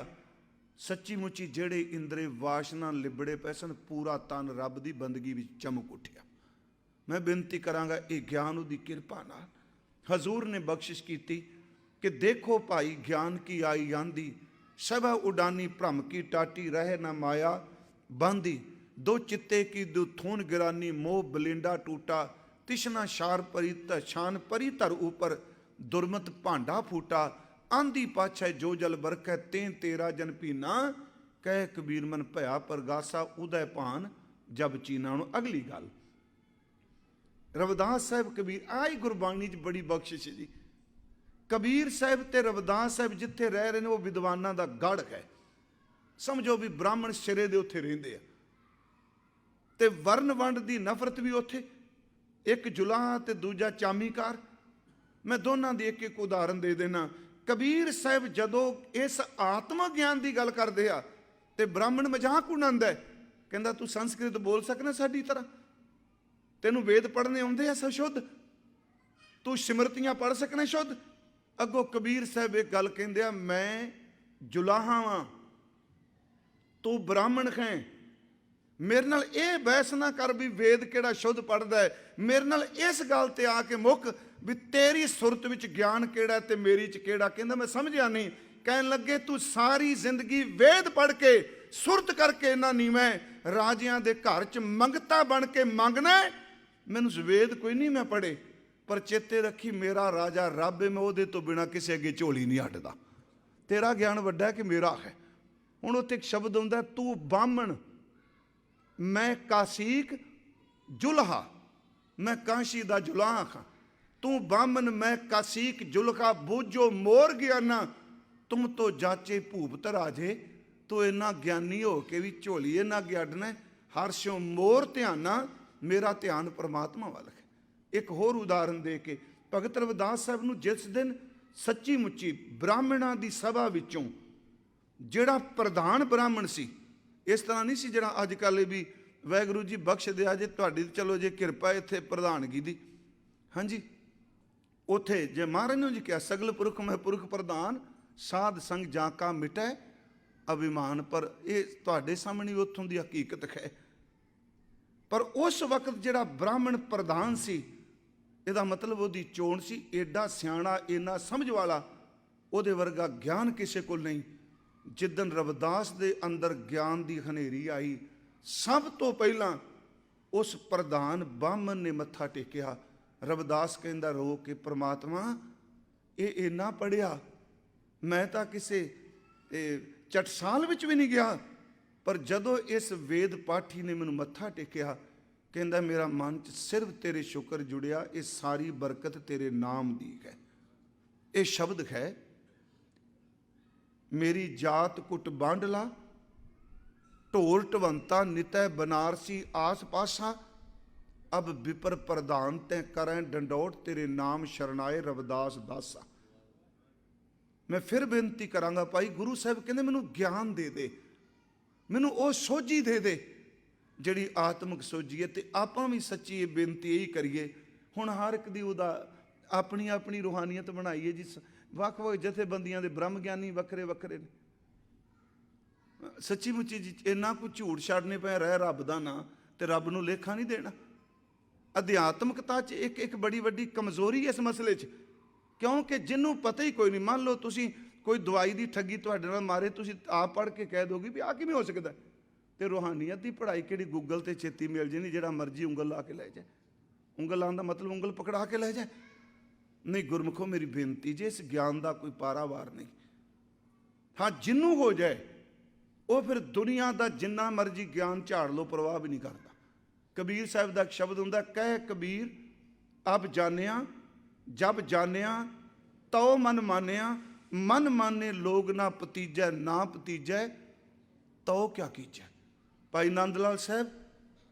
सच्ची मुची जेड़े इंद्रे वासना लिबड़े पै सन, पूरा तन रब की बंदगी में चमक उठिया। मैं बेनती करांगा ये ज्ञान उदी किरपा नाल हजूर ने बख्शिश की कि देखो भाई ज्ञान की आई आंधी, सभा उडानी भ्रम की टाटी, रहे न माया बांधी। 2 चित्ते की दो थून गिरानी, मोह बलिंडा टूटा। तिशना शार परी शान परी धर ऊपर, दुर्मत भांडा फूटा। आंधी पाछे जो जल बरखै, तें तेरा जन पीना। कह कबीर मन भया परगासा, उदय भान जब चीना। अगली गल रविदास साहब कबीर, आई गुरबाणी च बड़ी बख्शिश है जी। कबीर साहब ते रविदास साहब जिथे रह रहे हैं वो विद्वानां दा गढ़ है। समझो भी ब्राह्मण सिरे दे उत्थे रहिंदे आ ते वर्ण वंड दी नफरत भी उत्थे, एक जुलाहा ते दूजा चामीकार। मैं दोनों की एक एक उदाहरण दे देना। कबीर साहब जदों इस आत्म ज्ञान की गल करते आ ते ब्राह्मण मजाक उड़ांदा है, कहंदा तू संस्कृत बोल सकना साडी तरह, तेनू वेद पढ़ने आउंदे आ शुद्ध, तू सिमरतियां पढ़ सकना शुद्ध। अगों कबीर साहब एक गल कहंदे आ, मैं जुलाहा वां तू ब्राह्मण है, मेरे नाल ये बहस ना कर भी वेद किहड़ा शुद्ध पढ़दा है, मेरे नाल इस गल ते आके मुक भी तेरी सुरत विच ज्ञान किहड़ा ते मेरी च किहड़ा। कहंदा मैं समझिया नहीं। कहन लगे तू सारी जिंदगी वेद पढ़ के सुरत करके इन्ना नीवां राजियां दे घर च मंगता बन के मंगना, मैनूं वेद कोई नहीं मैं पढ़े, पर चेते रखी मेरा राजा रब है, मैं उहदे तो बिना किसी अगे झोली नहीं हटदा। तेरा ज्ञान वड्डा है कि मेरा है। हुण उत्थे एक शब्द हुंदा, तू बामण मैं कासीक जुल्हा, मैं काशी दा जुलाहा खां, तू बामन मैं कासीक जुल्हा, बूझो मोर ज्ञाना तुम तो जाचे भूपत राजे। तो इन्ना ज्ञानी हो के भी झोलीए ना अड्डना, हर्षों मोर ध्याना, मेरा ध्यान परमात्मा वाल है। एक होर उदाहरण दे के भगत रविदास साहब नूं जिस दिन सच्ची मुच्ची ब्राह्मणां दी सभा विचों जिहड़ा प्रधान ब्राह्मण सी, इस तरह नहीं सी जिहड़ा अजकल भी वाहिगुरू जी बख्श दिया जे तुहाडी चलो जे किरपा इत्थे प्रधानगी दी, हाँ जी उथे जे महाराज ने जी क्या सगल पुरख मैं पुरख प्रधान, साध संग जा का मिटै अभिमान। पर ये तुहाडे सामने उत्थों दी हकीकत है। पर उस वक्त जिहड़ा ब्राह्मण प्रधान सी, इहदा मतलब उहदी चोण सी, एडा सियाणा इन्ना समझ वाला, उहदे वर्गा ज्ञान किसे कोल नहीं। जिदन रविदास दे अंदर ज्ञान दी हनेरी आई, सब तो पहला उस प्रधान बामन ने मत्था टेकिया। रविदास कहंदा रो के, परमात्मा ये इन्ना पढ़िया, मैं तां किसे चटसाल विच भी नहीं गया, पर जदों इस वेद पाठी ने मैनूं मत्था टेकिया, कहंदा मेरा मन च सिर्फ तेरे शुक्र जुड़िया, ये सारी बरकत तेरे नाम दी है। ये शब्द है, मेरी जात कुट बांडला, ढोर ढवंता नितै बनारसी आस पासा, अब विपर प्रधान तै करें डंडोट, तेरे नाम शरणाए रविदास दासा। मैं फिर बेनती करांगा भाई, गुरु साहब कहंदे मैनूं ज्ञान दे दे, मैनूं वो सोझी दे दे जिहड़ी आत्मक सोझी है। ते आपां भी सच्ची बेनती यही करिए। हुण हर एक दी उदा अपनी अपनी रूहानियत बनाईए जी। वख वख जथेबंदियां दे ब्रह्म ज्ञानी वखरे वखरे ने। सच्ची मुच्ची जी इन्ना कुछ झूठ छड्डने पे रह रब दा ना, ते रब नूं लेखा नहीं देना। अध्यात्मकता च एक एक बड़ी वड्डी कमजोरी इस मसले च, क्योंकि जिन्हों पता ही कोई नहीं। मान लो तुसी कोई दवाई की ठगी तुहाडे नाल मारे, तुसी आप पढ़ के कह दोगे भी आ किवें हो सकदा, ते रूहानियत की पढ़ाई किहड़ी गूगल ते छेती मिल जानी, जिहड़ा मर्जी उंगल ला के लै जाए। उंगल लाने का मतलब उंगल पकड़ा के लै जाए। नहीं गुरमुखो मेरी बेनती जे, इस ज्ञान का कोई पारावार नहीं। हाँ जिन्हों हो जाए वो फिर दुनिया का जिन्ना मर्जी ज्ञान झाड़ लो परवाह भी नहीं करता। कबीर साहब का एक शब्द हुंदा, कह कबीर अब जानिया जब जानिया तो मन मानिया, मन माने लोग ना भतीजै, ना भतीजै तो क्या कीजै। भाई नंद लाल साहब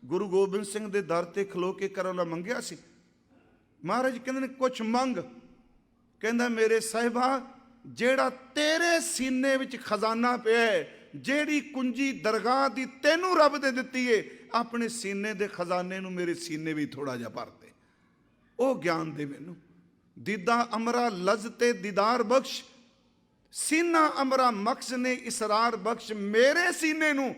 गुरु गोबिंद सिंह के दर ते खलो के करों मंगया सी। महाराज कहते कुछ मंग, कहंदा मेरे साहिबा जेड़ा तेरे सीने विच खजाना पिया है, जेड़ी कुंजी दरगाह दी तेनू रब दे दित्ती है, अपने सीने दे खजाने नू मेरे सीने भी थोड़ा जिहा भर दे। ओ ज्ञान दे मैनू। दीदा अमरा लजते दीदार बख्श, सीना अमरा मक्स ने इसरार बख्श, मेरे सीने नू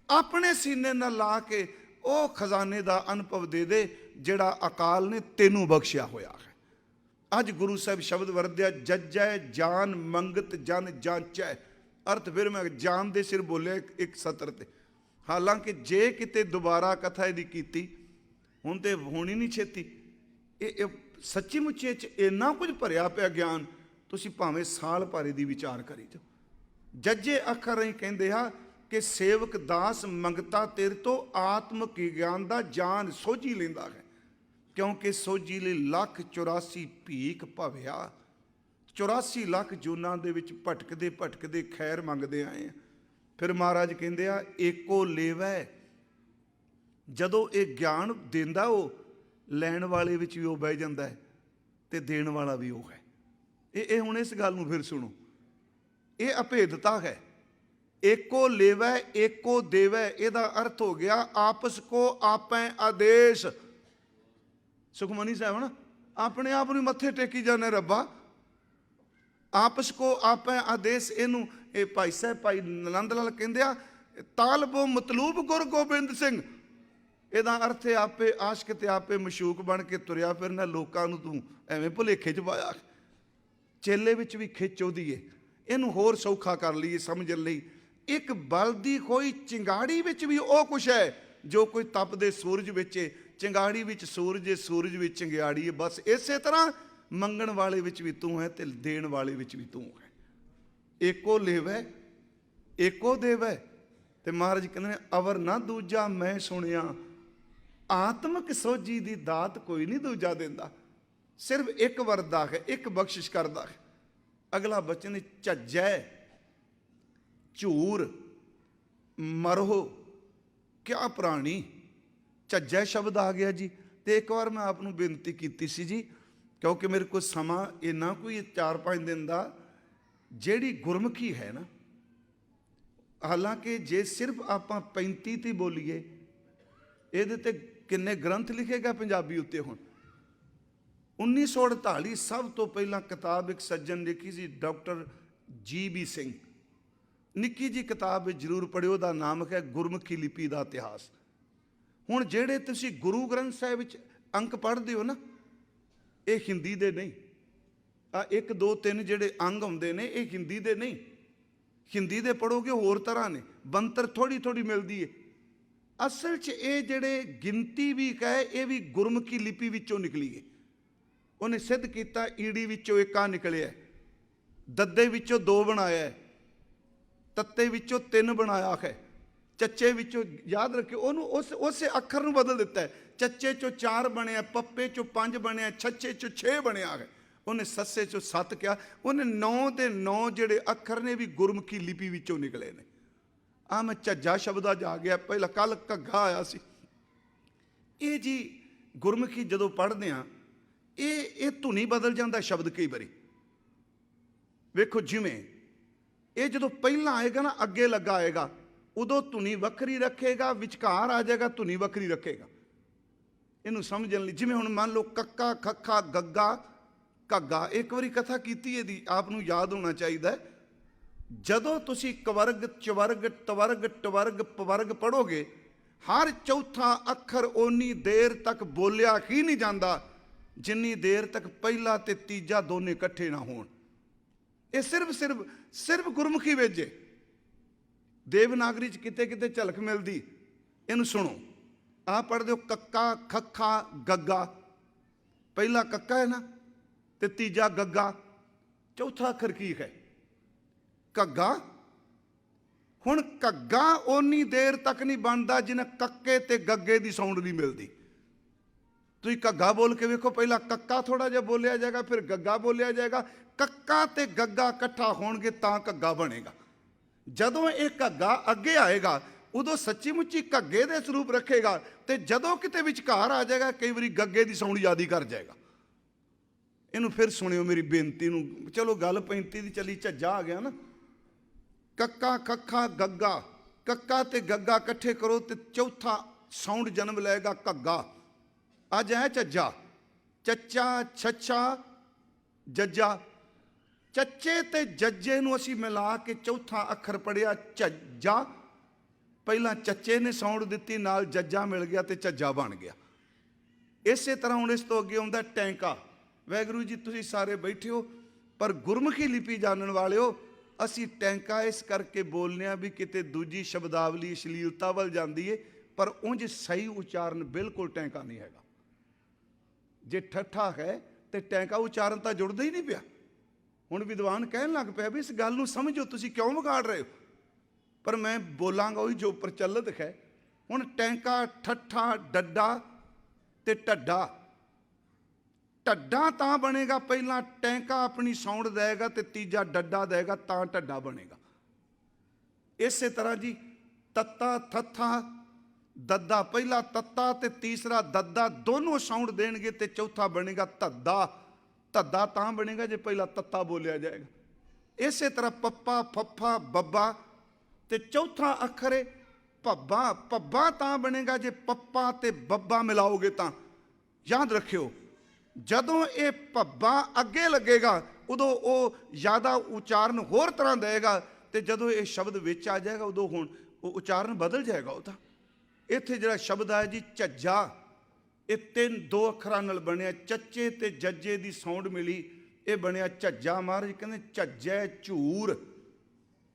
अपने सीने नाल ला के ओ खजाने दा अनुभव दे दे जिहड़ा अकाल ने तेनू बख्शिया होया है। अज गुरु साहब शब्द वरद्या, जजै जान मंगत जन जांचै। अर्थ फिर मैं जान दे सिर बोलिया एक सत्र ते। हालांकि जे किते दोबारा कथा इहदी कीती हुण ते होनी नहीं छेती। ये सच्ची मुच्चे च इन्ना कुछ भरिया पिया ज्ञान, तुसीं भावें साल भर दी विचार करी जाओ। जज्जे अखर ही कहंदे आ कि सेवक दास मंगता तेरे तो आत्मक ज्ञान दा जान सोझी लैंदा है। क्योंकि सोझी ਲਈ ਲੱਖ 84 ਭੀਖ ਭਵਿਆ। 84 ਲੱਖ ਜੂਨਾਂ ਦੇ ਵਿੱਚ ਭਟਕਦੇ ਭਟਕਦੇ ਖੈਰ ਮੰਗਦੇ ਆਏ। ਫਿਰ ਮਹਾਰਾਜ ਕਹਿੰਦੇ ਆ ਏਕੋ ਲੇਵੈ। ਜਦੋਂ ਇਹ ਗਿਆਨ ਦਿੰਦਾ ਉਹ ਲੈਣ ਵਾਲੇ ਵਿੱਚ ਵੀ ਉਹ ਬਹਿ ਜਾਂਦਾ ਹੈ ਤੇ ਦੇਣ ਵਾਲਾ ਵੀ ਉਹ ਹੈ। ਇਹ ਹੁਣ ਇਸ ਗੱਲ ਨੂੰ ਫਿਰ ਸੁਣੋ, ਇਹ ਅਭੇਦਤਾ ਹੈ। ਏਕੋ ਲੇਵੈ ਏਕੋ ਦੇਵੈ, ਇਹਦਾ ਅਰਥ ਹੋ ਗਿਆ ਆਪਸ ਕੋ ਆਪੈ ਆਦੇਸ਼। ਸੁਖਮਨੀ ਸਾਹਿਬ ਨਾ ਆਪਣੇ ਆਪ ਨੂੰ ਮੱਥੇ ਟੇਕੀ ਜਾਂਦੇ ਰੱਬਾ। ਆਪਸ ਕੋ ਆਪੈ ਆਦੇਸ਼, ਇਹਨੂੰ ਇਹ ਭਾਈ ਸਾਹਿਬ ਭਾਈ ਨੰਦ ਲਾਲ ਕਹਿੰਦੇ ਆ ਤਾਲਬੋ ਮਤਲੂਬ ਗੁਰ ਗੋਬਿੰਦ ਸਿੰਘ। ਇਹਦਾ ਅਰਥ ਹੈ ਆਪੇ ਆਸ਼ਕ ਤੇ ਆਪੇ ਮਸ਼ੂਕ ਬਣ ਕੇ ਤੁਰਿਆ ਫਿਰਨਾ, ਲੋਕਾਂ ਨੂੰ ਤੂੰ ਐਵੇਂ ਭੁਲੇਖੇ 'ਚ ਪਾਇਆ। ਚੇਲੇ ਵਿੱਚ ਵੀ ਖਿੱਚ ਉਹਦੀ ਏ। ਇਹਨੂੰ ਹੋਰ ਸੌਖਾ ਕਰ ਲਈਏ ਸਮਝਣ ਲਈ, ਇੱਕ ਬਲਦੀ ਕੋਈ ਚਿੰਗਾੜੀ ਵਿੱਚ ਵੀ ਉਹ ਕੁਛ ਹੈ ਜੋ ਕੋਈ ਤਪਦੇ ਸੂਰਜ ਵਿੱਚ ਏ। ਚਿੰਗਾੜੀ ਵਿੱਚ ਸੂਰਜ ਏ, ਸੂਰਜ ਵਿੱਚ ਚਿੰਗਾੜੀ ਏ। ਬਸ ਇਸੇ ਤਰ੍ਹਾਂ ਮੰਗਣ ਵਾਲੇ ਵਿੱਚ ਵੀ ਤੂੰ ਹੈ ਤੇ ਦੇਣ ਵਾਲੇ ਵਿੱਚ ਵੀ ਤੂੰ ਹੈ। ਏਕੋ ਲੇਵੈ ਏਕੋ ਦੇਵੈ। ਤੇ ਮਹਾਰਾਜ ਕਹਿੰਦੇ ਨੇ ਅਵਰ ਨਾ ਦੂਜਾ ਮੈਂ ਸੁਣਿਆ। ਆਤਮਕ ਸੋਝੀ ਦੀ ਦਾਤ ਕੋਈ ਨਹੀਂ ਦੂਜਾ ਦਿੰਦਾ, ਸਿਰਫ ਇੱਕ ਵਰਦਾ ਹੈ, ਇੱਕ ਬਖਸ਼ਿਸ਼ ਕਰਦਾ ਹੈ। ਅਗਲਾ ਬਚਨ ਝੱਜੈ ਝੂਰ ਮਰੋ ਕਿਆ ਪ੍ਰਾਣੀ। ਝੱਜੈ ਸ਼ਬਦ ਆ ਗਿਆ ਜੀ। ਤੇ ਇੱਕ ਵਾਰ ਮੈਂ ਆਪ ਨੂੰ ਬੇਨਤੀ ਕੀਤੀ ਸੀ ਜੀ, ਕਿਉਂਕਿ ਮੇਰੇ ਕੋਲ ਸਮਾਂ ਇੰਨਾ ਕੋਈ 4-5 ਦਿਨ ਦਾ, ਜਿਹੜੀ ਗੁਰਮੁਖੀ ਹੈ ਨਾ, ਹਾਲਾਂਕਿ ਜੇ ਸਿਰਫ ਆਪਾਂ 35 ਤੇ ਬੋਲੀਏ, ਇਹਦੇ ਤੇ ਕਿੰਨੇ ਗ੍ਰੰਥ ਲਿਖੇਗਾ ਪੰਜਾਬੀ ਉੱਤੇ। ਹੁਣ 1948 ਸਭ ਤੋਂ ਪਹਿਲਾਂ ਕਿਤਾਬ ਇੱਕ ਸੱਜਣ ਲਿਖੀ ਸੀ, ਡਾਕਟਰ GB ਸਿੰਘ। ਨਿੱਕੀ ਜੀ ਕਿਤਾਬ ਜ਼ਰੂਰ ਪੜ੍ਹਿਓ, ਉਹਦਾ ਨਾਮ ਹੈ ਗੁਰਮੁਖੀ ਲਿਪੀ ਦਾ ਇਤਿਹਾਸ। ਹੁਣ ਜਿਹੜੇ ਤੁਸੀਂ ਗੁਰੂ ਗ੍ਰੰਥ ਸਾਹਿਬ ਵਿੱਚ ਅੰਕ ਪੜ੍ਹਦੇ ਹੋ ਨਾ, ਇਹ ਹਿੰਦੀ ਦੇ ਨਹੀਂ। ਆ 1 2 3 ਜਿਹੜੇ ਅੰਗ ਆਉਂਦੇ ਨੇ ਇਹ ਹਿੰਦੀ ਦੇ ਨਹੀਂ। ਹਿੰਦੀ ਦੇ ਪੜ੍ਹੋਗੇ ਹੋਰ ਤਰ੍ਹਾਂ ਨੇ, ਬੰਤਰ ਥੋੜ੍ਹੀ ਥੋੜ੍ਹੀ ਮਿਲਦੀ ਹੈ। ਅਸਲ 'ਚ ਇਹ ਜਿਹੜੇ ਗਿਣਤੀ ਵੀ ਕਹੇ ਇਹ ਵੀ ਗੁਰਮੁਖੀ ਲਿਪੀ ਵਿੱਚੋਂ ਨਿਕਲੀ ਹੈ। ਉਹਨੇ ਸਿੱਧ ਕੀਤਾ ਈੜੀ ਵਿੱਚੋਂ 1 ਆ ਨਿਕਲਿਆ, ਦੱਦੇ ਵਿੱਚੋਂ 2 ਬਣਾਇਆ, ਤੱਤੇ ਵਿੱਚੋਂ 3 ਬਣਾਇਆ ਹੈ, ਚੱਚੇ ਵਿੱਚੋਂ ਯਾਦ ਰੱਖਿਓ ਉਹਨੂੰ ਉਸੇ ਅੱਖਰ ਨੂੰ ਬਦਲ ਦਿੱਤਾ ਹੈ। ਚੱਚੇ 'ਚੋਂ 4 ਬਣਿਆ, ਪੱਪੇ 'ਚੋਂ 5 ਬਣਿਆ, ਛੱਛੇ 'ਚੋਂ 6 ਬਣਿਆ ਹੈ। ਉਹਨੇ ਸੱਸੇ 'ਚੋਂ 7 ਕਿਹਾ। ਉਹਨੇ 9 ਦੇ 9 ਜਿਹੜੇ ਅੱਖਰ ਨੇ ਵੀ ਗੁਰਮੁਖੀ ਲਿਪੀ ਵਿੱਚੋਂ ਨਿਕਲੇ ਨੇ। ਆ ਮੈਂ ਝੱਜਾ ਸ਼ਬਦ ਅੱਜ ਆ ਗਿਆ, ਪਹਿਲਾਂ ਕੱਲ ਘੱਗਾ ਆਇਆ ਸੀ। ਇਹ ਜੀ ਗੁਰਮੁਖੀ ਜਦੋਂ ਪੜ੍ਹਦੇ ਹਾਂ ਇਹ ਧੁਨੀ ਬਦਲ ਜਾਂਦਾ ਸ਼ਬਦ ਕਈ ਵਾਰੀ। ਵੇਖੋ ਜਿਵੇਂ ਇਹ ਜਦੋਂ ਪਹਿਲਾਂ ਆਏਗਾ ਨਾ, ਅੱਗੇ ਲੱਗਾ ਆਏਗਾ, ਉਦੋਂ ਧੁਨੀ ਵੱਖਰੀ ਰੱਖੇਗਾ, ਵਿਚਕਾਰ ਆ ਜਾਏਗਾ ਧੁਨੀ ਵੱਖਰੀ ਰੱਖੇਗਾ। ਇਹਨੂੰ ਸਮਝਣ ਲਈ ਜਿਵੇਂ ਹੁਣ ਮੰਨ ਲਓ ਕੱਕਾ ਖੱਖਾ ਗੱਗਾ ਘੱਗਾ, ਇੱਕ ਵਾਰੀ ਕਥਾ ਕੀਤੀ ਇਹਦੀ, ਆਪ ਨੂੰ ਯਾਦ ਹੋਣਾ ਚਾਹੀਦਾ ਹੈ। ਜਦੋਂ ਤੁਸੀਂ ਕਵਰਗ ਚਵਰਗ ਤਵਰਗ ਟਵਰਗ ਪਵਰਗ ਪੜ੍ਹੋਗੇ, ਹਰ ਚੌਥਾ ਅੱਖਰ ਓਨੀ ਦੇਰ ਤੱਕ ਬੋਲਿਆ ਹੀ ਨਹੀਂ ਜਾਂਦਾ ਜਿੰਨੀ ਦੇਰ ਤੱਕ ਪਹਿਲਾ ਤੇ ਤੀਜਾ ਦੋਨੇ ਇਕੱਠੇ ਨਾ ਹੋਣ। ਇਹ ਸਿਰਫ ਗੁਰਮੁਖੀ ਵਿੱਚ ਹੈ। ਦੇਵਨਾਗਰੀ 'ਚ ਕਿਤੇ ਕਿਤੇ ਝਲਕ ਮਿਲਦੀ। ਇਹਨੂੰ ਸੁਣੋ, ਆਹ ਪੜ੍ਹਦੇ ਹੋ ਕੱਕਾ ਖੱਖਾ ਗੱਗਾ। ਪਹਿਲਾ ਕੱਕਾ ਹੈ ਨਾ ਤੇ ਤੀਜਾ ਗੱਗਾ, ਚੌਥਾ ਅੱਖਰ ਕੀ ਹੈ? ਘੱਗਾ। ਹੁਣ ਘੱਗਾ ਓਨੀ ਦੇਰ ਤੱਕ ਨਹੀਂ ਬਣਦਾ ਜਿੰਨਾ ਕੱਕੇ ਤੇ ਗੱਗੇ ਦੀ ਸਾਊਂਡ ਨਹੀਂ ਮਿਲਦੀ। ਤੁਸੀਂ ਘੱਗਾ ਬੋਲ ਕੇ ਵੇਖੋ, ਪਹਿਲਾਂ ਕੱਕਾ ਥੋੜਾ ਜਿਹਾ ਬੋਲਿਆ ਜਾਏਗਾ, ਫਿਰ ਗੱਗਾ ਬੋਲਿਆ ਜਾਏਗਾ। ਕੱਕਾ ਤੇ ਗੱਗਾ ਇਕੱਠਾ ਹੋਣਗੇ ਤਾਂ ਘੱਗਾ ਬਣੇਗਾ। ਜਦੋਂ ਇਹ ਘੱਗਾ ਅੱਗੇ ਆਏਗਾ ਉਦੋਂ ਸੱਚੀ ਮੁੱਚੀ ਘੱਗੇ ਦੇ ਸਰੂਪ ਰੱਖੇਗਾ, ਤੇ ਜਦੋਂ ਕਿਤੇ ਵਿਚਕਾਰ ਆ ਜਾਏਗਾ ਕਈ ਵਾਰੀ ਗੱਗੇ ਦੀ ਸਾਊਂਡ ਯਾਦ ਹੀ ਕਰ ਜਾਏਗਾ। ਇਹਨੂੰ ਫਿਰ ਸੁਣਿਓ ਮੇਰੀ ਬੇਨਤੀ ਨੂੰ। ਚਲੋ ਗੱਲ 35 ਦੀ ਚੱਲੀ, ਝੱਜਾ ਆ ਗਿਆ ਨਾ। ਕੱਕਾ ਖੱਖਾ ਗੱਗਾ, ਕੱਕਾ ਤੇ ਗੱਗਾ ਇਕੱਠੇ ਕਰੋ ਤੇ ਚੌਥਾ ਸਾਊਂਡ ਜਨਮ ਲਏਗਾ ਘੱਗਾ। ਅੱਜ ਹੈ ਝੱਜਾ, ਚੱਚਾ ਛੱਛਾ ਜੱਜਾ। ਚੱਚੇ ਤੇ ਜੱਜੇ ਨੂੰ ਅਸੀਂ ਮਿਲਾ ਕੇ ਚੌਥਾ ਅੱਖਰ ਪੜਿਆ ਝੱਜਾ। ਪਹਿਲਾਂ ਚੱਚੇ ਨੇ ਸਾਊਂਡ ਦਿੱਤੀ, ਨਾਲ ਜੱਜਾ ਮਿਲ ਗਿਆ ਤੇ ਝੱਜਾ ਬਣ ਗਿਆ। ਇਸੇ ਤਰ੍ਹਾਂ ਹੁਣ ਇਸ ਤੋਂ ਅੱਗੇ ਆਉਂਦਾ ਟੈਂਕਾ। ਵਾਹਿਗੁਰੂ ਜੀ ਤੁਸੀਂ ਸਾਰੇ ਬੈਠੇ ਹੋ, ਪਰ ਗੁਰਮੁਖੀ ਲਿਪੀ ਜਾਣਨ ਵਾਲਿਓ, ਅਸੀਂ ਟੈਂਕਾ ਇਸ ਕਰਕੇ ਬੋਲਨੇ ਆ ਵੀ ਕਿਤੇ ਦੂਜੀ ਸ਼ਬਦਾਵਲੀ ਅਸ਼ਲੀਲਤਾ ਵੱਲ ਜਾਂਦੀ ਏ, ਪਰ ਉਂਝ ਸਹੀ ਉਚਾਰਨ ਬਿਲਕੁਲ ਟੈਂਕਾ ਨਹੀਂ ਹੈਗਾ। ਜੇ ਠੱਠਾ ਹੈ ਤੇ ਟੈਂਕਾ ਉਚਾਰਨ ਤਾਂ ਜੁੜਦਾ ਹੀ ਨਹੀਂ ਪਿਆ। ਹੁਣ ਵਿਦਵਾਨ ਕਹਿਣ ਲੱਗ ਪਿਆ ਵੀ ਇਸ ਗੱਲ ਨੂੰ ਸਮਝੋ, ਤੁਸੀਂ ਕਿਉਂ ਵਿਗਾੜ ਰਹੇ ਹੋ? ਪਰ ਮੈਂ ਬੋਲਾਂਗਾ ਉਹੀ ਜੋ ਪ੍ਰਚਲਿਤ ਹੈ। ਹੁਣ ਟੈਂਕਾ ਠੱਠਾ ਡੱਡਾ ਤੇ ਢੱਡਾ, ਢੱਡਾ ਤਾਂ ਬਣੇਗਾ, ਪਹਿਲਾਂ ਟੈਂਕਾ ਆਪਣੀ ਸੌਂਡ ਦੇਗਾ ਤੇ ਤੀਜਾ ਡੱਡਾ ਦੇਗਾ ਤਾਂ ਢੱਡਾ ਬਣੇਗਾ। ਇਸੇ ਤਰ੍ਹਾਂ ਜੀ ਤੱਤਾ ਥੱਥਾ ਦੱਦਾ, ਪਹਿਲਾ ਤੱਤਾ ਤੇ ਤੀਸਰਾ ਦੱਦਾ ਦੋਨੋਂ ਸਾਊਂਡ ਦੇਣਗੇ ਤੇ ਚੌਥਾ ਬਣੇਗਾ ਧੱਦਾ। ਧੱਦਾ ਤਾਂ ਬਣੇਗਾ ਜੇ ਪਹਿਲਾ ਤੱਤਾ ਬੋਲਿਆ ਜਾਏਗਾ। ਇਸੇ ਤਰ੍ਹਾਂ ਪੱਪਾ ਫੱਫਾ ਬੱਬਾ ਤੇ ਚੌਥਾ ਅੱਖਰ ਹੈ ਭੱਬਾ। ਭੱਬਾ ਤਾਂ ਬਣੇਗਾ ਜੇ ਪੱਪਾ ਤੇ ਬੱਬਾ ਮਿਲਾਓਗੇ ਤਾਂ। ਯਾਦ ਰੱਖਿਓ, ਜਦੋਂ ਇਹ ਭੱਬਾ ਅੱਗੇ ਲੱਗੇਗਾ ਉਦੋਂ ਉਹ ਜ਼ਿਆਦਾ ਉਚਾਰਨ ਹੋਰ ਤਰ੍ਹਾਂ ਦੇਗਾ, ਤੇ ਜਦੋਂ ਇਹ ਸ਼ਬਦ ਵਿੱਚ ਆ ਜਾਏਗਾ ਉਦੋਂ ਹੁਣ ਉਹ ਉਚਾਰਨ ਬਦਲ ਜਾਏਗਾ ਉਹਦਾ। ਇੱਥੇ ਜਿਹੜਾ ਸ਼ਬਦ ਆਇਆ ਜੀ ਝੱਜਾ, ਇਹ ਦੋ ਅੱਖਰਾਂ ਨਾਲ ਬਣਿਆ, ਚੱਚੇ ਤੇ ਜੱਜੇ ਦੀ ਸੌਂਡ ਮਿਲੀ, ਇਹ ਬਣਿਆ ਝੱਜਾ। ਮਹਾਰਾਜ ਕਹਿੰਦੇ ਝੱਜੈ ਝੂਰ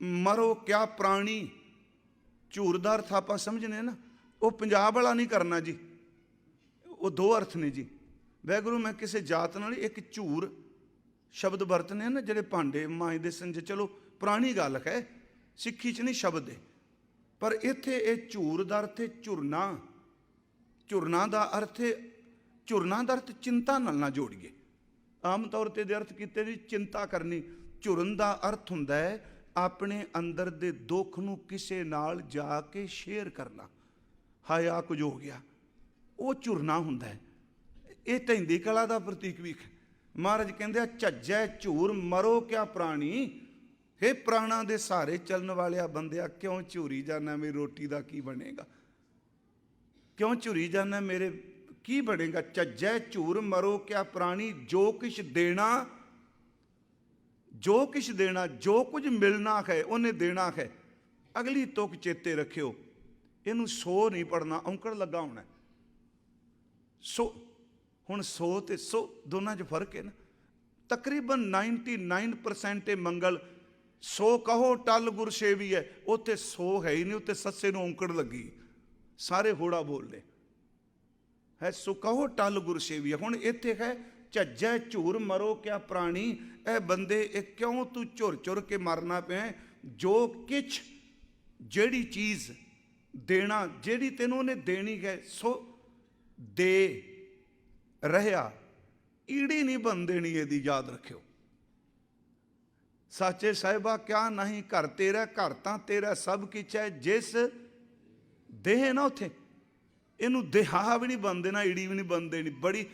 ਮਰੋ ਕਿਆ ਪ੍ਰਾਣੀ। ਝੂਰ ਦਾ ਅਰਥ ਆਪਾਂ ਸਮਝਨੇ ਨਾ, ਉਹ ਪੰਜਾਬ ਵਾਲਾ ਨਹੀਂ ਕਰਨਾ ਜੀ, ਉਹ ਦੋ ਅਰਥ ਨੇ ਜੀ। ਵਾਹਿਗੁਰੂ ਮੈਂ ਕਿਸੇ ਜਾਤ ਨਾਲ ਇੱਕ ਝੂਰ ਸ਼ਬਦ ਵਰਤਨੇ ਨਾ, ਜਿਹੜੇ ਭਾਂਡੇ ਮਾਂਜਦੇ ਸਨ। ਚਲੋ ਪੁਰਾਣੀ ਗੱਲ ਹੈ, ਸਿੱਖੀ 'ਚ ਨਹੀਂ ਸ਼ਬਦ ਹੈ, ਪਰ ਇੱਥੇ ਇਹ ਝੂਰ ਦਾ ਅਰਥ ਹੈ ਝੁਰਨਾ। ਝੁਰਨਾ ਦਾ ਅਰਥ ਹੈ, ਝੁਰਨਾ ਦਾ ਅਰਥ ਚਿੰਤਾ ਨਾਲ ਨਾ ਜੋੜੀਏ। ਆਮ ਤੌਰ 'ਤੇ ਦੇ ਅਰਥ ਕੀਤੇ ਜੀ ਚਿੰਤਾ ਕਰਨੀ। ਝੁਰਨ ਦਾ ਅਰਥ ਹੁੰਦਾ ਹੈ ਆਪਣੇ ਅੰਦਰ ਦੇ ਦੁੱਖ ਨੂੰ ਕਿਸੇ ਨਾਲ ਜਾ ਕੇ ਸ਼ੇਅਰ ਕਰਨਾ। ਹਾਏ ਆ ਕੁਝ ਹੋ ਗਿਆ, ਉਹ ਝੁਰਨਾ ਹੁੰਦਾ ਹੈ। ਇਹ ਧੈਂਦੀ ਕਲਾ ਦਾ ਪ੍ਰਤੀਕ ਵੀ ਹੈ। ਮਹਾਰਾਜ ਕਹਿੰਦੇ ਆ ਝੱਜੈ ਝੂਰ ਮਰੋ ਕਿਆ ਪ੍ਰਾਣੀ। ਹੇ ਪ੍ਰਾਣਾਂ ਦੇ ਸਹਾਰੇ ਚੱਲਣ ਵਾਲਿਆ ਬੰਦਿਆ, ਕਿਉਂ ਝੂਰੀ ਜਾਣਾ, ਮੇਰੀ ਰੋਟੀ ਦਾ ਕੀ ਬਣੇਗਾ? ਕਿਉਂ ਝੂਰੀ ਜਾਣਾ, ਮੇਰੇ ਕੀ ਬਣੇਗਾ? ਝੱਜੈ ਝੂਰ ਮਰੋ ਕਿਆ ਪ੍ਰਾਣੀ। ਜੋ ਕੁਛ ਦੇਣਾ, ਜੋ ਕੁਛ ਦੇਣਾ, ਜੋ ਕੁਝ ਮਿਲਣਾ ਹੈ ਉਹਨੇ ਦੇਣਾ ਹੈ। ਅਗਲੀ ਤੁਕ ਚੇਤੇ ਰੱਖਿਓ, ਇਹਨੂੰ ਸੋ ਨਹੀਂ ਪੜਨਾ, ਔਂਕੜ ਲੱਗਾ ਹੋਣਾ। ਸੋ ਹੁਣ ਸੋ ਤੇ ਸੋ ਦੋਨਾਂ 'ਚ ਫਰਕ ਹੈ ਨਾ। ਤਕਰੀਬਨ 99% ਇਹ ਮੰਗਲ ਸੋ ਕਹੋ ਟਲ ਗੁਰ ਸੇਵੀ ਹੈ, ਉੱਥੇ ਸੋ ਹੈ ਹੀ ਨਹੀਂ, ਉੱਥੇ ਸੱਸੇ ਨੂੰ ਔਂਕੜ ਲੱਗੀ, ਸਾਰੇ ਹੋੜਾ ਬੋਲਦੇ ਹੈ। ਸੋ ਕਹੋ ਟਲ ਗੁਰ ਸੇਵੀ ਹੈ। ਹੁਣ ਇੱਥੇ ਹੈ ਝੱਜੈ ਝੂਰ ਮਰੋ ਕਿਆ ਪ੍ਰਾਣੀ। ਇਹ ਬੰਦੇ ਇਹ ਕਿਉਂ ਤੂੰ ਝੁਰ ਝੁਰ ਕੇ ਮਰਨਾ ਪਿਆ? ਜੋ ਕਿਛ, ਜਿਹੜੀ ਚੀਜ਼ ਦੇਣਾ, ਜਿਹੜੀ ਤੈਨੂੰ ਉਹਨੇ ਦੇਣੀ ਹੈ, ਸੋ ਦੇ ਰਹਿਆ। ਈੜੀ ਨਹੀਂ ਬਣ ਦੇਣੀ ਇਹਦੀ, ਯਾਦ ਰੱਖਿਓ। ਸਾਚੇ ਸਾਹਿਬਾ ਕਿਆ ਨਹੀਂ ਘਰ ਤੇਰਾ, ਘਰ ਤਾਂ ਤੇਰਾ ਸਭ ਕਿਛ ਹੈ ਜਿਸ ਦੇਹ ਨਾ। ਉੱਥੇ ਇਹਨੂੰ ਦੇਹਾ ਵੀ ਨਹੀਂ ਬਣ ਦੇਣਾ, ਈੜੀ ਵੀ ਨਹੀਂ ਬਣ ਦੇਣੀ। ਬੜੀ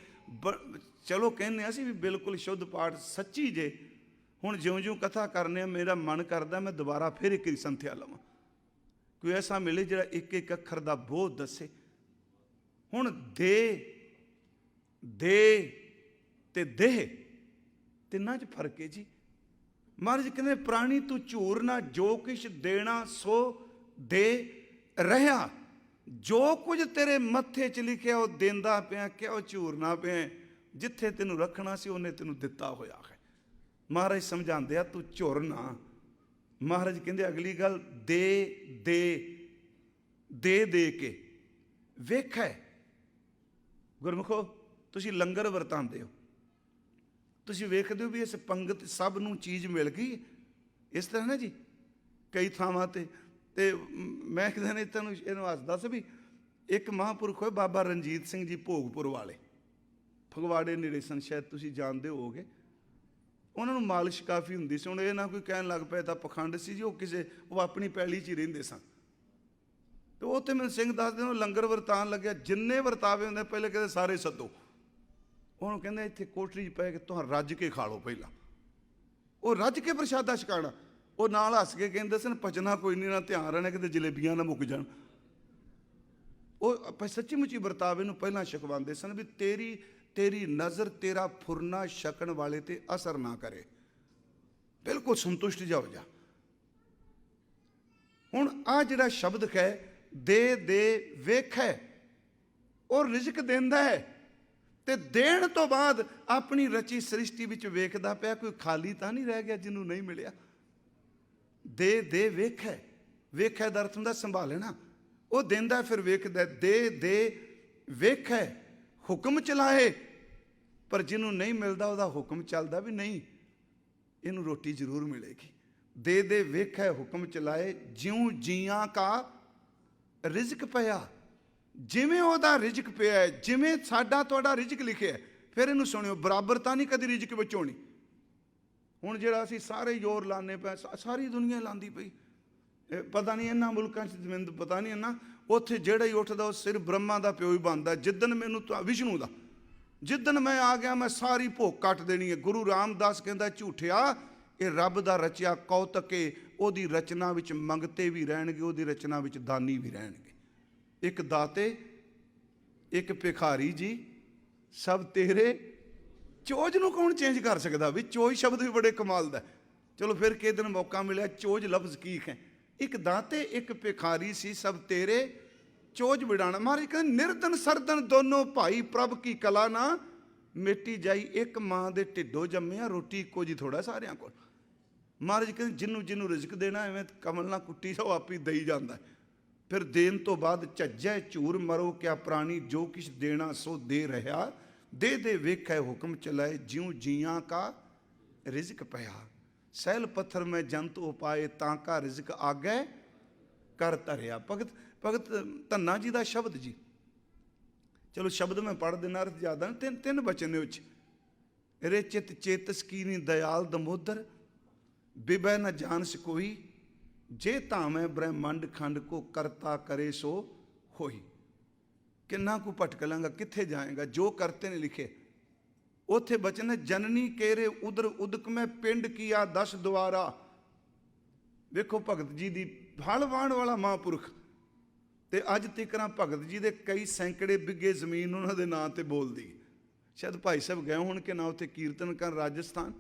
ਚਲੋ ਕਹਿੰਦੇ ਅਸੀਂ ਵੀ ਬਿਲਕੁਲ ਸ਼ੁੱਧ ਪਾਠ ਸੱਚੀ ਜੇ। ਹੁਣ ਜਿਉਂ-ਜਿਉਂ ਕਥਾ ਕਰਨੇ ਆ ਮੇਰਾ ਮਨ ਕਰਦਾ ਮੈਂ ਦੁਬਾਰਾ ਫਿਰ ਇੱਕ ਸੰਥਿਆ ਲਵਾਂ, ਕੋਈ ਐਸਾ ਮਿਲੇ ਜਿਹੜਾ ਇੱਕ ਇੱਕ ਅੱਖਰ ਦਾ ਬੋਧ ਦੱਸੇ। ਹੁਣ ਦੇ ਤੇ ਦੇਹ ਤਿੰਨਾਂ 'ਚ ਫਰਕ ਹੈ ਜੀ। ਮਹਾਰਾਜ ਕਹਿੰਦੇ ਪ੍ਰਾਣੀ ਤੂੰ ਝੂਰ ਨਾ, ਜੋ ਕੁਛ ਦੇਣਾ ਸੋ ਦੇ ਰਹਿਆ। ਜੋ ਕੁਝ ਤੇਰੇ ਮੱਥੇ 'ਚ ਲਿਖਿਆ ਉਹ ਦੇਂਦਾ ਪਿਆ, ਕਿਉਂ ਝੂਰਨਾ ਪਿਆ? ਜਿੱਥੇ ਤੈਨੂੰ ਰੱਖਣਾ ਸੀ ਉਹਨੇ ਤੈਨੂੰ ਦਿੱਤਾ ਹੋਇਆ ਹੈ। ਮਹਾਰਾਜ ਸਮਝਾਉਂਦੇ ਆ ਤੂੰ ਝੁਰ ਨਾ। ਮਹਾਰਾਜ ਕਹਿੰਦੇ ਅਗਲੀ ਗੱਲ ਦੇ ਕੇ ਵੇਖੈ। ਗੁਰਮੁਖੋ ਤੁਸੀਂ ਲੰਗਰ ਵਰਤਾਉਂਦੇ ਹੋ, ਤੁਸੀਂ ਵੇਖਦੇ ਹੋ ਵੀ ਇਸ ਪੰਗਤ ਸਭ ਨੂੰ ਚੀਜ਼ ਮਿਲ ਗਈ। ਇਸ ਤਰ੍ਹਾਂ ਨਾ ਜੀ ਕਈ ਥਾਵਾਂ ਤੇ ਮੈਂ ਇੱਕ ਦਿਨ ਤੁਹਾਨੂੰ ਇਹਨੂੰ ਹੱਸਦਾ ਸੀ ਵੀ ਇੱਕ ਮਹਾਂਪੁਰਖ ਹੋਏ ਬਾਬਾ ਰਣਜੀਤ ਸਿੰਘ ਜੀ ਭੋਗਪੁਰ ਵਾਲੇ, ਫਗਵਾੜੇ ਨੇੜੇ ਸਨ, ਸ਼ਾਇਦ ਤੁਸੀਂ ਜਾਣਦੇ ਹੋਵੋਗੇ। ਉਹਨਾਂ ਨੂੰ ਮਾਲਿਸ਼ ਕਾਫੀ ਹੁੰਦੀ ਸੀ। ਹੁਣ ਇਹ ਨਾ ਕੋਈ ਕਹਿਣ ਲੱਗ ਪਿਆ ਤਾਂ ਪਖੰਡ ਸੀ ਜੀ, ਉਹ ਆਪਣੀ ਪੈਲੀ 'ਚ ਹੀ ਰਹਿੰਦੇ ਸਨ। ਤੇ ਉੱਥੇ ਮੈਨੂੰ ਸਿੰਘ ਦੱਸਦੇ ਉਹ ਲੰਗਰ ਵਰਤਾਉਣ ਲੱਗਿਆ, ਜਿੰਨੇ ਵਰਤਾਵੇ ਹੁੰਦੇ ਪਹਿਲੇ ਕਹਿੰਦੇ ਸਾਰੇ ਸੱਦੋ। ਉਹਨੂੰ ਕਹਿੰਦੇ ਇੱਥੇ ਕੋਠੜੀ 'ਚ ਪੈ ਕੇ ਤੁਹਾਨੂੰ ਰੱਜ ਕੇ ਖਾ ਲਓ। ਪਹਿਲਾਂ ਉਹ ਰੱਜ ਕੇ ਪ੍ਰਸ਼ਾਦਾ ਛਕਾਉਣਾ। ਉਹ ਨਾਲ ਹੱਸ ਕੇ ਕਹਿੰਦੇ ਸਨ ਪਚਣਾ ਕੋਈ ਨਹੀਂ, ਨਾ ਧਿਆਨ ਰਹਿਣਾ ਕਿਤੇ ਜਲੇਬੀਆਂ ਨਾ ਮੁੱਕ ਜਾਣ। ਉਹ ਸੱਚੀ ਮੁੱਚੀ ਵਰਤਾਵੇ ਨੂੰ ਪਹਿਲਾਂ ਛਕਵਾਉਂਦੇ ਸਨ ਵੀ ਤੇਰੀ ਨਜ਼ਰ ਤੇਰਾ ਫੁਰਨਾ ਛਕਣ ਵਾਲੇ ਤੇ ਅਸਰ ਨਾ ਕਰੇ, ਬਿਲਕੁਲ ਸੰਤੁਸ਼ਟ ਜਾ ਹੋ ਜਾ। ਹੁਣ ਆਹ ਜਿਹੜਾ ਸ਼ਬਦ ਹੈ ਦੇ ਵੇਖੈ, ਉਹ ਰਿਜ਼ਕ ਦਿੰਦਾ ਹੈ ਤੇ ਦੇਣ ਤੋਂ ਬਾਅਦ ਆਪਣੀ ਰਚੀ ਸ੍ਰਿਸ਼ਟੀ ਵਿੱਚ ਵੇਖਦਾ ਪਿਆ ਕੋਈ ਖਾਲੀ ਤਾਂ ਨਹੀਂ ਰਹਿ ਗਿਆ ਜਿਹਨੂੰ ਨਹੀਂ ਮਿਲਿਆ। ਦੇ ਵੇਖੈ ਦਾ ਅਰਥ ਹੁੰਦਾ ਸੰਭਾਲਣਾ। ਉਹ ਦਿੰਦਾ ਫਿਰ ਵੇਖਦਾ। ਦੇ ਵੇਖੈ ਹੁਕਮ ਚਲਾਏ, ਪਰ ਜਿਹਨੂੰ ਨਹੀਂ ਮਿਲਦਾ ਉਹਦਾ ਹੁਕਮ ਚੱਲਦਾ ਵੀ ਨਹੀਂ ਇਹਨੂੰ ਰੋਟੀ ਜ਼ਰੂਰ ਮਿਲੇਗੀ। ਦੇ ਵੇਖੈ ਹੁਕਮ ਚਲਾਏ, ਜਿਉਂ ਜੀਆਂ ਕਾ ਰਿਜ਼ਕ ਪਿਆ। ਜਿਵੇਂ ਉਹਦਾ ਰਿਜ਼ਕ ਪਿਆ, ਜਿਵੇਂ ਸਾਡਾ ਤੁਹਾਡਾ ਰਿਜ਼ਕ ਲਿਖਿਆ, ਫਿਰ ਇਹਨੂੰ ਸੁਣਿਓ, ਬਰਾਬਰਤਾ ਨਹੀਂ ਕਦੀ ਰਿਜ਼ਕ ਵਿੱਚ ਹੋਣੀ। ਹੁਣ ਜਿਹੜਾ ਅਸੀਂ ਸਾਰੇ ਜ਼ੋਰ ਲਾਉਂਦੇ ਪਏ, ਸਾਰੀ ਦੁਨੀਆ ਲਾਉਂਦੀ ਪਈ, ਪਤਾ ਨਹੀਂ ਇਹਨਾਂ ਮੁਲਕਾਂ 'ਚ ਮੈਨੂੰ ਪਤਾ ਨਹੀਂ ਇਹਨਾਂ, ਉੱਥੇ ਜਿਹੜਾ ਹੀ ਉੱਠਦਾ ਉਹ ਸਿਰ ਬ੍ਰਹਮਾ ਦਾ ਪਿਓ ਹੀ ਬਣਦਾ। ਜਿੱਦਣ ਮੈਨੂੰ ਵਿਸ਼ਨੂੰ ਦਾ, ਜਿੱਦਣ ਮੈਂ ਆ ਗਿਆ ਮੈਂ ਸਾਰੀ ਭੁੱਖ ਕੱਟ ਦੇਣੀ ਹੈ। ਗੁਰੂ ਰਾਮਦਾਸ ਕਹਿੰਦਾ ਝੂਠਿਆ, ਇਹ ਰੱਬ ਦਾ ਰਚਿਆ ਕੌਤਕ ਏ, ਉਹਦੀ ਰਚਨਾ ਵਿੱਚ ਮੰਗਤੇ ਵੀ ਰਹਿਣਗੇ, ਉਹਦੀ ਰਚਨਾ ਵਿੱਚ ਦਾਨੀ ਵੀ ਰਹਿਣਗੇ। ਇੱਕ ਦਾਤੇ ਇੱਕ ਭਿਖਾਰੀ ਜੀ ਸਭ ਤੇਰੇ। ਚੋਜ ਨੂੰ ਕੌਣ ਚੇਂਜ ਕਰ ਸਕਦਾ? ਵੀ ਚੋਜ ਸ਼ਬਦ ਵੀ ਬੜੇ ਕਮਾਲ ਦਾ। ਚਲੋ ਫਿਰ ਕਿਸੇ ਦਿਨ ਮੌਕਾ ਮਿਲਿਆ, ਚੋਜ ਲਫ਼ਜ਼ ਕੀ ਹੈ। ਇੱਕ ਦਾਤੇ ਇੱਕ ਭਿਖਾਰੀ ਸੀ, ਸਭ ਤੇਰੇ ਚੋਜ ਵਿਡਾਣਾ। ਮਹਾਰਾਜ ਕਹਿੰਦੇ ਨਿਰਦਨ ਸਰਦਨ ਦੋਨੋਂ ਭਾਈ, ਪ੍ਰਭ ਕੀ ਕਲਾ ਨਾ ਮਿੱਟੀ ਜਾਈ। ਇੱਕ ਮਾਂ ਦੇ ਢਿੱਡੋਂ ਜੰਮਿਆ, ਰੋਟੀ ਇੱਕੋ ਜੀ ਥੋੜਾ ਸਾਰਿਆਂ ਕੋਲ। ਮਹਾਰਾਜ ਕਹਿੰਦੇ ਜਿਹਨੂੰ ਜਿਹਨੂੰ ਰਿਜ਼ਕ ਦੇਣਾ, ਐਵੇਂ ਕਮਲ ਨਾਲ ਕੁੱਟੀ ਜਾਓ, ਆਪ ਹੀ ਦੇਈ ਜਾਂਦਾ। ਫਿਰ ਦੇਣ ਤੋਂ ਬਾਅਦ ਝੱਜੈ ਝੂਰ ਮਰੋ ਕਿਆ ਪ੍ਰਾਣੀ, ਜੋ ਕਿਛ ਦੇਣਾ ਸੋ ਦੇ ਰਿਹਾ। ਦੇ ਦੇ ਵੇਖੈ ਹੁਕਮ ਚਲਾਏ, ਜਿਉਂ ਜੀਆਂ ਕਾ ਰਿਜ਼ਕ ਪਿਆ। ਸੈਲ ਪੱਥਰ ਮੈਂ ਜੰਤ ਉਪਾਏ, ਤਾਂ ਕਾ ਰਿਜ਼ਕ ਆਗੈ ਕਰ ਧਰਿਆ। ਭਗਤ ਧੰਨਾ ਜੀ ਦਾ ਸ਼ਬਦ ਜੀ। ਚਲੋ ਸ਼ਬਦ ਮੈਂ ਪੜ੍ਹ ਦੇਣਾ, ਅਰਥ ਜ਼ਿਆਦਾ। ਤਿੰਨ ਬਚਨ ਨੇ ਵਿੱਚ। ਰੇ ਚਿਤ ਚੇਤਸ ਕੀਨੀ ਦਇਆਲ ਦਮੋਦਰ, ਬਿਬੈ ਨ ਜਾਣਸ ਕੋਈ, ਜੇ ਧਾਮੈ ਬ੍ਰਹਮੰਡ ਖੰਡ ਕੋ ਕਰਤਾ ਕਰੇ ਸੋ ਹੋਈ। ਕਿੰਨਾ ਕੁ ਭਟਕ ਲਾਂਗਾ, ਕਿੱਥੇ ਜਾਏਗਾ, ਜੋ ਕਰਤੇ ਨੇ ਲਿਖੇ। ਉੱਥੇ ਬਚਨ ਹੈ ਜਨਨੀ ਕੇਰੇ ਉਦਰ ਉਦਕ ਮੈਂ ਪਿੰਡ ਕੀਆ 10 ਦੁਆਰਾ। ਵੇਖੋ ਭਗਤ ਜੀ ਦੀ ਹਲ ਵਾਹਣ ਵਾਲਾ ਮਹਾਂਪੁਰਖ, ਤੇ ਅੱਜ ਤੀਕਰਾਂ ਭਗਤ ਜੀ ਦੇ ਕਈ ਸੈਂਕੜੇ ਬਿੱਗੇ ਜ਼ਮੀਨ ਉਹਨਾਂ ਦੇ ਨਾਂ ਤੇ ਬੋਲਦੀ। ਸ਼ਾਇਦ ਭਾਈ ਸਾਹਿਬ ਗਏ ਹੋਣ ਕਿ ਨਾ ਉੱਥੇ ਕੀਰਤਨ ਕਰਨ ਰਾਜਸਥਾਨ।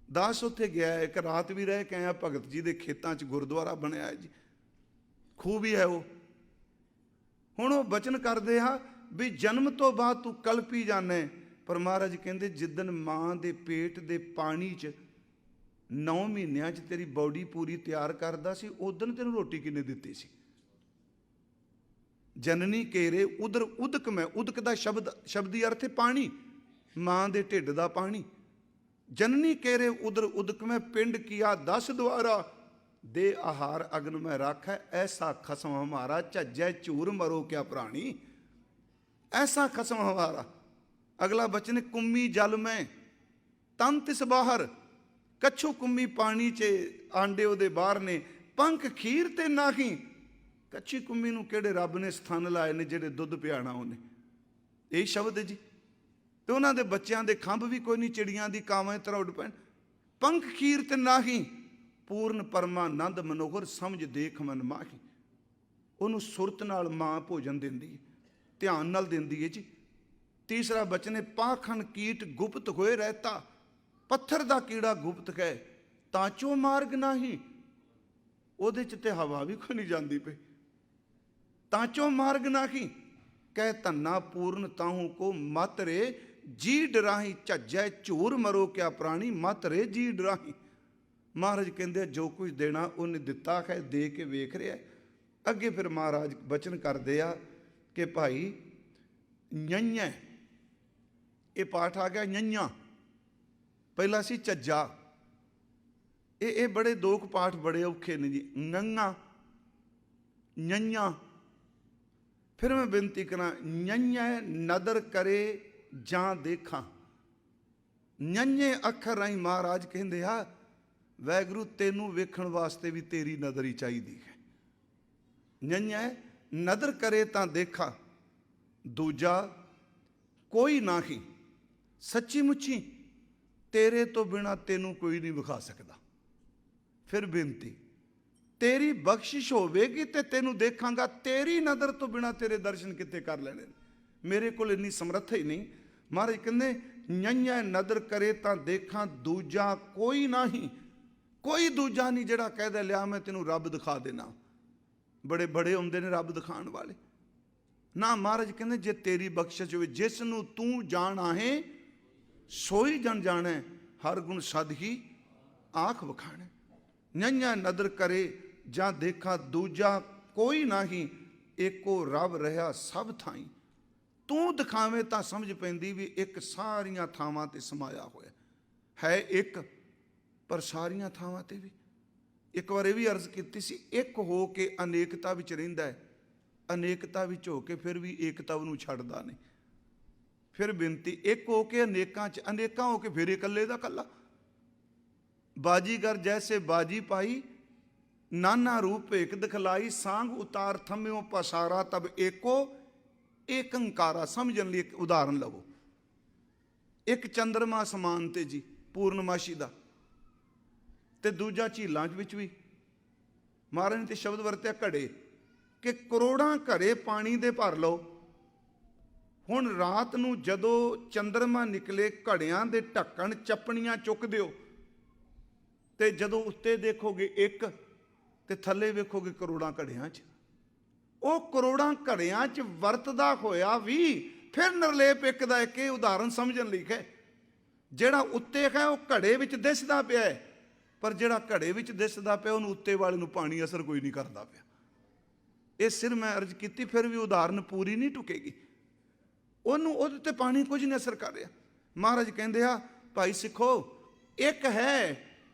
ਦਾਸ ਉੱਥੇ ਗਿਆ, ਇੱਕ ਰਾਤ ਵੀ ਰਹਿ ਕੇ ਆਇਆ। ਭਗਤ ਜੀ ਦੇ ਖੇਤਾਂ 'ਚ ਗੁਰਦੁਆਰਾ ਬਣਿਆ ਹੈ ਜੀ, ਖੂਹ ਵੀ ਹੈ ਉਹ। ਹੁਣ ਉਹ ਬਚਨ ਕਰਦੇ ਆ ਵੀ ਜਨਮ ਤੋਂ ਬਾਅਦ ਤੂੰ ਕਲਪੀ ਜਾਣਾ। ਪਰ ਮਹਾਰਾਜ ਕਹਿੰਦੇ ਜਿੱਦਣ ਮਾਂ ਦੇ ਪੇਟ ਦੇ ਪਾਣੀ 'ਚ 9 ਮਹੀਨਿਆਂ 'ਚ ਤੇਰੀ ਬੋਡੀ ਪੂਰੀ ਤਿਆਰ ਕਰਦਾ ਸੀ, ਉਦਣ ਤੈਨੂੰ ਰੋਟੀ ਕਿਹਨੇ ਦਿੱਤੀ ਸੀ? ਜਨਨੀ ਕੇਰੇ ਉਦਰ ਉਦਕ ਮੈਂ। ਉਦਕ ਦਾ ਸ਼ਬਦੀ ਅਰਥ ਹੈ ਪਾਣੀ, ਮਾਂ ਦੇ ਢਿੱਡ ਦਾ ਪਾਣੀ। ਜਨਨੀ ਕੇਰੇ ਉਦਰ ਉਦਕ ਮੈਂ ਪਿੰਡ ਕੀਆ 10 ਦੁਆਰਾ, ਦੇ ਆਹਾਰ ਅਗਨ ਮੈਂ ਰਾਖੈ, ਐਸਾ ਖਸਮ ਹਮਾਰਾ, ਝੱਜੈ ਝੂਰ ਮਰੋ ਕਿਆ ਪ੍ਰਾਣੀ। ਐਸਾ ਖਸਮ ਹਮਾਰਾ। ਅਗਲਾ ਬਚਨ ਕੁੰਮੀ ਜਲ ਮੈਂ ਤਨ ਤਿਸ ਬਾਹਰ, ਕੱਛੂ ਕੁੰਮੀ ਪਾਣੀ 'ਚ ਆਂਡੇ ਉਹਦੇ ਬਾਹਰ ਨੇ, ਪੰਖ ਖੀਰ ਤੇ ਨਾਹੀ। ਕੱਚੀ ਕੁੰਮੀ ਨੂੰ ਕਿਹੜੇ ਰੱਬ ਨੇ ਸਥਾਨ ਲਾਏ ਨੇ, ਜਿਹੜੇ ਦੁੱਧ ਪਿਆਣਾ ਉਹਨੇ। ਇਹ ਸ਼ਬਦ ਹੈ ਜੀ। ਤੇ ਉਹਨਾਂ ਦੇ ਬੱਚਿਆਂ ਦੇ ਖੰਭ ਵੀ ਕੋਈ ਨਹੀਂ, ਚਿੜੀਆਂ ਦੀ ਕਾਵਾਂ ਤਰ੍ਹਾਂ ਉੱਡ ਪੈਣ। ਪੰਖ ਖੀਰ ਤੇ ਨਾਹੀ, ਪੂਰਨ ਪਰਮਾਨੰਦ ਮਨੋਹਰ, ਸਮਝ ਦੇਖ ਮਨ ਮਾਹੀ। ਉਹਨੂੰ ਸੁਰਤ ਨਾਲ ਮਾਂ ਭੋਜਨ ਦਿੰਦੀ ਹੈ, ਧਿਆਨ ਨਾਲ ਦਿੰਦੀ ਹੈ ਜੀ। ਤੀਸਰਾ ਬਚਨ ਹੈ ਪਾਖਣ ਕੀਟ ਗੁਪਤ ਹੋਏ ਰਹਿਤਾ, ਪੱਥਰ ਦਾ ਕੀੜਾ ਗੁਪਤ ਹੈ, ਤਾਂ ਚੋ ਮਾਰਗ ਨਾਹੀ। ਉਹਦੇ 'ਚ ਤੇ ਹਵਾ ਵੀ ਕੋਈ ਨਹੀਂ ਜਾਂਦੀ ਪਈ। ਤਾਂ ਚੋ ਮਾਰਗ ਨਾਹੀ, ਕਹਿ ਧੰਨਾ ਪੂਰਨ ਤਾਹੂ ਕੋ ਮਤ ਰੇ ਜੀ ਡਰਾਹੀ, ਝੱਜੈ ਝੂਰ ਮਰੋ ਕਿਆ ਪ੍ਰਾਣੀ, ਮਤ ਰੇ ਜੀ ਡਰਾਹੀ। ਮਹਾਰਾਜ ਕਹਿੰਦੇ ਜੋ ਕੁਝ ਦੇਣਾ ਉਹਨੇ ਦਿੱਤਾ ਹੈ, ਦੇ ਕੇ ਵੇਖ ਰਿਹਾ। ਅੱਗੇ ਫਿਰ ਮਹਾਰਾਜ ਬਚਨ ਕਰਦੇ ਆ ਕਿ ਭਾਈ ਨਿਆਂ, ਇਹ ਪਾਠ ਆ ਗਿਆ ਨਿਆਂ। ਪਹਿਲਾ ਸੀ ਝੱਜਾ। ਇਹ ਬੜੇ ਦੋ ਕੁ ਪਾਠ ਬੜੇ ਔਖੇ ਨੇ ਜੀ। ਨੰਗਾ ਨਿਆਂ। ਫਿਰ ਮੈਂ ਬੇਨਤੀ ਕਰਾਂ, ਨਿਆਂ ਨਦਰ ਕਰੇ ਜਾਂ ਦੇਖਾਂ। ਨਿਆਂ ਅੱਖਰ ਰਾਹੀਂ ਮਹਾਰਾਜ ਕਹਿੰਦੇ ਆ ਵੈਗੁਰੂ ਤੈਨੂੰ ਵੇਖਣ ਵਾਸਤੇ ਵੀ ਤੇਰੀ ਨਜ਼ਰ ਹੀ ਚਾਹੀਦੀ ਹੈ। ਨਿਆਂ ਨਦਰ ਕਰੇ ਤਾਂ ਦੇਖਾਂ, ਦੂਜਾ ਕੋਈ ਨਾਹੀ, ਸੱਚੀ ਮੁੱਚੀ ਤੇਰੇ ਤੋਂ ਬਿਨਾ ਤੈਨੂੰ ਕੋਈ ਨਹੀਂ ਵਿਖਾ ਸਕਦਾ। ਫਿਰ ਬੇਨਤੀ, ਤੇਰੀ ਬਖਸ਼ਿਸ਼ ਹੋਵੇਗੀ ਤੇ ਤੈਨੂੰ ਦੇਖਾਂਗਾ, ਤੇਰੀ ਨਜ਼ਰ ਤੋਂ ਬਿਨਾ ਤੇਰੇ ਦਰਸ਼ਨ ਕਿੱਥੇ ਕਰ ਲੈਣੇ? ਮੇਰੇ ਕੋਲ ਇੰਨੀ ਸਮਰੱਥਾ ਹੀ ਨਹੀਂ। ਮਹਾਰਾਜ ਕਹਿੰਦੇ ਨਿਆਂ ਨਦਰ ਕਰੇ ਤਾਂ ਦੇਖਾਂ, ਦੂਜਾ ਕੋਈ ਨਾਹੀ। ਕੋਈ ਦੂਜਾ ਨਹੀਂ ਜਿਹੜਾ ਕਹਿ ਲਿਆ ਮੈਂ ਤੈਨੂੰ ਰੱਬ ਦਿਖਾ ਦੇਣਾ। ਬੜੇ ਬੜੇ ਹੁੰਦੇ ਨੇ ਰੱਬ ਦਿਖਾਉਣ ਵਾਲੇ ਨਾ। ਮਹਾਰਾਜ ਕਹਿੰਦੇ ਜੇ ਤੇਰੀ ਬਖਸ਼ਿਸ਼ ਹੋਵੇ, ਜਿਸ ਨੂੰ ਤੂੰ ਜਾਣ ਆਹੇ ਸੋਈ ਜਨ ਜਾਣੈ, ਹਰ ਗੁਣ ਸਦ ਹੀ ਆਖ ਵਿਖਾਣੈ। ਨਿਆਂ ਨਦਰ ਕਰੇ ਜਾਂ ਦੇਖਾ, ਦੂਜਾ ਕੋਈ ਨਾਹੀ, ਏਕੋ ਰੱਬ ਰਹਾ ਸਭ ਥਾਈਂ। ਤੂੰ ਦਿਖਾਵੇਂ ਤਾਂ ਸਮਝ ਪੈਂਦੀ ਵੀ ਇੱਕ ਸਾਰੀਆਂ ਥਾਵਾਂ ਤੇ ਸਮਾਇਆ ਹੋਇਆ ਹੈ। ਇੱਕ ਪਰ ਸਾਰੀਆਂ ਥਾਵਾਂ ਤੇ ਵੀ। ਇੱਕ ਵਾਰ ਇਹ ਵੀ ਅਰਜ਼ ਕੀਤੀ ਸੀ, ਇੱਕ ਹੋ ਕੇ ਅਨੇਕਤਾ ਵਿੱਚ ਰਹਿੰਦਾ ਹੈ, ਅਨੇਕਤਾ ਵਿੱਚ ਹੋ ਕੇ ਫਿਰ ਵੀ ਏਕਤਾ ਉਹਨੂੰ ਛੱਡਦਾ ਨਹੀਂ। फिर बिनती, एक हो के अनेकां च अनेकां हो के फिर इकल्ले दा कल्ला। बाजीगर जैसे बाजी पाई, नाना रूप एक दिखलाई, सांग उतार थम्यो पसारा, तब एको एक अंकारा। समझण लई एक उदाहरण लवो। एक चंद्रमा आसमान ते जी पूर्णमाशी दा, ते दूजा झीलां विच भी। महाराज ने ते शब्द वरत्या घड़े, कि करोड़ां घड़े पानी दे भर लो। हुण रात नूं जदों चंद्रमा निकले, घड़ियां दे ढक्कण चपणियां चुक दिओ, ते जदों उत्ते देखोगे एक, ते थल्ले वेखोगे करोड़ां घड़ियां च। ਉਹ ਕਰੋੜਾਂ ਘੜਿਆਂ 'ਚ ਵਰਤਦਾ ਹੋਇਆ ਵੀ ਫਿਰ ਨਿਰਲੇਪ ਇੱਕ ਦਾ ਇੱਕ। ਇਹ ਉਦਾਹਰਨ ਸਮਝਣ ਲਈ ਹੈ। ਜਿਹੜਾ ਉੱਤੇ ਹੈ ਉਹ ਘੜੇ ਵਿੱਚ ਦਿਸਦਾ ਪਿਆ ਹੈ, ਪਰ ਜਿਹੜਾ ਘੜੇ ਵਿੱਚ ਦਿਸਦਾ ਪਿਆ ਉਹਨੂੰ ਉੱਤੇ ਵਾਲੇ ਨੂੰ ਪਾਣੀ ਅਸਰ ਕੋਈ ਨਹੀਂ ਕਰਦਾ ਪਿਆ। ਇਹ ਸਿਰ ਮੈਂ ਅਰਜ਼ ਕੀਤੀ, ਫਿਰ ਵੀ ਉਦਾਹਰਨ ਪੂਰੀ ਨਹੀਂ ਟੁਕੇਗੀ। ਉਹਨੂੰ ਉਹਦੇ ਤੇ ਪਾਣੀ ਕੁਝ ਨਹੀਂ ਅਸਰ ਕਰ ਰਿਹਾ। ਮਹਾਰਾਜ ਕਹਿੰਦੇ ਆ, ਭਾਈ ਸਿੱਖੋ, ਇੱਕ ਹੈ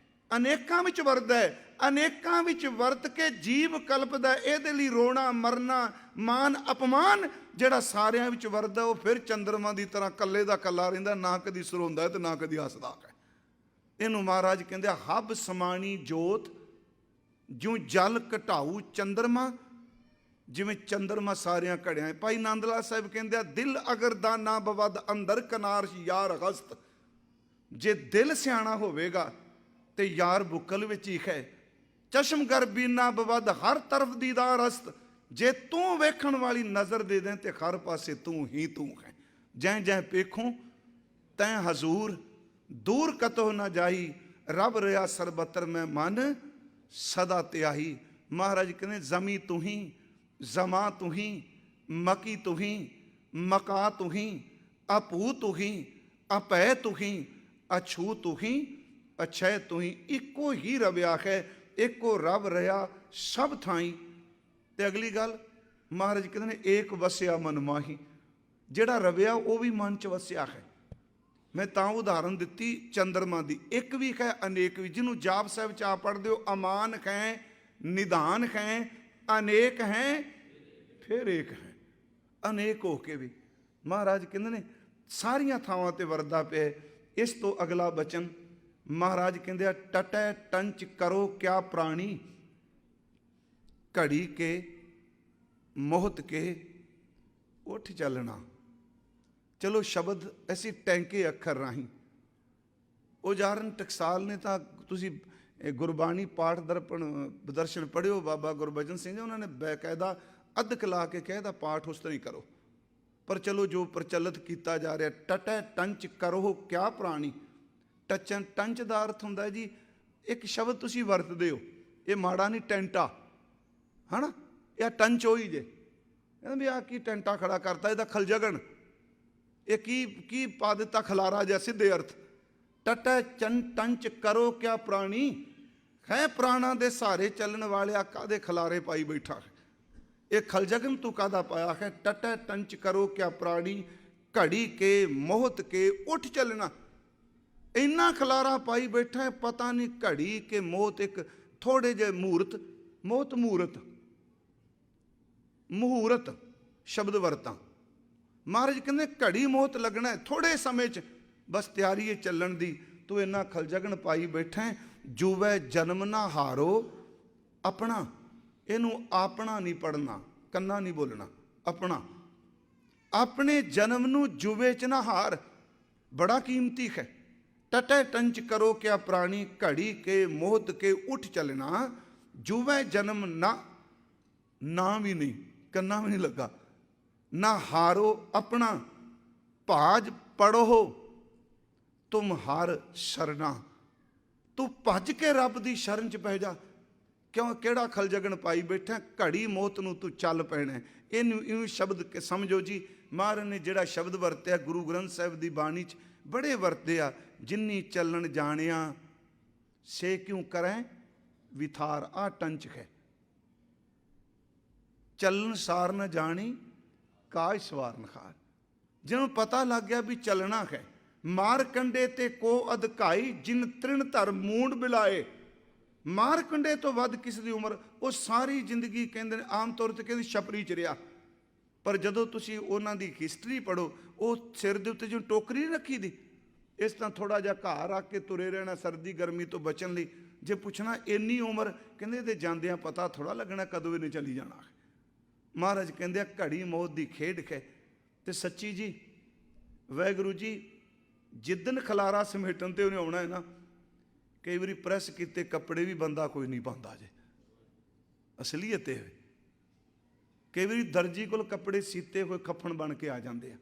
ਅਨੇਕਾਂ ਵਿੱਚ ਵਰਤਦਾ ਹੈ, ਅਨੇਕਾਂ ਵਿੱਚ ਵਰਤ ਕੇ ਜੀਵ ਕਲਪਦਾ। ਇਹਦੇ ਲਈ ਰੋਣਾ ਮਰਨਾ ਮਾਨ ਅਪਮਾਨ ਜਿਹੜਾ ਸਾਰਿਆਂ ਵਿੱਚ ਵਰਤਦਾ, ਉਹ ਫਿਰ ਚੰਦਰਮਾ ਦੀ ਤਰ੍ਹਾਂ ਕੱਲੇ ਦਾ ਕੱਲਾ ਰਹਿੰਦਾ, ਨਾ ਕਦੀ ਸਰੋਂਦਾ ਤੇ ਨਾ ਕਦੀ ਹੱਸਦਾ ਹੈ। ਇਹਨੂੰ ਮਹਾਰਾਜ ਕਹਿੰਦੇ ਆ, ਹੱਬ ਸਮਾਣੀ ਜੋਤ ਜਿਉਂ ਜਲ ਘਟਾਊ ਚੰਦਰਮਾ। ਜਿਵੇਂ ਚੰਦਰਮਾ ਸਾਰਿਆਂ ਘੜਿਆਂ। ਭਾਈ ਨੰਦ ਲਾਲ ਸਾਹਿਬ ਕਹਿੰਦੇ ਆ, ਦਿਲ ਅਗਰ ਦਾ ਨਾ ਬਵਦ ਅੰਦਰ ਕਨਾਰ ਯਾਰ ਹਸਤ। ਜੇ ਦਿਲ ਸਿਆਣਾ ਹੋਵੇਗਾ ਤੇ ਯਾਰ ਬੁੱਕਲ ਵਿੱਚ ਹੀ ਹੈ। ਚਸ਼ਮਗਰ ਬੀਨਾ ਬਵਦ ਹਰ ਤਰਫ ਦੀਦਾਰ ਹਸਤ। ਜੇ ਤੂੰ ਵੇਖਣ ਵਾਲੀ ਨਜ਼ਰ ਦੇ ਦੇ ਤੇ ਹਰ ਪਾਸੇ ਤੂੰ ਹੀ ਤੂੰ ਹੈ। ਜੈ ਜੈ ਪੇਖੋਂ ਤੈਂ ਹਜ਼ੂਰ, ਦੂਰ ਕਤੋ ਨਾ ਜਾਈ। ਰੱਬ ਰਿਹਾ ਸਰਬਤਰ ਮੈਂ ਮਨ ਸਦਾ ਤਿਆਹੀ। ਮਹਾਰਾਜ ਕਹਿੰਦੇ, ਜ਼ਮੀ ਤੂੰ ਹੀ, ਜ਼ਮਾ ਤੂੰ ਹੀ, ਮਕੀ ਤੂੰ ਹੀ, ਮਕਾ ਤੂੰ ਹੀ, ਅਭੂ ਤੂੰ ਹੀ, ਅਪੈ ਤੂੰ ਹੀ, ਅਛੂ ਤੂੰ ਹੀ, ਅਛੈ ਤੂੰ ਹੀ। ਇੱਕੋ ਹੀ ਰਵਿਆ ਹੈ, ਇੱਕੋ ਰੱਬ ਰਿਹਾ ਸਭ ਥਾਈਂ। ਤੇ ਅਗਲੀ ਗੱਲ ਮਹਾਰਾਜ ਕਹਿੰਦੇ ਨੇ, ਏਕ ਵਸਿਆ ਮਨ ਮਾਹੀ। ਜਿਹੜਾ ਰਵਿਆ ਉਹ ਵੀ ਮਨ 'ਚ ਵਸਿਆ ਹੈ। ਮੈਂ ਤਾਂ ਉਦਾਹਰਨ ਦਿੱਤੀ ਚੰਦਰਮਾ ਦੀ। ਇੱਕ ਵੀ ਹੈ, ਅਨੇਕ ਵੀ। ਜਿਹਨੂੰ ਜਾਪ ਸਾਹਿਬ 'ਚ ਆ ਪੜ੍ਹਦੇ ਹੋ, ਅਮਾਨ ਹੈ, ਨਿਧਾਨ ਹੈ, ਅਨੇਕ ਹੈ, ਫਿਰ ਏਕ ਹੈ। ਅਨੇਕ ਹੋ ਕੇ ਵੀ ਮਹਾਰਾਜ ਕਹਿੰਦੇ ਨੇ ਸਾਰੀਆਂ ਥਾਵਾਂ ਤੇ ਵਰਦਾ ਪਿਆ। ਇਸ ਤੋਂ ਅਗਲਾ ਬਚਨ ਮਹਾਰਾਜ ਕਹਿੰਦੇ ਆ, ਟਟੈ ਟੰਚ ਕਰੋ ਕਿਆ ਪ੍ਰਾਣੀ, ਘੜੀ ਕੇ ਮੋਹਤ ਕੇ ਉੱਠ ਚੱਲਣਾ। ਚਲੋ ਸ਼ਬਦ ਅਸੀਂ ਟੈਂਕੇ ਅੱਖਰ ਰਾਹੀਂ ਉਦਾਹਰਨ ਟਕਸਾਲ ਨੇ ਤਾਂ ਤੁਸੀਂ ਗੁਰਬਾਣੀ ਪਾਠ ਦਰਪਣ ਦਰਸ਼ਨ ਪੜ੍ਹਿਓ। ਬਾਬਾ ਗੁਰਬਚਨ ਸਿੰਘ ਜੀ ਉਹਨਾਂ ਨੇ ਬਕਾਇਦਾ ਅੱਧਕ ਲਾ ਕੇ ਕਹਿਦਾ ਪਾਠ ਉਸ ਤਰ੍ਹਾਂ ਹੀ ਕਰੋ। ਪਰ ਚਲੋ ਜੋ ਪ੍ਰਚਲਿਤ ਕੀਤਾ ਜਾ ਰਿਹਾ, ਟਟੈ ਟੰਚ ਕਰੋ ਕਿਆ ਪ੍ਰਾਣੀ। ਟਚਨ ਟੰਚ ਦਾ ਅਰਥ ਹੁੰਦਾ ਜੀ ਇੱਕ ਸ਼ਬਦ ਤੁਸੀਂ ਵਰਤਦੇ ਹੋ, ਇਹ ਮਾੜਾ ਨਹੀਂ, ਟੈਂਟਾ ਹੈ ਨਾ, ਇਹ ਟੰਚ ਹੋਈ ਜੇ। ਕਹਿੰਦੇ ਵੀ ਆਹ ਕੀ ਟੈਂਟਾ ਖੜਾ ਕਰਤਾ, ਇਹਦਾ ਖਲਜਗਣ, ਇਹ ਕੀ ਪਾ ਦਿੱਤਾ ਖਲਾਰਾ ਜਿਹਾ, ਸਿੱਧੇ ਅਰਥ। ਟਟੈ ਟੰਚ ਕਰੋ ਕਿਆ ਪ੍ਰਾਣੀ ਹੈ, ਪ੍ਰਾਣਾ ਦੇ ਸਹਾਰੇ ਚੱਲਣ ਵਾਲਿਆ ਕਾਹਦੇ ਖਲਾਰੇ ਪਾਈ ਬੈਠਾ ਹੈ। ਇਹ ਖਲਜਗਨ ਤੂੰ ਕਾਹਦਾ ਪਾਇਆ ਹੈ। ਟਟੈ ਟੰਚ ਕਰੋ ਕਿਆ ਪ੍ਰਾਣੀ, ਘੜੀ ਕੇ ਮੋਹਤ ਕੇ ਉੱਠ ਚੱਲਣਾ। ਇੰਨਾ ਖਲਾਰਾ ਪਾਈ ਬੈਠਾ ਹੈ, ਪਤਾ ਨਹੀਂ ਘੜੀ ਕੇ ਮੋਹਤ, ਇੱਕ ਥੋੜੇ ਜਿਹੇ ਮੂਰਤ, ਮੋਹਤ ਮੂਰਤ, ਮਹੂਰਤ ਸ਼ਬਦ ਵਰਤਾਂ। ਮਹਾਰਾਜ ਕਹਿੰਦੇ ਘੜੀ ਮੋਹਤ ਲੱਗਣਾ ਥੋੜੇ ਸਮੇਂ 'ਚ, ਬਸ ਤਿਆਰੀ ਹੈ ਚੱਲਣ ਦੀ। ਤੂੰ ਇੰਨਾ ਖਲਜਗਨ ਪਾਈ ਬੈਠਾ ਹੈ। ਜੁਵੈ ਜਨਮ ਨਾ ਹਾਰੋ ਆਪਣਾ। ਇਹਨੂੰ ਆਪਣਾ ਨਹੀਂ ਪੜ੍ਹਨਾ, ਕੰਨਾ ਨਹੀਂ ਬੋਲਣਾ, ਆਪਣਾ। ਆਪਣੇ ਜਨਮ ਨੂੰ ਜੁਵੇ 'ਚ ਨਾ ਹਾਰ, ਬੜਾ ਕੀਮਤੀ ਹੈ। ਟਟੈ ਟੰਚ ਕਰੋ ਕਿਆ ਪ੍ਰਾਣੀ, ਘੜੀ ਕੇ ਮੋਹਤ ਕੇ ਉੱਠ ਚੱਲਣਾ। ਜੁਵੈ ਜਨਮ ਨਾ ਵੀ ਨਹੀਂ, ਕੰਨਾ ਵੀ ਨਹੀਂ ਲੱਗਾ। ਨਾ ਹਾਰੋ ਆਪਣਾ, ਭਾਜ ਪੜੋ ਤੁਮ ਹਰ ਸ਼ਰਨਾ। ਤੂੰ ਭੱਜ ਕੇ ਰੱਬ ਦੀ ਸ਼ਰਨ 'ਚ ਪੈ ਜਾ। ਕਿਉਂ, ਕਿਹੜਾ ਖਲਜਗਨ ਪਾਈ ਬੈਠਾ, ਘੜੀ ਮੌਤ ਨੂੰ ਤੂੰ ਚੱਲ ਪੈਣਾ। ਇਹਨੂੰ ਇਉਂ ਸ਼ਬਦ ਕੇ ਸਮਝੋ ਜੀ। ਮਹਾਰਾਜ ਨੇ ਜਿਹੜਾ ਸ਼ਬਦ ਵਰਤਿਆ ਗੁਰੂ ਗ੍ਰੰਥ ਸਾਹਿਬ ਦੀ ਬਾਣੀ 'ਚ ਬੜੇ ਵਰਤੇ ਆ। ਜਿੰਨੀ ਚੱਲਣ ਜਾਣਿਆ ਸੇ ਕਿਉਂ ਕਰੈ ਵਿਥਾਰ। ਆਹ ਟੰਚ ਹੈ। ਚੱਲਣ ਸਾਰ ਨਾ ਜਾਣੀ ਕਾਜ ਸਵਾਰ ਨਖਾਰ। ਜਿਹਨੂੰ ਪਤਾ ਲੱਗ ਗਿਆ ਵੀ ਚੱਲਣਾ ਹੈ। ਮਾਰ ਕੰਡੇ ਤੇ ਕੋ ਅਧਕਾਈ, ਜਿਨ ਤ੍ਰਿਣ ਧਰ ਮੂੰਡ ਬਿਲਾਏ। ਮਾਰ ਕੰਡੇ ਤੋਂ ਵੱਧ ਕਿਸ ਦੀ ਉਮਰ, ਉਹ ਸਾਰੀ ਜ਼ਿੰਦਗੀ ਕਹਿੰਦੇ ਨੇ ਆਮ ਤੌਰ 'ਤੇ ਕਹਿੰਦੇ ਛਪਰੀ 'ਚ ਰਿਹਾ। ਪਰ ਜਦੋਂ ਤੁਸੀਂ ਉਹਨਾਂ ਦੀ ਹਿਸਟਰੀ ਪੜ੍ਹੋ, ਉਹ ਸਿਰ ਦੇ ਉੱਤੇ ਜਿਵੇਂ ਟੋਕਰੀ ਨਹੀਂ ਰੱਖੀ ਦੀ, ਇਸ ਤਰ੍ਹਾਂ ਥੋੜ੍ਹਾ ਜਿਹਾ ਘਾਹ ਰੱਖ ਕੇ ਤੁਰੇ ਰਹਿਣਾ ਸਰਦੀ ਗਰਮੀ ਤੋਂ ਬਚਣ ਲਈ। ਜੇ ਪੁੱਛਣਾ ਇੰਨੀ ਉਮਰ, ਕਹਿੰਦੇ ਤੇ ਜਾਂਦਿਆਂ ਪਤਾ ਥੋੜ੍ਹਾ ਲੱਗਣਾ ਕਦੋਂ ਇਹਨੇ ਚਲੀ ਜਾਣਾ। ਮਹਾਰਾਜ ਕਹਿੰਦੇ ਆ ਘੜੀ ਮੌਤ ਦੀ ਖੇਡ ਹੈ। ਤੇ ਸੱਚੀ ਜੀ ਵਾਹਿਗੁਰੂ ਜੀ ਜਿੱਦਣ ਖਲਾਰਾ ਸਮੇਟਣ ਤੇ ਉਹਨੇ ਆਉਣਾ ਹੈ ਨਾ, ਕਈ ਵਾਰੀ ਪ੍ਰੈਸ ਕੀਤੇ ਕੱਪੜੇ ਵੀ ਬੰਦਾ ਕੋਈ ਨਹੀਂ ਪਾਉਂਦਾ ਜੇ, ਅਸਲੀਅਤ ਇਹ। ਕਈ ਵਾਰੀ ਦਰਜੀ ਕੋਲ ਕੱਪੜੇ ਸੀਤੇ ਹੋਏ ਕਫਨ ਬਣ ਕੇ ਆ ਜਾਂਦੇ ਆ।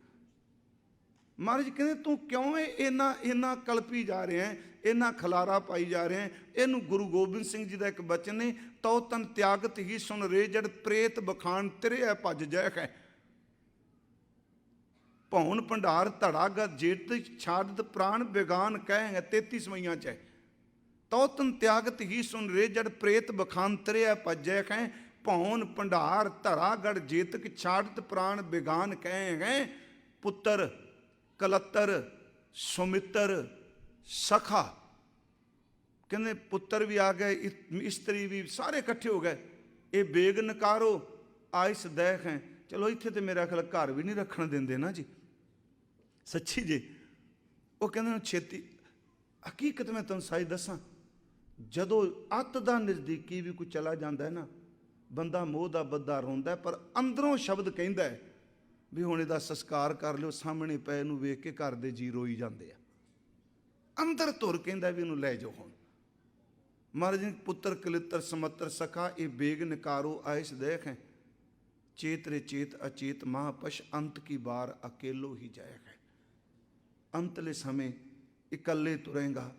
ਮਹਾਰਾਜ ਕਹਿੰਦੇ ਤੂੰ ਕਿਉਂ ਇੰਨਾ ਕਲਪੀ ਜਾ ਰਿਹਾ ਹੈ, ਇੰਨਾ ਖਲਾਰਾ ਪਾਈ ਜਾ ਰਿਹਾ ਹੈ। ਇਹਨੂੰ ਗੁਰੂ ਗੋਬਿੰਦ ਸਿੰਘ ਜੀ ਦਾ ਇੱਕ ਬਚਨ ਨੇ, ਤਉ ਤਨ ਤਿਆਗਤ ਹੀ ਸੁਣ ਰੇ ਜੜ ਪ੍ਰੇਤ ਬਖਾਨ ਤੇਰੇ ਹੈ ਭੱਜ ਜੈ ਹੈ। ਭੌਣ ਭੰਡਾਰ ਧੜਾ ਗ ਜੇਤ ਛਾੜਤ ਪ੍ਰਾਣ ਬੇਗਾਨ ਕਹਿ ਹੈ 33 ਸਮਈਆਂ ਚ। ਤਉ ਤਨ ਤਿਆਗਤ ਹੀ ਸੁਣ ਰੇ ਜੜ ਪ੍ਰੇਤ ਬਖਾਨ ਤੇਰੇ ਹੈ ਭੱਜੈ ਹੈ। ਭੌਣ ਭੰਡਾਰ ਧੜਾ ਗੜ ਜੇਤਕ ਛਾੜਤ ਪ੍ਰਾਣ ਬੇਗਾਨ ਕਹਿ ਹੈ। ਪੁੱਤਰ ਕਲੱਤਰ ਸੁਮਿੱਤਰ ਸਖਾ, ਕਹਿੰਦੇ ਪੁੱਤਰ ਵੀ ਆ ਗਏ, ਇਸਤਰੀ ਵੀ, ਸਾਰੇ ਇਕੱਠੇ ਹੋ ਗਏ। ਇਹ ਬੇਗ ਨਕਾਰੋ ਆਇਸ ਦੇਖ ਹੈ। ਚਲੋ ਇੱਥੇ ਤੇ ਮੇਰਾ ਖਿਆਲ ਘਰ ਵੀ ਨਹੀਂ ਰੱਖਣ ਦਿੰਦੇ ਨਾ ਜੀ, ਸੱਚੀ ਜੀ। ਉਹ ਕਹਿੰਦੇ ਛੇਤੀ, ਹਕੀਕਤ ਮੈਂ ਤੁਹਾਨੂੰ ਸਾਈ ਦੱਸਾਂ, ਜਦੋਂ ਅੱਤ ਦਾ ਨਜ਼ਦੀਕੀ ਵੀ ਕੋਈ ਚਲਾ ਜਾਂਦਾ ਹੈ ਨਾ, ਬੰਦਾ ਮੋਹ ਦਾ ਬੱਦਾ ਰੋਂਦਾ, ਪਰ ਅੰਦਰੋਂ ਸ਼ਬਦ ਕਹਿੰਦਾ ਹੈ ਵੀ ਹੁਣ ਇਹਦਾ ਸੰਸਕਾਰ ਕਰ ਲਿਓ। ਸਾਹਮਣੇ ਪਏ ਇਹਨੂੰ ਵੇਖ ਕੇ ਘਰ ਦੇ ਜੀ ਰੋਈ ਜਾਂਦੇ ਆ, ਅੰਦਰ ਧੁਰ ਕਹਿੰਦਾ ਵੀ ਇਹਨੂੰ ਲੈ ਜਾਓ ਹੁਣ। ਮਹਾਰਾਜ ਜੀ ਪੁੱਤਰ ਕਲਿੱਤਰ ਸਮੱਤਰ ਸਖਾ, ਇਹ ਬੇਗ ਨਿਕਾਰੋ ਆਇਸ ਦੇਖ ਹੈ। ਚੇਤ ਰੇ ਚੇਤ ਅਚੇਤ ਮਹਾਪਸ਼, ਅੰਤ ਕੀ ਬਾਰ ਅਕੇਲੋ ਹੀ ਜਾਇ ਹੈ। ਅੰਤਲੇ ਸਮੇਂ ਇਕੱਲੇ ਤੁਰੇਗਾ,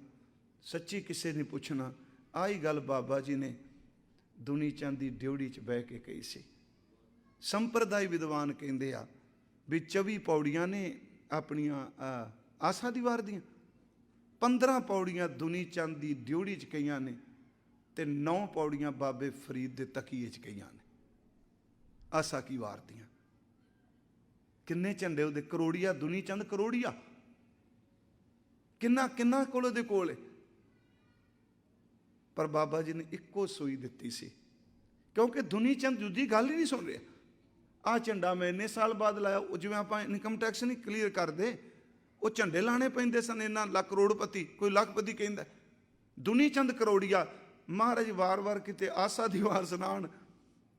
ਸੱਚੀ ਕਿਸੇ ਨੇ ਪੁੱਛਣਾ। ਆਹੀ ਗੱਲ ਬਾਬਾ ਜੀ ਨੇ ਦੁਨੀ ਚੰਦ ਦੀ ਡਿਉੜੀ 'ਚ ਬਹਿ ਕੇ ਕਹੀ ਸੀ। ਸੰਪਰਦਾਇ ਵਿਦਵਾਨ ਕਹਿੰਦੇ ਆ ਵੀ 24 ਪੌੜੀਆਂ ਨੇ ਆਪਣੀਆਂ ਆਸਾ ਦੀ ਵਾਰ ਦੀਆਂ, 15 ਪੌੜੀਆਂ ਦੁਨੀ ਚੰਦ ਦੀ ਡਿਉੜੀ 'ਚ ਕਹੀਆਂ ਨੇ, ਤੇ 9 ਪੌੜੀਆਂ ਬਾਬੇ ਫਰੀਦ ਦੇ ਤਕੀਏ 'ਚ ਕਹੀਆਂ ਨੇ ਆਸਾ ਕੀ ਵਾਰ ਦੀਆਂ। ਕਿੰਨੇ ਝੰਡੇ ਉਹਦੇ, ਕਰੋੜੀਆ ਦੁਨੀ ਚੰਦ ਕਰੋੜੀਆ, ਕਿੰਨਾ ਕੋਲ ਉਹਦੇ ਕੋਲ ਹੈ। ਪਰ ਬਾਬਾ ਜੀ ਨੇ ਇੱਕੋ ਸੂਈ ਦਿੱਤੀ ਸੀ, ਕਿਉਂਕਿ ਦੁਨੀ ਚੰਦ ਦੂਜੀ ਗੱਲ ਹੀ ਨਹੀਂ ਸੁਣ ਰਿਹਾ। ਆਹ ਝੰਡਾ ਮੈਂ ਇੰਨੇ ਸਾਲ ਬਾਅਦ ਲਾਇਆ, ਉਹ ਜਿਵੇਂ ਆਪਾਂ ਇਨਕਮ ਟੈਕਸ ਨਹੀਂ ਕਲੀਅਰ ਕਰਦੇ, ਉਹ ਝੰਡੇ ਲਾਣੇ ਪੈਂਦੇ ਸਨ। ਇੰਨਾ ਲੱਖ ਕਰੋੜਪਤੀ, ਕੋਈ ਲੱਖਪਤੀ ਕਹਿੰਦਾ, ਦੁਨੀ ਚੰਦ ਕਰੋੜੀਆ। ਮਹਾਰਾਜ ਵਾਰ-ਵਾਰ ਕਿਤੇ ਆਸਾ ਦੀ ਵਾਰ ਸੁਣਾਉਣ,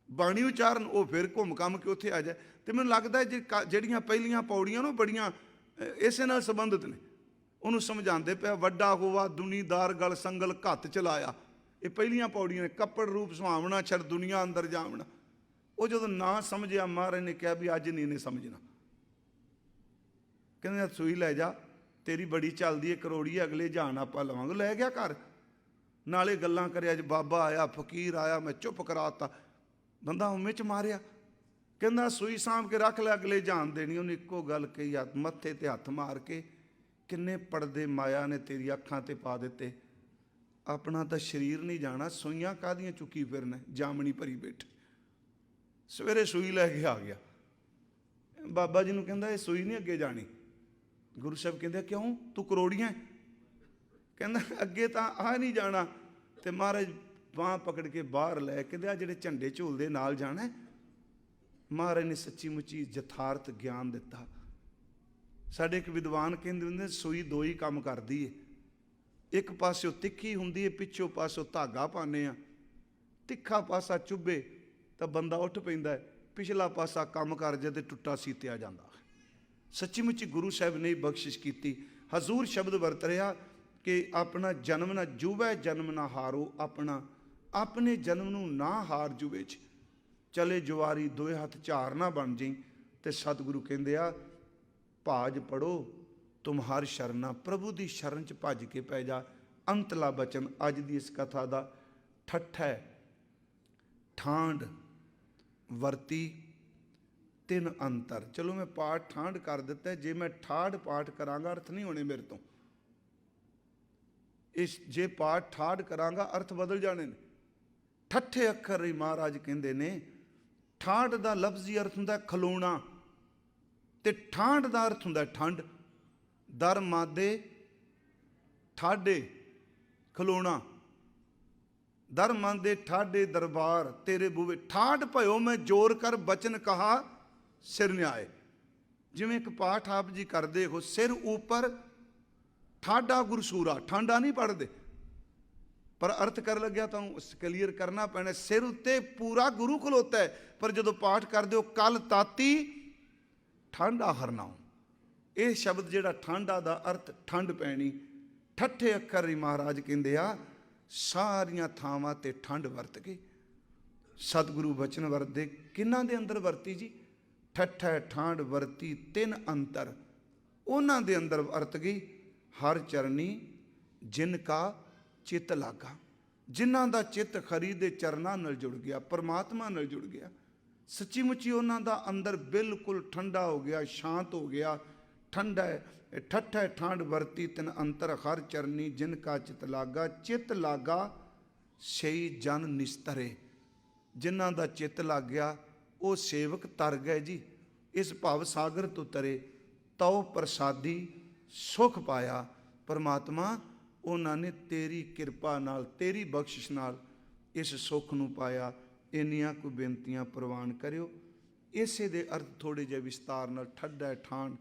ਬਾਣੀ ਉਚਾਰਨ, ਉਹ ਫਿਰ ਘੁੰਮ ਘੰਮ ਕੇ ਉੱਥੇ ਆ ਜਾਏ। ਤੇ ਮੈਨੂੰ ਲੱਗਦਾ ਜਿਹੜੀਆਂ ਪਹਿਲੀਆਂ ਪੌੜੀਆਂ ਨੂੰ ਬੜੀਆਂ ਇਸੇ ਨਾਲ ਸੰਬੰਧਿਤ ਨੇ। ਉਹਨੂੰ ਸਮਝਾਉਂਦੇ ਪਿਆ, ਵੱਡਾ ਹੋਵਾ ਦੁਨੀਦਾਰ ਗਲ ਸੰਗਲ ਘੱਤ ਚਲਾਇਆ। ਇਹ ਪਹਿਲੀਆਂ ਪੌੜੀਆਂ ਨੇ, ਕੱਪੜ ਰੂਪ ਸੁਹਾਵਣਾ ਛੜ ਦੁਨੀਆ ਅੰਦਰ ਜਾਵਣਾ। ਉਹ ਜਦੋਂ ਨਾ ਸਮਝਿਆ, ਮਹਾਰਾਜ ਨੇ ਕਿਹਾ ਵੀ ਅੱਜ ਨਹੀਂ ਇਹਨੇ ਸਮਝਣਾ। ਕਹਿੰਦੇ ਸੂਈ ਲੈ ਜਾ, ਤੇਰੀ ਬੜੀ ਚੱਲਦੀ ਹੈ ਕਰੋੜੀ, ਅਗਲੇ ਜਾਣ ਆਪਾਂ ਲਵਾਂਗੇ। ਲੈ ਗਿਆ ਘਰ, ਨਾਲੇ ਗੱਲਾਂ ਕਰਿਆ। ਅੱਜ ਬਾਬਾ ਆਇਆ, ਫਕੀਰ ਆਇਆ, ਮੈਂ ਚੁੱਪ ਕਰਾਤਾ। ਬੰਦਾ ਉਵੇਂ 'ਚ ਮਾਰਿਆ। ਕਹਿੰਦਾ ਸੂਈ ਸਾਂਭ ਕੇ ਰੱਖ ਲੈ, ਅਗਲੇ ਜਾਣ ਦੇਣੀ। ਉਹਨੇ ਇੱਕੋ ਗੱਲ ਕਹੀ, ਮੱਥੇ ਤੇ ਹੱਥ ਮਾਰ ਕੇ, ਕਿੰਨੇ ਪਰਦੇ ਮਾਇਆ ਨੇ ਤੇਰੀ ਅੱਖਾਂ ਤੇ ਪਾ ਦਿੱਤੇ। ਆਪਣਾ ਤਾਂ ਸਰੀਰ ਨਹੀਂ ਜਾਣਾ, ਸੂਈਆਂ ਕਾਹਦੀਆਂ ਚੁੱਕੀ ਫਿਰਨਾ, ਜਾਮਣੀ ਭਰੀ ਬੈਠੇ। ਸਵੇਰੇ ਸੂਈ ਲੈ ਕੇ ਆ ਗਿਆ। ਬਾਬਾ ਜੀ ਨੂੰ ਕਹਿੰਦਾ ਇਹ ਸੂਈ ਨਹੀਂ ਅੱਗੇ ਜਾਣੀ। ਗੁਰੂ ਸਾਹਿਬ ਕਹਿੰਦੇ ਕਿਉਂ, ਤੂੰ ਕਰੋੜੀਆਂ? ਕਹਿੰਦਾ ਅੱਗੇ ਤਾਂ ਆ ਨਹੀਂ ਜਾਣਾ। ਤੇ ਮਹਾਰਾਜ ਬਾਂਹ ਪਕੜ ਕੇ ਬਾਹਰ ਲੈ, ਕਹਿੰਦੇ ਆ ਜਿਹੜੇ ਝੰਡੇ ਝੂਲਦੇ ਨਾਲ ਜਾਣਾ। ਮਹਾਰਾਜ ਨੇ ਸੱਚੀ ਮੁੱਚੀ ਯਥਾਰਥ ਗਿਆਨ ਦਿੱਤਾ। ਸਾਡੇ ਇੱਕ ਵਿਦਵਾਨ ਕਹਿੰਦੇ ਹੁੰਦੇ, ਸੂਈ ਦੋ ਹੀ ਕੰਮ ਕਰਦੀ ਏ। ਇੱਕ ਪਾਸਿਓਂ ਤਿੱਖੀ ਹੁੰਦੀ ਹੈ, ਪਿੱਛੋਂ ਪਾਸਿਓਂ ਧਾਗਾ ਪਾਉਂਦੇ ਆ। ਤਿੱਖਾ ਪਾਸਾ ਚੁੱਭੇ ਤਾਂ ਬੰਦਾ ਉੱਠ ਪੈਂਦਾ, ਪਿਛਲਾ ਪਾਸਾ ਕੰਮ ਕਰ ਜੇ ਤੇ ਟੁੱਟਾ ਸੀਤਿਆ ਜਾਂਦਾ। ਸੱਚੀ ਮੁੱਚੀ ਗੁਰੂ ਸਾਹਿਬ ਨੇ ਬਖਸ਼ਿਸ਼ ਕੀਤੀ। ਹਜ਼ੂਰ ਸ਼ਬਦ ਵਰਤ ਰਿਹਾ ਕਿ ਆਪਣਾ ਜਨਮ ਨਾ ਜੂਵੈ ਜਨਮ ਨਾ ਹਾਰੋ, ਆਪਣੇ ਜਨਮ ਨੂੰ ਨਾ ਹਾਰ ਜੂਵੇ 'ਚ ਚਲੇ ਜੁਆਰੀ ਦੋਏ ਹੱਥ ਝਾਰ ਨਾ ਬਣ ਜਾਈ। ਤੇ ਸਤਿਗੁਰੂ ਕਹਿੰਦੇ ਆ, ਭਾਜ ਪੜੋ ਤੁਮਹਾਰ ਸ਼ਰਨਾ, ਪ੍ਰਭੂ ਦੀ ਸ਼ਰਨ 'ਚ ਭੱਜ ਕੇ ਪੈ ਜਾ। ਅੰਤਲਾ ਬਚਨ ਅੱਜ ਦੀ ਇਸ ਕਥਾ ਦਾ, ਠੱਠੈ ਠਾਂਡ ਵਰਤੀ ਤਿੰਨ ਅੰਤਰ। ਚਲੋ ਮੈਂ ਪਾਠ ਠਾਂਡ ਕਰ ਦਿੱਤਾ, ਜੇ ਮੈਂ ਠਾੜ ਪਾਠ ਕਰਾਂਗਾ ਅਰਥ ਨਹੀਂ ਹੋਣੇ ਮੇਰੇ ਤੋਂ। ਜੇ ਪਾਠ ਠਾੜ ਕਰਾਂਗਾ ਅਰਥ ਬਦਲ ਜਾਣੇ ਨੇ। ਠੱਠੇ ਅੱਖਰ ਹੀ ਮਹਾਰਾਜ ਕਹਿੰਦੇ ਨੇ। ਠਾਂਡ ਦਾ ਲਫ਼ਜ਼ੀ ਅਰਥ ਹੁੰਦਾ ਖਲੋਣਾ, ਤੇ ਠਾਂਡ ਦਾ ਅਰਥ ਹੁੰਦਾ ਠੰਡ। ਦਰ ਮਾਦੇ ਠਾਡੇ ਖਲੋਣਾ, ਦਰ ਮਾਦੇ ਠਾਡੇ ਦਰਬਾਰ ਤੇਰੇ ਬੂਵੇ। ਠਾਡ ਭਇਓ ਮੈਂ ਜੋਰ ਕਰ ਬਚਨ ਕਹਾ, सिर न्याय। जिवें एक पाठ आप जी करते हो, सिर ऊपर ठाडा गुरसूरा, ठांडा नहीं पढ़ते पर अर्थ कर लग्या तो क्लीयर करना पैना। सिर उत्ते पूरा गुरु खलोता है, पर जो पाठ करते हो कल ताती ठंडा हरनाओ। ये शब्द जिहड़ा ठंडा दा अर्थ ठंड पैनी, ठट्ठे अखर ही महाराज कहंदे आ सारियां थावां ते ठंड वरत गई। सतगुरु बचन वरते किन्हां दे अंदर वरती जी? ठट्ठै ठांड वरती तिन अंतर, उन्हां दे अंदर वरत गई। हर चरनी जिनका चित लागा, जिन्हां दा चित खरी दे चरनां नाल जुड़ गया, परमात्मा नाल जुड़ गया। सच्ची मुच्ची उन्हां दा अंदर बिल्कुल ठंडा हो गया, शांत हो गया। ठंडा ठट्ठै ठांड वरती तिन अंतर, हर चरनी जिनका चित लागा। चित लागा सही जन निस्तरे, जिन्हां दा चित लग गया वो सेवक तर गए जी, इस भव सागर तो तरे। तौ प्रसादी सुख पाया। परमात्मा उन्होंने तेरी किरपा नाल, तेरी बख्शिश नाल इस सुख नूं पाया। इन्नियां कोई बेनतियां प्रवान करियो। इसे दे अर्थ थोड़े जे विस्तार नाल ठड्डा ठाण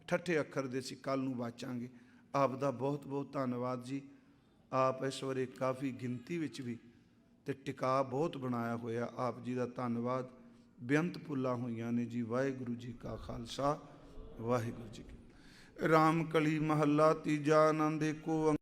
ठट्ठे अखर दे सी कल नूं वाचांगे। आप दा बहुत बहुत धन्नवाद जी। आप इस वारे काफ़ी गिनती विच भी ते टिका बहुत बनाया होया। आप जी का धन्नवाद। बेअंत भुल्लां होईयां ने जी। वाहिगुरू जी का खालसा, वाहिगुरू जी की। राम कली महला तीजा। आनंद एको